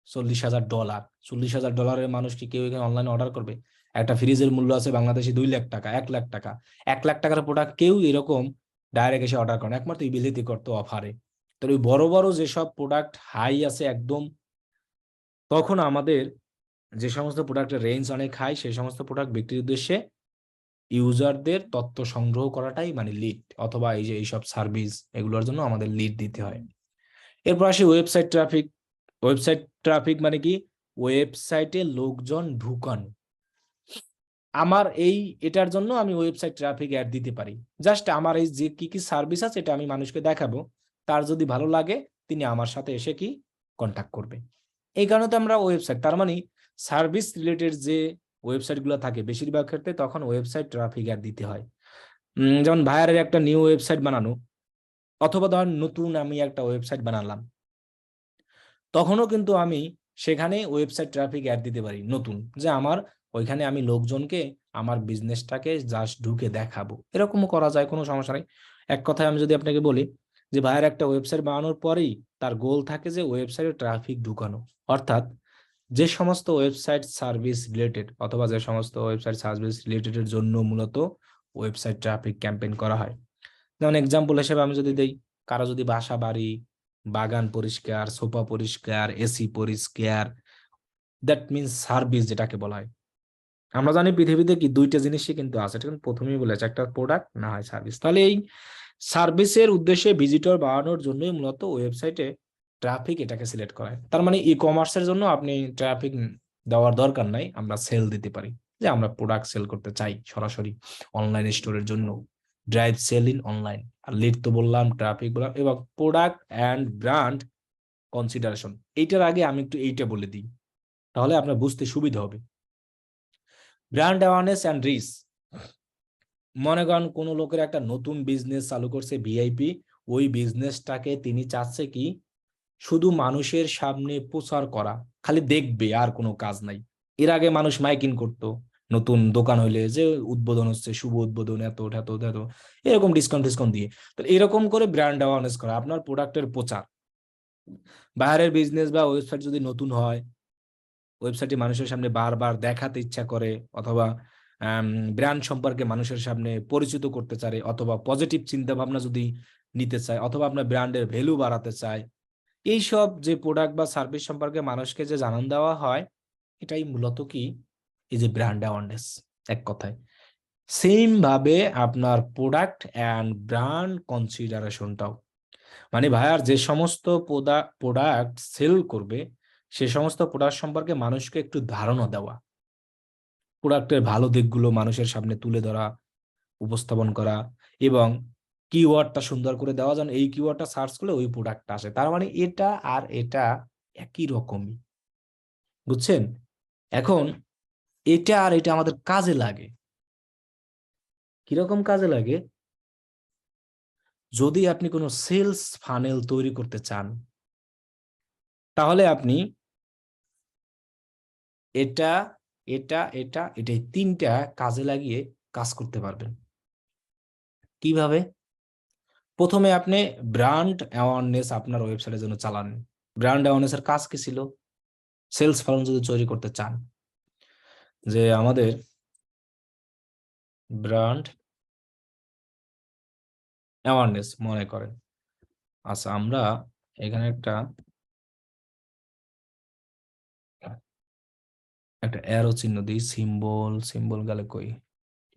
$40,000, $40,000 মানুষ কি কেউ এখানে অনলাইনে অর্ডার করবে? একটা ফ্রিজের মূল্য আছে বাংলাদেশে 2 লাখ টাকা, 1 লাখ টাকা, 1 লাখ টাকার প্রোডাক্ট কেউ এরকম ডাইরেক্ট এসে অর্ডার করে না, একমাত্র বিলিতি করতো অফারে। তো ওই বড় বড় যেসব প্রোডাক্ট হাই আছে একদম, তখন আমাদের যে সমস্ত প্রোডাক্টের রেঞ্জ অনেক হাই, সেই সমস্ত প্রোডাক্ট বিক্রির উদ্দেশ্যে ইউজারদের তথ্য সংগ্রহ করাটাই মানে লিড, অথবা এই যে এইসব সার্ভিস এগুলোর জন্য আমাদের লিড দিতে হয়। এরপর আসি ওয়েবসাইট ট্রাফিক। ওয়েবসাইট ট্রাফিক মানে কি? ওয়েবসাইটে লোকজন ঢুকানো। আমার এটার জন্য আমি ওয়েবসাইট ট্রাফিক অ্যাড দিতে পারি। জাস্ট আমার এই যে কি কি সার্ভিস আছে এটা আমি মানুষকে দেখাবো, তার যদি ভালো লাগে তিনি আমার সাথে এসে কি কন্ট্যাক্ট করবে। এই কারণে তো আমরা ওয়েবসাইট, তার মানে সার্ভিস রিলেটেড যে ওয়েবসাইটগুলো থাকে বেশিরভাগ ক্ষেত্রে তখন ওয়েবসাইট ট্রাফিক অ্যাড দিতে হয়। যেমন ভাইয়ারের একটা নিউ ওয়েবসাইট বানানো, অথবা ধর নতুন আমি একটা ওয়েবসাইট বানালাম, তখনও কিন্তু আমি সেখানে ওয়েবসাইট ট্রাফিক অ্যাড দিতে পারি নতুন, যে আমার ওইখানে আমি লোকজনকে আমার বিজনেসটাকে জাস্ট ঢুকে দেখাবো, এরকমও করা যায়, কোনো সমস্যা নেই। এক কথায় আমি যদি আপনাকে বলি যে ভাইয়ের একটা ওয়েবসাইট বানানোর পরেই তার গোল থাকে যে ওয়েবসাইটে ট্রাফিক ঢুকানো, অর্থাৎ যে সমস্ত ওয়েবসাইট সার্ভিস রিলেটেড অথবা যে সমস্ত ওয়েবসাইট সার্ভিস রিলেটেডের জন্য মূলত ওয়েবসাইট ট্রাফিক ক্যাম্পেইন করা হয়। যেমন এক্সাম্পল হিসেবে আমি যদি দেই, কারো যদি বাসা বাড়ি, বাগান পরিষ্কার, সোফা পরিষ্কার, এসি পরিষ্কার, দ্যাট মিনস সার্ভিস যেটাকে বলা হয়। আমরা জানি পৃথিবীতে কি দুইটা জিনিসই কিন্তু আছে, এটা কিন্তু প্রথমেই বলেছে, একটা প্রোডাক্ট না হয় সার্ভিস। তাহলে এই সার্ভিসের উদ্দেশ্যে ভিজিটর বাড়ানোর জন্যই মূলত ওয়েবসাইটে ট্রাফিক এটাকে সিলেক্ট করা হয়। তার মানে ই কমার্সের জন্য আপনি ট্রাফিক দেওয়ার দরকার নাই, আমরা সেল দিতে পারি, যে আমরা প্রোডাক্ট সেল করতে চাই সরাসরি অনলাইন স্টোরের জন্য, ড্রাইভ সেল ইন অনলাইন। আর লিড তো বললাম, ট্রাফিক বললাম, এবং প্রোডাক্ট অ্যান্ড ব্র্যান্ড কনসিডারেশন। এইটার আগে আমি একটু এইটা বলে দিই, তাহলে আপনার বুঝতে সুবিধা হবে। Brand awareness and reach. মনে করেন কোনো লোকের একটা নতুন বিজনেস চালু করছে ভিআইপি, ওই বিজনেসটাকে তিনি চাচ্ছে কি শুধু মানুষের সামনে প্রচার করা, খালি দেখবে আর কোনো কাজ নাই। এর আগে মানুষ মাইকিং করতো, নতুন দোকান হইলে যে উদ্বোধন হচ্ছে, শুভ উদ্বোধন, এত এত এত, এরকম ডিসকাউন্ট দিয়ে। তো এরকম করে ব্র্যান্ড অ্যাওয়ারনেস করা, আপনার প্রোডাক্টের প্রচার। বাইরের বিজনেস বা ওয়েবসাইট যদি নতুন হয়, ওয়েবসাইটে মানুষের সামনে বারবার দেখাতে ইচ্ছা করে, অথবা ব্র্যান্ড সম্পর্কে মানুষের সামনে পরিচিত করতে চায়, অথবা পজিটিভ চিন্তা ভাবনা যদি নিতে চায়, অথবা আপনার ব্র্যান্ডের ভ্যালু বাড়াতে চায়, এইসব যে প্রোডাক্ট বা সার্ভিস সম্পর্কে মানুষকে যে জানান দেওয়া হয়, এটাই মূলত কি এই যে ব্র্যান্ড অ্যাওয়ারনেস। এক কথায় সেম ভাবে আপনার প্রোডাক্ট অ্যান্ড ব্র্যান্ড কনসিডারেশনটাও, মানে ভাইয়ার যে সমস্ত প্রোডাক্ট সেল করবে সে সমস্ত প্রোডাক্ট সম্পর্কে মানুষকে একটু ধারণা দেওয়া, প্রোডাক্টের ভালো দিকগুলো মানুষের সামনে তুলে ধরা, উপস্থাপন করা, এবং কিওয়ার্ডটা সুন্দর করে দেওয়া, যেন এই কিওয়ার্ডটা সার্চ করলে ওই প্রোডাক্টটা আসে। তার মানে এটা আর এটা একই রকমই, বুঝছেন? এখন এটা আর এটা আমাদের কাজে লাগে। কিরকম কাজে লাগে? যদি আপনি কোনো সেলস ফানেল তৈরি করতে চান, তাহলে আপনি এটা এটা এটা এটাই তিনটা কাজে লাগিয়ে কাজ করতে পারবেন। কিভাবে? প্রথমে আপনি ব্র্যান্ড অ্যাওয়ারনেস আপনার ওয়েবসাইটের জন্য চালান। ব্র্যান্ড অ্যাওয়ারনেসের কাজ কি ছিল? সেলস ফানেল যদি তৈরি করতে চান, যে আমাদের ব্র্যান্ড অ্যাওয়ারনেস মনে করেন, আচ্ছা আমরা এখানে একটা অ্যারো চিহ্ন দিই, সিম্বল গেলে কই,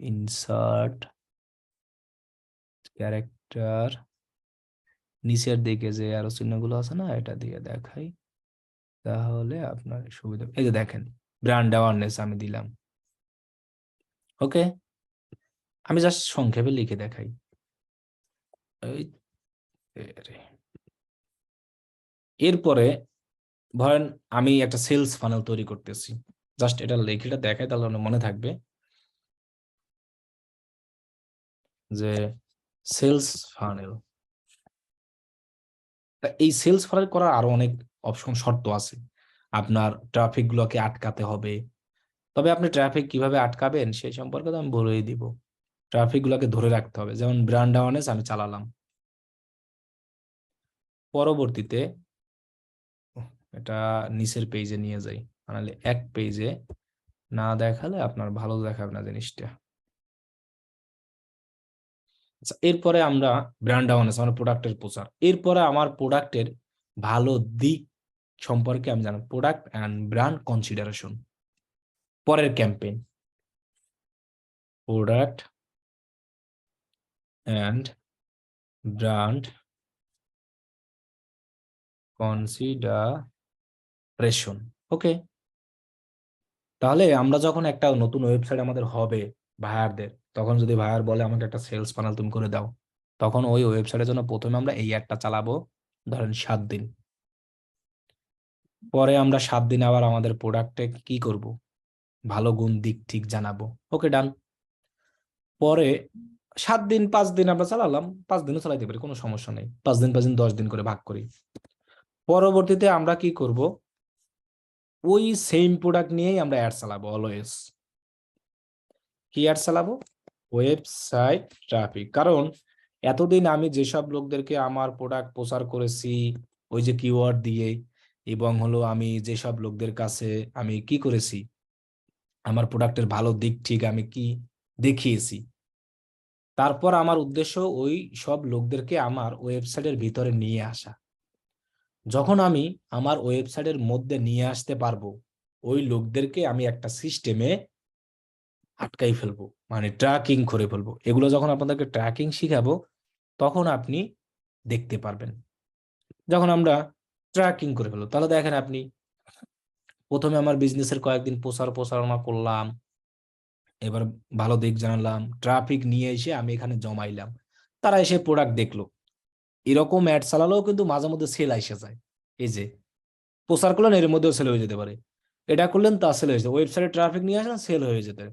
ইনসার্ট ক্যারেক্টার, নিচের দিকে যে অ্যারো চিহ্নগুলো আছে না, এটা দিয়ে দেখাই তাহলে আপনার সুবিধা। এই যে দেখেন ব্র্যান্ড অ্যাওয়ারনেস আমি দিলাম। ওকে, আমি জাস্ট সংক্ষেপে লিখে দেখাই। এরপরে ধরেন আমি একটা সেলস ফানেল তৈরি করতেছি, জাস্ট এটা লিখেটা দেখাই তাহলে আপনার মনে থাকবে যে সেলস ফানেল। এই সেলস ফানেল করার আরো অনেক অপশন, শর্ত আছে। আপনার ট্রাফিক গুলোকে আটকাতে হবে, তবে আপনি ট্রাফিক কিভাবে আটকাবেন সেই সম্পর্কে তো আমি বলেই দিব। ট্রাফিক গুলোকে ধরে রাখতে হবে, যেমন ব্র্যান্ড অ্যাওয়ারনেস আমি চালালাম, পরবর্তীতে এটা নিচের পেজে নিয়ে যাই, নাহলে এক পেজে না দেখালে আপনার ভালো দেখাবে না জিনিসটা। আচ্ছা, এরপরে আমরা ব্র্যান্ড অ্যাওয়ারনেস, আমার প্রোডাক্টের প্রচার। এরপরে আমার প্রোডাক্টের ভালো দিক সম্পর্কে আমি জানি, প্রোডাক্ট অ্যান্ড ব্র্যান্ড কনসিডারেশন। পরের campaign, product and brand consideration. Okay, তাহলে আমরা যখন একটা নতুন ওয়েবসাইট আমাদের হবে ভায়ারদের, তখন যদি ভায়ার বলে আমাকে একটা সেলস ফানেল তুমি করে দাও, তখন ওই ওয়েবসাইটের জন্য প্রথমে আমরা এই অ্যাডটা চালাবো, ধরেন 7 দিন। পরে আমরা 7 দিন আবার আমাদের প্রোডাক্টে কি করব, ভালো গুণ দিক ঠিক জানাবো। ওকে, ডান। পরে 7 দিন 5 দিন আমরা চালালাম, 5 দিনও চালাইতে পারি, কোনো সমস্যা নেই। 5 দিন 5 দিন 10 দিন করে ভাগ করি। পরবর্তীতে আমরা কি করব, ওই সেম প্রোডাক্ট নিয়েই আমরা অ্যাড চালাবো। অলওয়েজ কি অ্যাড চালাবো, ওয়েবসাইট ট্রাফিক। কারণ এতদিন আমি যেসব লোকদেরকে আমার প্রোডাক্ট প্রচার করেছি ওই যে কিওয়ার্ড দিয়ে, এবং হলো আমি যেসব লোকদের কাছে আমি কি করেছি, আমার প্রোডাক্টের ভালো দিক ঠিক আমি কি দেখিয়েছি, তারপর আমার উদ্দেশ্য ওই সব লোকদেরকে আমার ওয়েবসাইটের ভিতরে নিয়ে আসা। যখন আমি আমার ওয়েবসাইটের মধ্যে নিয়ে আসতে পারবো, ওই লোকদেরকে আমি একটা সিস্টেমে আটকাই ফেলবো, মানে ট্র্যাকিং করে ফেলবো। এগুলো যখন আপনাদেরকে ট্র্যাকিং শিখাবো তখন আপনি দেখতে পারবেন। যখন আমরা ট্র্যাকিং করে ফেলবো, তাহলে দেখেন আপনি প্রথমে আমার বিজনেসের কয়েকদিন প্রচারণা করলাম, এবার ভালো দিক জানালাম, ট্রাফিক নিয়ে এসে আমি এখানে জমাইলাম, তারা এসে প্রোডাক্ট দেখলো। এরকম অ্যাড চালালেও কিন্তু মাঝে মধ্যে সেল এসে যায়। এই যে প্রচার করলেন এর মধ্যেও সেল হয়ে যেতে পারে, এটা করলেন তা সেল হয়ে যেতে, ওয়েবসাইটে ট্রাফিক নিয়ে আসলেন সেল হয়ে যেতে।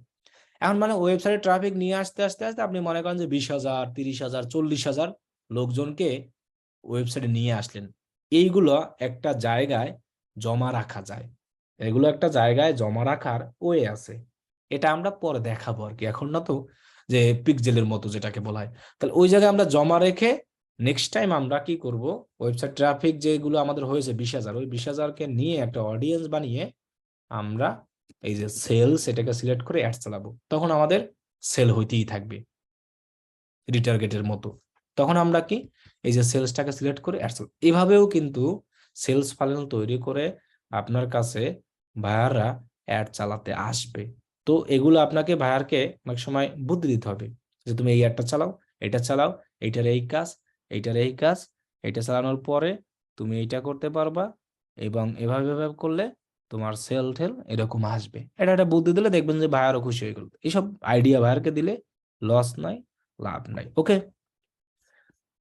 এখন মানে ওয়েবসাইটে ট্রাফিক নিয়ে আসতে আসতে আসতে আপনি মনে করেন যে 20,000 30,000 40,000 লোকজনকে ওয়েবসাইটে নিয়ে আসলেন। এইগুলো একটা জায়গায় জমা রাখা যায়, এগুলো একটা জায়গায় জমা রাখার ওয়ে আছে, এটা আমরা পরে দেখাবো আর কি, এখন না তো, যে পিক্সেলের মতো যেটাকে বলা হয়। তাহলে ওই জায়গায় আমরা জমা রেখে নেক্সট টাইম আমরা কি করব, ওয়েবসাইট ট্রাফিক যেগুলো আমাদের হয়েছে 20,000, ওই 20,000-কে নিয়ে একটা অডিয়েন্স বানিয়ে আমরা এই যে সেলস এটাকে সিলেক্ট করে অ্যাড চালাবো, তখন আমাদের সেল হইতেই থাকবে রিটার্গেটের মতো। তখন আমরা কি এই যে সেলসটাকে সিলেক্ট করে অ্যাড চালাবো। এভাবেও কিন্তু সেলস ফানেল তৈরি করে আপনার কাছে বায়াররা অ্যাড চালাতে আসবে। তো এগুলো আপনাকে বায়ারকে অনেক সময় বুদ্ধি দিতে হবে যে তুমি এই অ্যাডটা চালাও, এটা চালাও, এইটার এই কাজ, এইটার এই কাজ, এটা চালানোর পরে তুমি এইটা করতে পারবা, এবং এভাবে এভাবে করলে তোমার সেল টেল এরকম আসবে। এটা একটা বুদ্ধি দিলে দেখবেন যে বায়ারও খুশি হয়ে গেল। এইসব আইডিয়া বায়ারকে দিলে লস নাই, লাভ নাই। ওকে,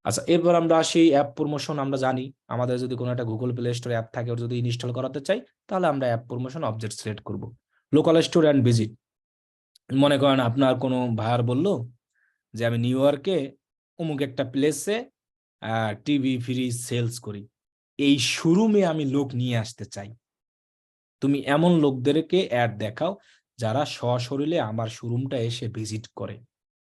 আচ্ছা, এরপর আমরা আসি অ্যাপ প্রমোশন। আমরা জানি আমাদের যদি কোনো একটা গুগল প্লে স্টোর অ্যাপ থাকে, যদি ইনস্টল করাতে চাই, তাহলে আমরা অ্যাপ প্রমোশন অবজেক্ট সিলেক্ট করব। লোকাল স্টোর অ্যান্ড ভিজিট, মনে করেন আপনার কোনো ভাইয়ার বললো যে আমি নিউ ইয়র্কে অমুক একটা প্লেসে টিভি ফ্রিজ সেলস করি, এই শোরুমে আমি লোক নিয়ে আসতে চাই। তুমি এমন লোকদেরকে অ্যাড দেখাও যারা সশরীরে আমার শোরুমটা এসে ভিজিট করে,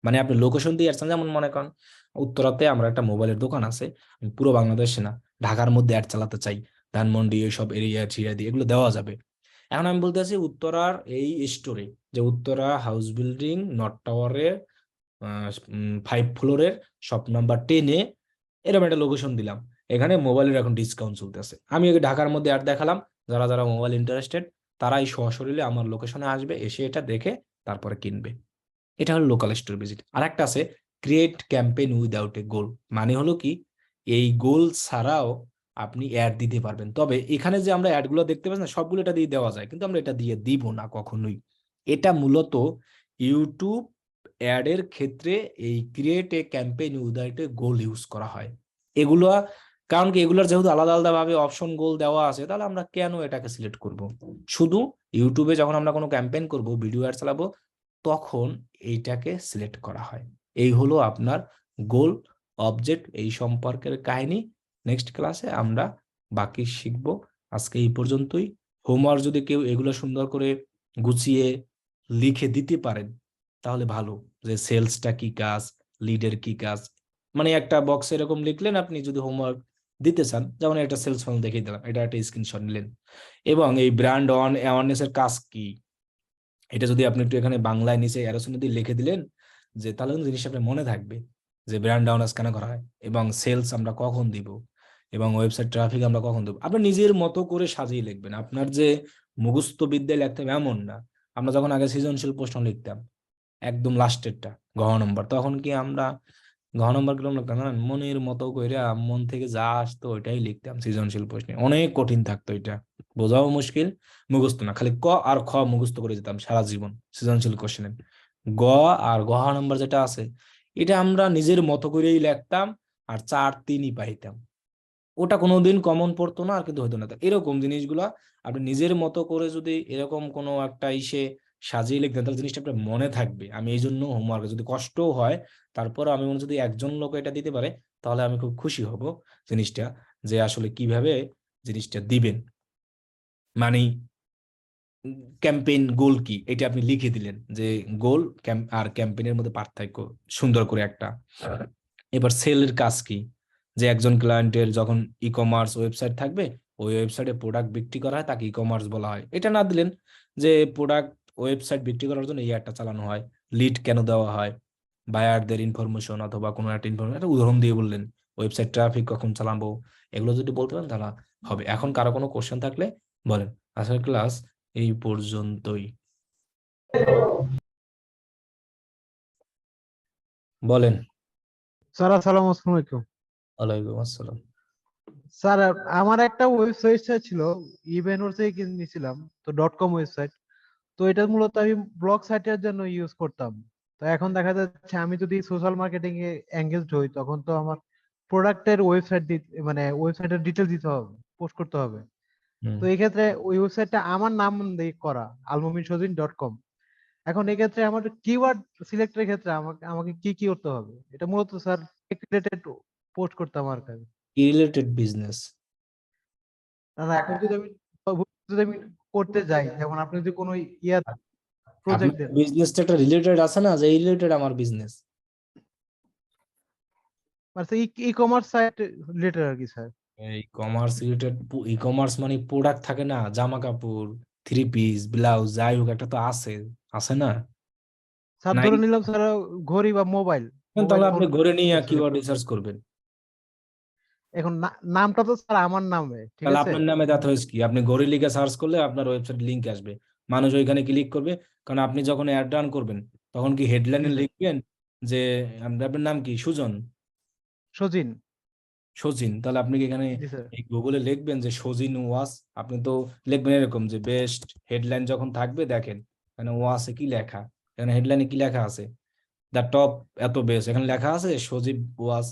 মানে আপনি লোকেশন দিয়ে আসছেন। যেমন মনে করেন উত্তরাতে আমরা একটা মোবাইলের দোকান আছে, আমি পুরো বাংলাদেশে না ঢাকার মধ্যে অ্যাড চালাতে চাই, ধানমন্ডি এইসব এরিয়া ছিড়াদি এগুলো দেওয়া যাবে। এখন আমি বলতে চাচ্ছি উত্তরার এই স্টোরে, যে উত্তরা হাউস বিল্ডিং নর্থ টাওয়ারের 5 ফ্লোরের শপ নাম্বার 10-এ এরকম একটা লোকেশন দিলাম। এখানে মোবাইলের এখন ডিসকাউন্ট চলতেছে। আমি ওই ঢাকার মধ্যে অ্যাড দেখালাম, যারা যারা মোবাইল ইন্টারেস্টেড তারাই সরাসরি আমার লোকেশনে আসবে, এসে এটা দেখে তারপরে কিনবে। এটা হলো লোকাল স্টোর ভিজিট। আর একটা আছে ক্রিয়েট ক্যাম্পেইন উইদাউট এ গোল, মানে হলো কি এই গোল ছাড়াও আপনি অ্যাড দিতে পারবেন। তবে এখানে যে আমরা অ্যাডগুলো দেখতে পাচ্ছি না, সবগুলো এটা দিয়ে দেওয়া যায়, কিন্তু আমরা এটা দিয়ে দিব না কখনোই। এটা মূলত ইউটিউব অ্যাডের ক্ষেত্রে এই create a campaign without a goal use করা হয়। এগুলো কারণ কি এগুলোর যেহেতু আলাদা আলাদা ভাবে অপশন গোল দেওয়া আছে, তাহলে আমরা কেন এটাকে সিলেক্ট করব? শুধু ইউটিউবে যখন আমরা কোনো ক্যাম্পেইন করব, ভিডিও অ্যাড চালাবো, তখন এইটাকে সিলেক্ট করা হয়। এই হলো আপনার গোল, অবজেক্ট, এই সম্পর্কের কাহিনী। নেক্সট ক্লাসে আমরা বাকি শিখবো। আজকে এই পর্যন্তই। হোমওয়ার্ক যদি কেউ এগুলো সুন্দর করে গুছিয়ে লিখে দিতে পারেন তাহলে ভালো, যে সেলসটা কি কাজ, লিডের কি কাজ, মানে একটা বক্সে এরকম লিখলেন আপনি যদি হোমওয়ার্ক দিতে চান, যেমন একটা সেলস ফানেল দেখিয়ে দিলাম, এটা একটা স্ক্রিনশট নিলেন। এবং এই ব্র্যান্ড অ্যাওয়ারনেস এর কাজ কি, এটা যদি আপনি একটু এখানে বাংলায় নিচে অ্যারোসোনে দিয়ে লিখে দিলেন, যে তাহলে কিন্তু জিনিসটা আপনার মনে থাকবে যে ব্র্যান্ড অ্যাওয়ারনেস কেন করা হয়, এবং সেলস আমরা কখন দিব, এবং ওয়েবসাইট ট্রাফিক আমরা কখন দেবো। আপনি নিজের মতো করে সাজিয়ে লিখবেন। আপনার যে মুখস্থ বিদ্যায় লিখতে হবে এমন না। আমরা যখন আগে সৃজনশীল প্রশ্ন লিখতাম একদম লাস্টেরটা ঘ নম্বর, তখন কি আমরা ঘ নম্বর কিরকম লিখতাম না, মনের মতো করে মন থেকে যা আসতো ওইটাই লিখতাম। সৃজনশীল প্রশ্নে অনেক কঠিন থাকতো, এটা বোঝাও মুশকিল, মুখস্থ না, খালি ক আর খ মুখস্থ করে যেতাম সারা জীবন সৃজনশীল কোশ্চেনে। গ আর ঘ নম্বর যেটা আছে এটা আমরা নিজের মতো করেই লিখতাম, আর 4-3ই পাইতাম। ওটা কোনোদিন কমন পড়তো না, আর কিন্তু হতো না। এরকম জিনিসগুলা আপনি নিজের মতো করে যদি এরকম কোনো একটা ইসে সাজিয়ে লিখতেন, তাহলে জিনিসটা আপনার মনে থাকবে। আমি এই জন্য হোমওয়ার্ক যদি কষ্টও হয়, তারপর আমি মনে যদি একজন লোক এটা দিতে পারে, তাহলে আমি খুব খুশি হব জিনিসটা, যে আসলে কিভাবে জিনিসটা দিবেন। মানে ক্যাম্পেইন গোল কি এটা আপনি লিখে দিলেন, যে গোল আর ক্যাম্পেইনের মধ্যে পার্থক্য সুন্দর করে একটা। এবার সেলের কাজ কি, যে একজন ক্লায়েন্টের যখন ই কমার্স ওয়েবসাইট থাকবে, ওই ওয়েবসাইটে প্রোডাক্ট বিক্রি করা হয়, তাকে ই কমার্স বলা হয়। এটা না দিলেন যে প্রোডাক্ট ওয়েবসাইট বিক্রি করার জন্য এই অ্যাডটা চালানো হয়, লিড কেন দেওয়া হয়, বায়ারদের ইনফরমেশন অথবা কোনো একটা ইনফরমেশন, একটা উদাহরণ দিয়ে বললেন, ওয়েবসাইট ট্রাফিক কখন চালাবো, এগুলো যদি বলতে পারেন তাহলে হবে। এখন কারো কোনো কোশ্চেন থাকলে বলেন। আজকের ক্লাস এই পর্যন্তই। বলেন। স্যার আসসালামু আলাইকুম। ওয়ালাইকুম আসসালাম। স্যার আমার একটা ওয়েবসাইট ছিল, ইভেন্টর থেকে কিনে নিয়েছিলাম, তো .com ওয়েবসাইট। তো এটা মূলত আমি ব্লগ সাইটের জন্য ইউজ করতাম। তো এখন দেখা যাচ্ছে আমি যদি সোশ্যাল মার্কেটিং এ এঙ্গেজড হই, তখন তো আমার প্রোডাক্টের ওয়েবসাইট মানে ওয়েবসাইটের ডিটেইলস দিতে হবে, পোস্ট করতে হবে। তো এই ক্ষেত্রে ওই ওয়েবসাইটটা আমার নাম দিয়ে করা, almominsozin.com। এখন এই ক্ষেত্রে আমার কিওয়ার্ড সিলেক্টের ক্ষেত্রে আমাকে আমাকে কি কি করতে হবে? এটা মূলত স্যার রিলেটেড পোস্ট করতাম আর কি। কি রিলেটেড বিজনেস? না এখন যদি আমি করতে যাই, যেমন আপনি যদি কোনো ইয়া আপনার প্রজেক্ট দেন, বিজনেসটা একটা রিলেটেড আছে না, যে এই রিলেটেড আমার বিজনেস। মানে ই কমার্স সাইট রিলেটেড আর কি স্যার। এই কমার্স রিলেটেড, ই কমার্স মানে প্রোডাক্ট থাকে না, জামা কাপড়, থ্রি পিস, ব্লাউজ, যাই হোক একটা তো আছে, আছে না? স্যার নাই? ধরে নিলাম স্যার ঘড়ি বা মোবাইল তাহলে আপনি ফোন। ঘরে নিয়ে কিওয়ার্ড রিসার্চ করবেন। এখন নামটা তো স্যার আমার নামে, ঠিক তাহলে আছে? আপনার নামে দাঁত হয়েছে কি, আপনি ঘরে লিখে সার্চ করলে আপনার ওয়েবসাইট লিংক আসবে, মানুষ ওইখানে ক্লিক করবে। কারণ আপনি যখন অ্যাড রান করবেন তখন কি হেডলাইনে লিখবেন যে আপনার নাম কি, সুজন, সজিন। সজিন, তাহলে আপনি কি এখানে জি স্যার। এই গুগলে লিখবেন যে সজিন ওয়াস, আপনি তো লিখবেন এরকম যে বেস্ট হেডলাইন যখন থাকবে, দেখেন এখানে ওয়াসে কি লেখা, এখানে হেডলাইনে কি লেখা আছে, দ্য টপ এত বেস্ট, এখানে লেখা আছে সজীব ওয়াস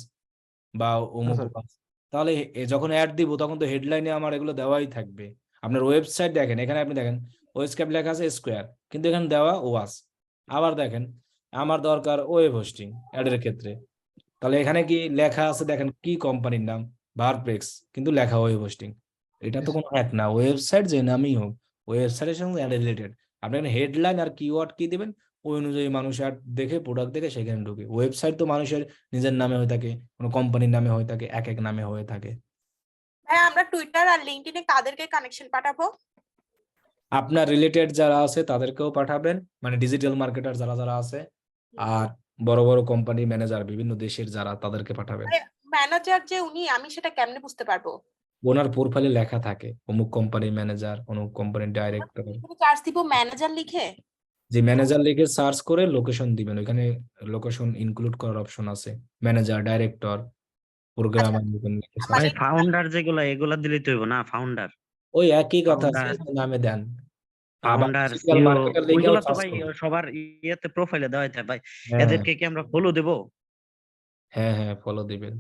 বা অমুক স্যার। ওয়াস। তাহলে যখন অ্যাড দিব তখন তো হেডলাইনে আমার এগুলো দেওয়াই থাকবে। আপনার ওয়েবসাইট দেখেন, এখানে আপনি দেখেন ওয়েবসাইট লেখা আছে স্কোয়ার, কিন্তু এখানে দেওয়া ওয়াস। আবার দেখেন আমার দরকার ওয়েব হোস্টিং অ্যাডের ক্ষেত্রে, তাহলে এখানে কি লেখা আছে, দেখেন কি কোম্পানির নাম, ভারপ্লেক্স, কিন্তু লেখা ওয়েব হোস্টিং। এটা তো কোনো এক না, ওয়েবসাইট যে নামই হোক, ওয়েবসাইটের সঙ্গে অ্যাড রিলেটেড। আপনি এখানে হেডলাইন আর কিওয়ার্ড কি দিবেন, ওই অনুযায়ী মানুষ অ্যাড দেখে প্রোডাক্ট দেখে সেখানে ঢুকে। ওয়েবসাইট তো মানুষের নিজের নামে হয়ে থাকে, কোনো কোম্পানির নামে হয়ে থাকে, এক এক নামে হয়ে থাকে। ভাই আমরা টুইটার আর লিঙ্কডইনে কাদেরকে কানেকশন পাঠাবো? আপনার রিলেটেড যারা আছে তাদেরকেও পাঠাবেন, মানে ডিজিটাল মার্কেটার যারা যারা আছে, আর বড় বড় কোম্পানি ম্যানেজার বিভিন্ন দেশের যারা, তাদেরকে পাঠাবেন। ম্যানেজার যে উনি, আমি সেটা কেমনে বুঝতে পারবো? ওনার প্রোফাইলে লেখা থাকে অমুক কোম্পানির ম্যানেজার, অমুক কোম্পানির ডাইরেক্টর। চার্জ দিব ম্যানেজার লিখে? যে ম্যানেজার লিখে সার্চ করে লোকেশন দিবেন, ওইখানে লোকেশন ইনক্লুড করার অপশন আছে, ম্যানেজার, ডাইরেক্টর, প্রোগ্রামার। ভাই ফাউন্ডার যেগুলা এগুলা দিলেই তো হইব না? ফাউন্ডার, ওই একই কথা, ফাউন্ডার, same নামে দেন। আবার ফাউন্ডার, ডিজিটাল সিও, মার্কেটার লিখেও ওইগুলা তো সার্চ ভাই করবেন। সবার ইয়েতে প্রোফাইলে দেওয়া থাকে ভাই। হ্যাঁ এদেরকে কি আমরা ফলো দেব? হ্যাঁ হ্যাঁ, ফলো দিবেন।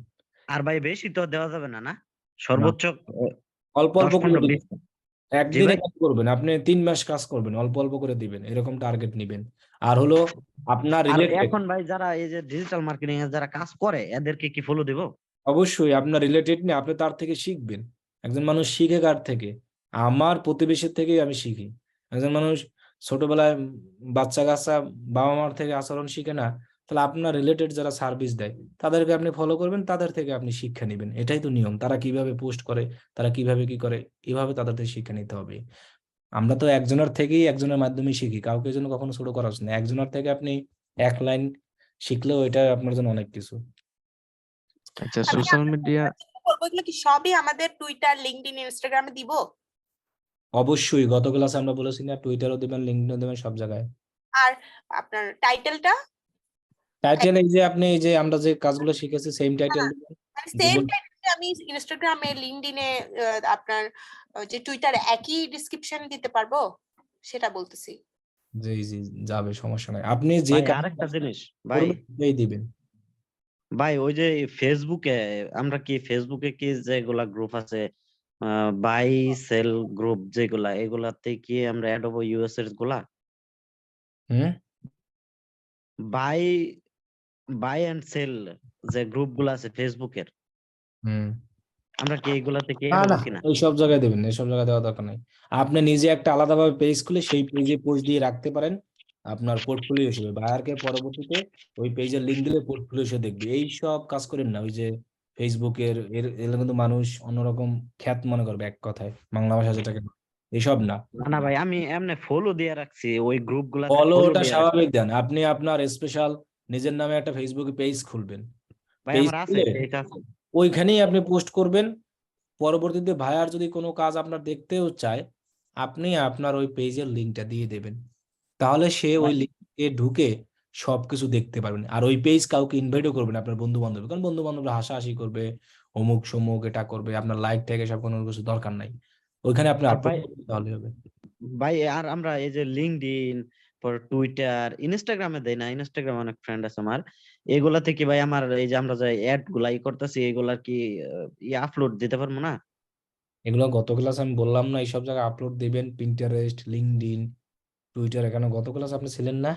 আর ভাই বেশি তো দেওয়া যাবে না, না? সর্বোচ্চ অল্প অল্প 10 করে 15 দিবেন। 20। জি একদিনে ভাই। কাজ করবেন, আপনি 3 মাস কাজ করবেন, অল্প অল্প করে দিবেন, এরকম টার্গেট নিবেন। আর হলো আপনার আর রিলেটেড, এখন ভাই যারা এই যে ডিজিটাল মার্কেটিং এ যারা কাজ করে এদেরকে কি ফলো দেব? অবশ্যই আপনার রিলেটেড নিয়ে আপনি তার থেকে শিখবেন। একজন মানুষ শিখে কার থেকে? আমার প্রতিবেশীর থেকেই আমি শিখি। একজন মানুষ ছোটবেলায় বাচ্চা কাচ্চা বাবা মার থেকে আচরণ শিখে না, তাহলে আপনার রিলেটেড যারা সার্ভিস দেয় তাদেরকে আপনি ফলো করবেন, তাদের থেকে আপনি শিক্ষা নেবেন। এটাই তো নিয়ম। তারা কিভাবে পোস্ট করে, তারা কিভাবে কি করে, এভাবে তাদের থেকে শিক্ষা নিতে হবে। আমরা তো একজনের থেকেই একজনের মাধ্যমে শিখি, কাউকে জন্য কখনো ছোট করা উচিত না। একজনের থেকে আপনি 1 লাইন শিখলেও এটা আপনার জন্য অনেক কিছু। আচ্ছা, সোশ্যাল মিডিয়া করবো এগুলো কি সবই আমাদের টুইটার, লিঙ্কডইন, ইনস্টাগ্রামে দিব? অবশ্যই, গত ক্লাসে আমরা বলেছি না, টুইটারও দিবেন, লিঙ্কডইনও দিবেন, সব জায়গায়। আর আপনার টাইটেলটা টাইটেল এই যে আপনি এই যে আমরা যে কাজগুলো শিখেছি সেম টাইটেল দিবেন। সেম টাইটেল আমি ইনস্টাগ্রামে, লিঙ্কডইনে, আপনার যে টুইটারে একই ডেসক্রিপশন দিতে পারবো, সেটা বলতেছি। জি জি, যাবে, সমস্যা নাই। আপনি যে ভাই আরেকটা জিনিস ভাই, এই দিবেন। ভাই ওই যে ফেসবুকে আমরা কি ফেসবুকে কি যেগুলা গ্রুপ আছে, বাই সেল গ্রুপ যেগুলা, এগুলাতে কি আমরা অ্যাড হবো ইউএস এর গুলা? বাই বাই এন্ড সেল যে গ্রুপ গুলা আছে ফেসবুকের, আমরা কি এগুলাতে কি না অ্যাড না, হবো কিনা? ওই সব জায়গায় দেবেন না, সব জায়গায় দেওয়া দরকার নাই। আপনি নিজে একটা আলাদাভাবে পেজ খুলে সেই পেজে পোস্ট দিয়ে রাখতে পারেন, আপনার পোর্টফোলিও হিসেবে। বায়ারকে পরবর্তীতে ওই পেজের লিংক দিলে পোর্টফোলিও হিসেবে দেখবে। এই সব কাজ করেন না, ওই যে ফেসবুকের এর কিন্তু মানুষ অন্যরকম খ্যাত মনে করবে, এক কথায় বাংলা ভাষা যেটাকে, এসব না। না ভাই, আমি এমনি ফলো দিয়ে রাখছি ওই গ্রুপ গুলাতে, ফলো ফলো ওটা দিয়ে রাখছি স্বাভাবিক দেন। আপনি আপনার স্পেশাল নিজের নামে একটা ফেসবুকে পেজ খুলবেন, ভাই। পেজ আমার আছে, খুলে এটা আছে। ওইখানেই আপনি পোস্ট করবেন। পরবর্তীতে ভাইয়ার যদি কোনো কাজ আপনার দেখতেও চায়, আপনি আপনার ওই পেজের লিঙ্কটা দিয়ে দেবেন, তাহলে সে ওই লিঙ্কে ঢুকে সবকিছু দেখতে পারবেন। আর ওই পেজ কাউকে ইনভাইটও করবেন আপনার বন্ধু বান্ধব, কারণ বন্ধু বান্ধবরা হাসাহাসি করবে, অমুক সমুক এটা করবে, আপনার লাইক ট্যাগ এসব কোনো কিছু দরকার নাই, ওইখানে আপনি আর আপলোড ভাই করতে তাহলে হবে। ভাই আর আমরা এই যে লিঙ্কডইন, পর টুইটার, ইনস্টাগ্রামে দেই না? ইনস্টাগ্রামে অনেক ফ্রেন্ড আছে আমার, এগুলা থেকে ভাই আমার এই যে আমরা যে অ্যাড গুলা করতেছি, এগুলা কি আপলোড দিতে পারবো না? এগুলো গত ক্লাস আমি বললাম না, এইসব জায়গায় আপলোড দিবেন। পিন্টারেস্ট, লিঙ্কডইন, টুইটার, এখানে গত ক্লাস আপনি ছিলেন না?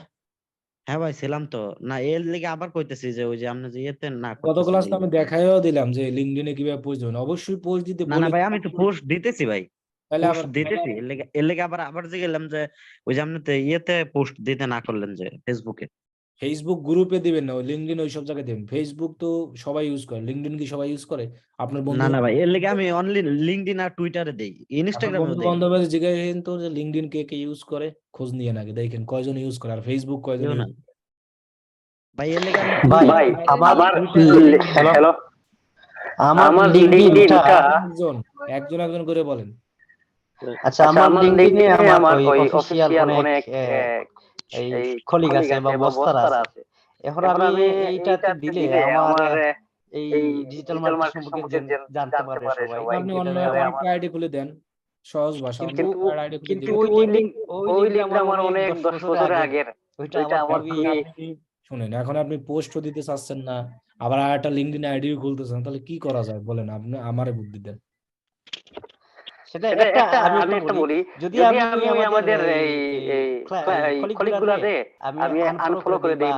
হ্যাঁ ভাই ছিলাম তো। না এর লেগে আবার কইতেছি যে ওই যে আপনি যে ইয়েতে না গত করতেছেন ক্লাস তো এই- আমি দেখাইও দিলাম যে লিঙ্কডইনে কিভাবে পোস্ট দিবেন। অবশ্যই পোস্ট দিতে না না বলে, ভাই, আমি তো পোস্ট দিতেছি ভাই, তাহলে পোস্ট আবার দিতেছি। এর লেগে আবার যে গেলাম যে ওই যে আপনি তো ইয়েতে পোস্ট দিতে না করলেন যে ফেসবুকে। ফেসবুক গ্রুপে দিবেন না, ওই লিঙ্কডইন ওই সব জায়গায় দিবেন। ফেসবুক তো সবাই ইউজ করে, লিঙ্কডইন কি সবাই ইউজ করে? আপনার বন্ধু না না ভাই, এর লেগে আমি অনলি লিঙ্কডইন আর টুইটারে দেই, আপনার ইনস্টাগ্রামেও বন্ধু দেই। বান্ধবের জিজ্ঞাসা তো যে লিঙ্কডইন কে কে ইউজ করে, খোঁজ নিয়ে নাকি দেখেন কয়জন ইউজ করে, আর ফেসবুক কয়জন কেউ না ইউজ করে। ভাই, এর লেগে আমি ভাই আমার হ্যালো, আমার লিঙ্কডইনটা একজন একজন একজন করে বলেন। আচ্ছা, আমার লিঙ্কডইনে আমার ওই অফিসিয়াল অনেক এই কলিগ আছে বা বস্তার আছে। এখন আমি এইটাতে দিলে আমার এই ডিজিটাল মার্কেটিং সম্পর্কে জানতে পারবে সবাই। আপনি অন্য একটা আইডি খুলে দেন, সহজ ভাষা, আইডি খুলে কিন্তু দিবেন। ওই লিঙ্কটা আমার অনেক 10 বছরের আগের, ওইটা আমার খুবই শুনেন, এখন আপনি পোস্টও দিতে চাচ্ছেন না, আবার একটা লিঙ্কডইন আইডিও খুলতেছেন, তাহলে কি করা যায় বলেন? আপনি আমারে বুদ্ধি দেন। সেটা একটা আমি একটা বলি, যদি আমি আমাদের এই কলিগগুলোতে আমি আনফলো করে দেই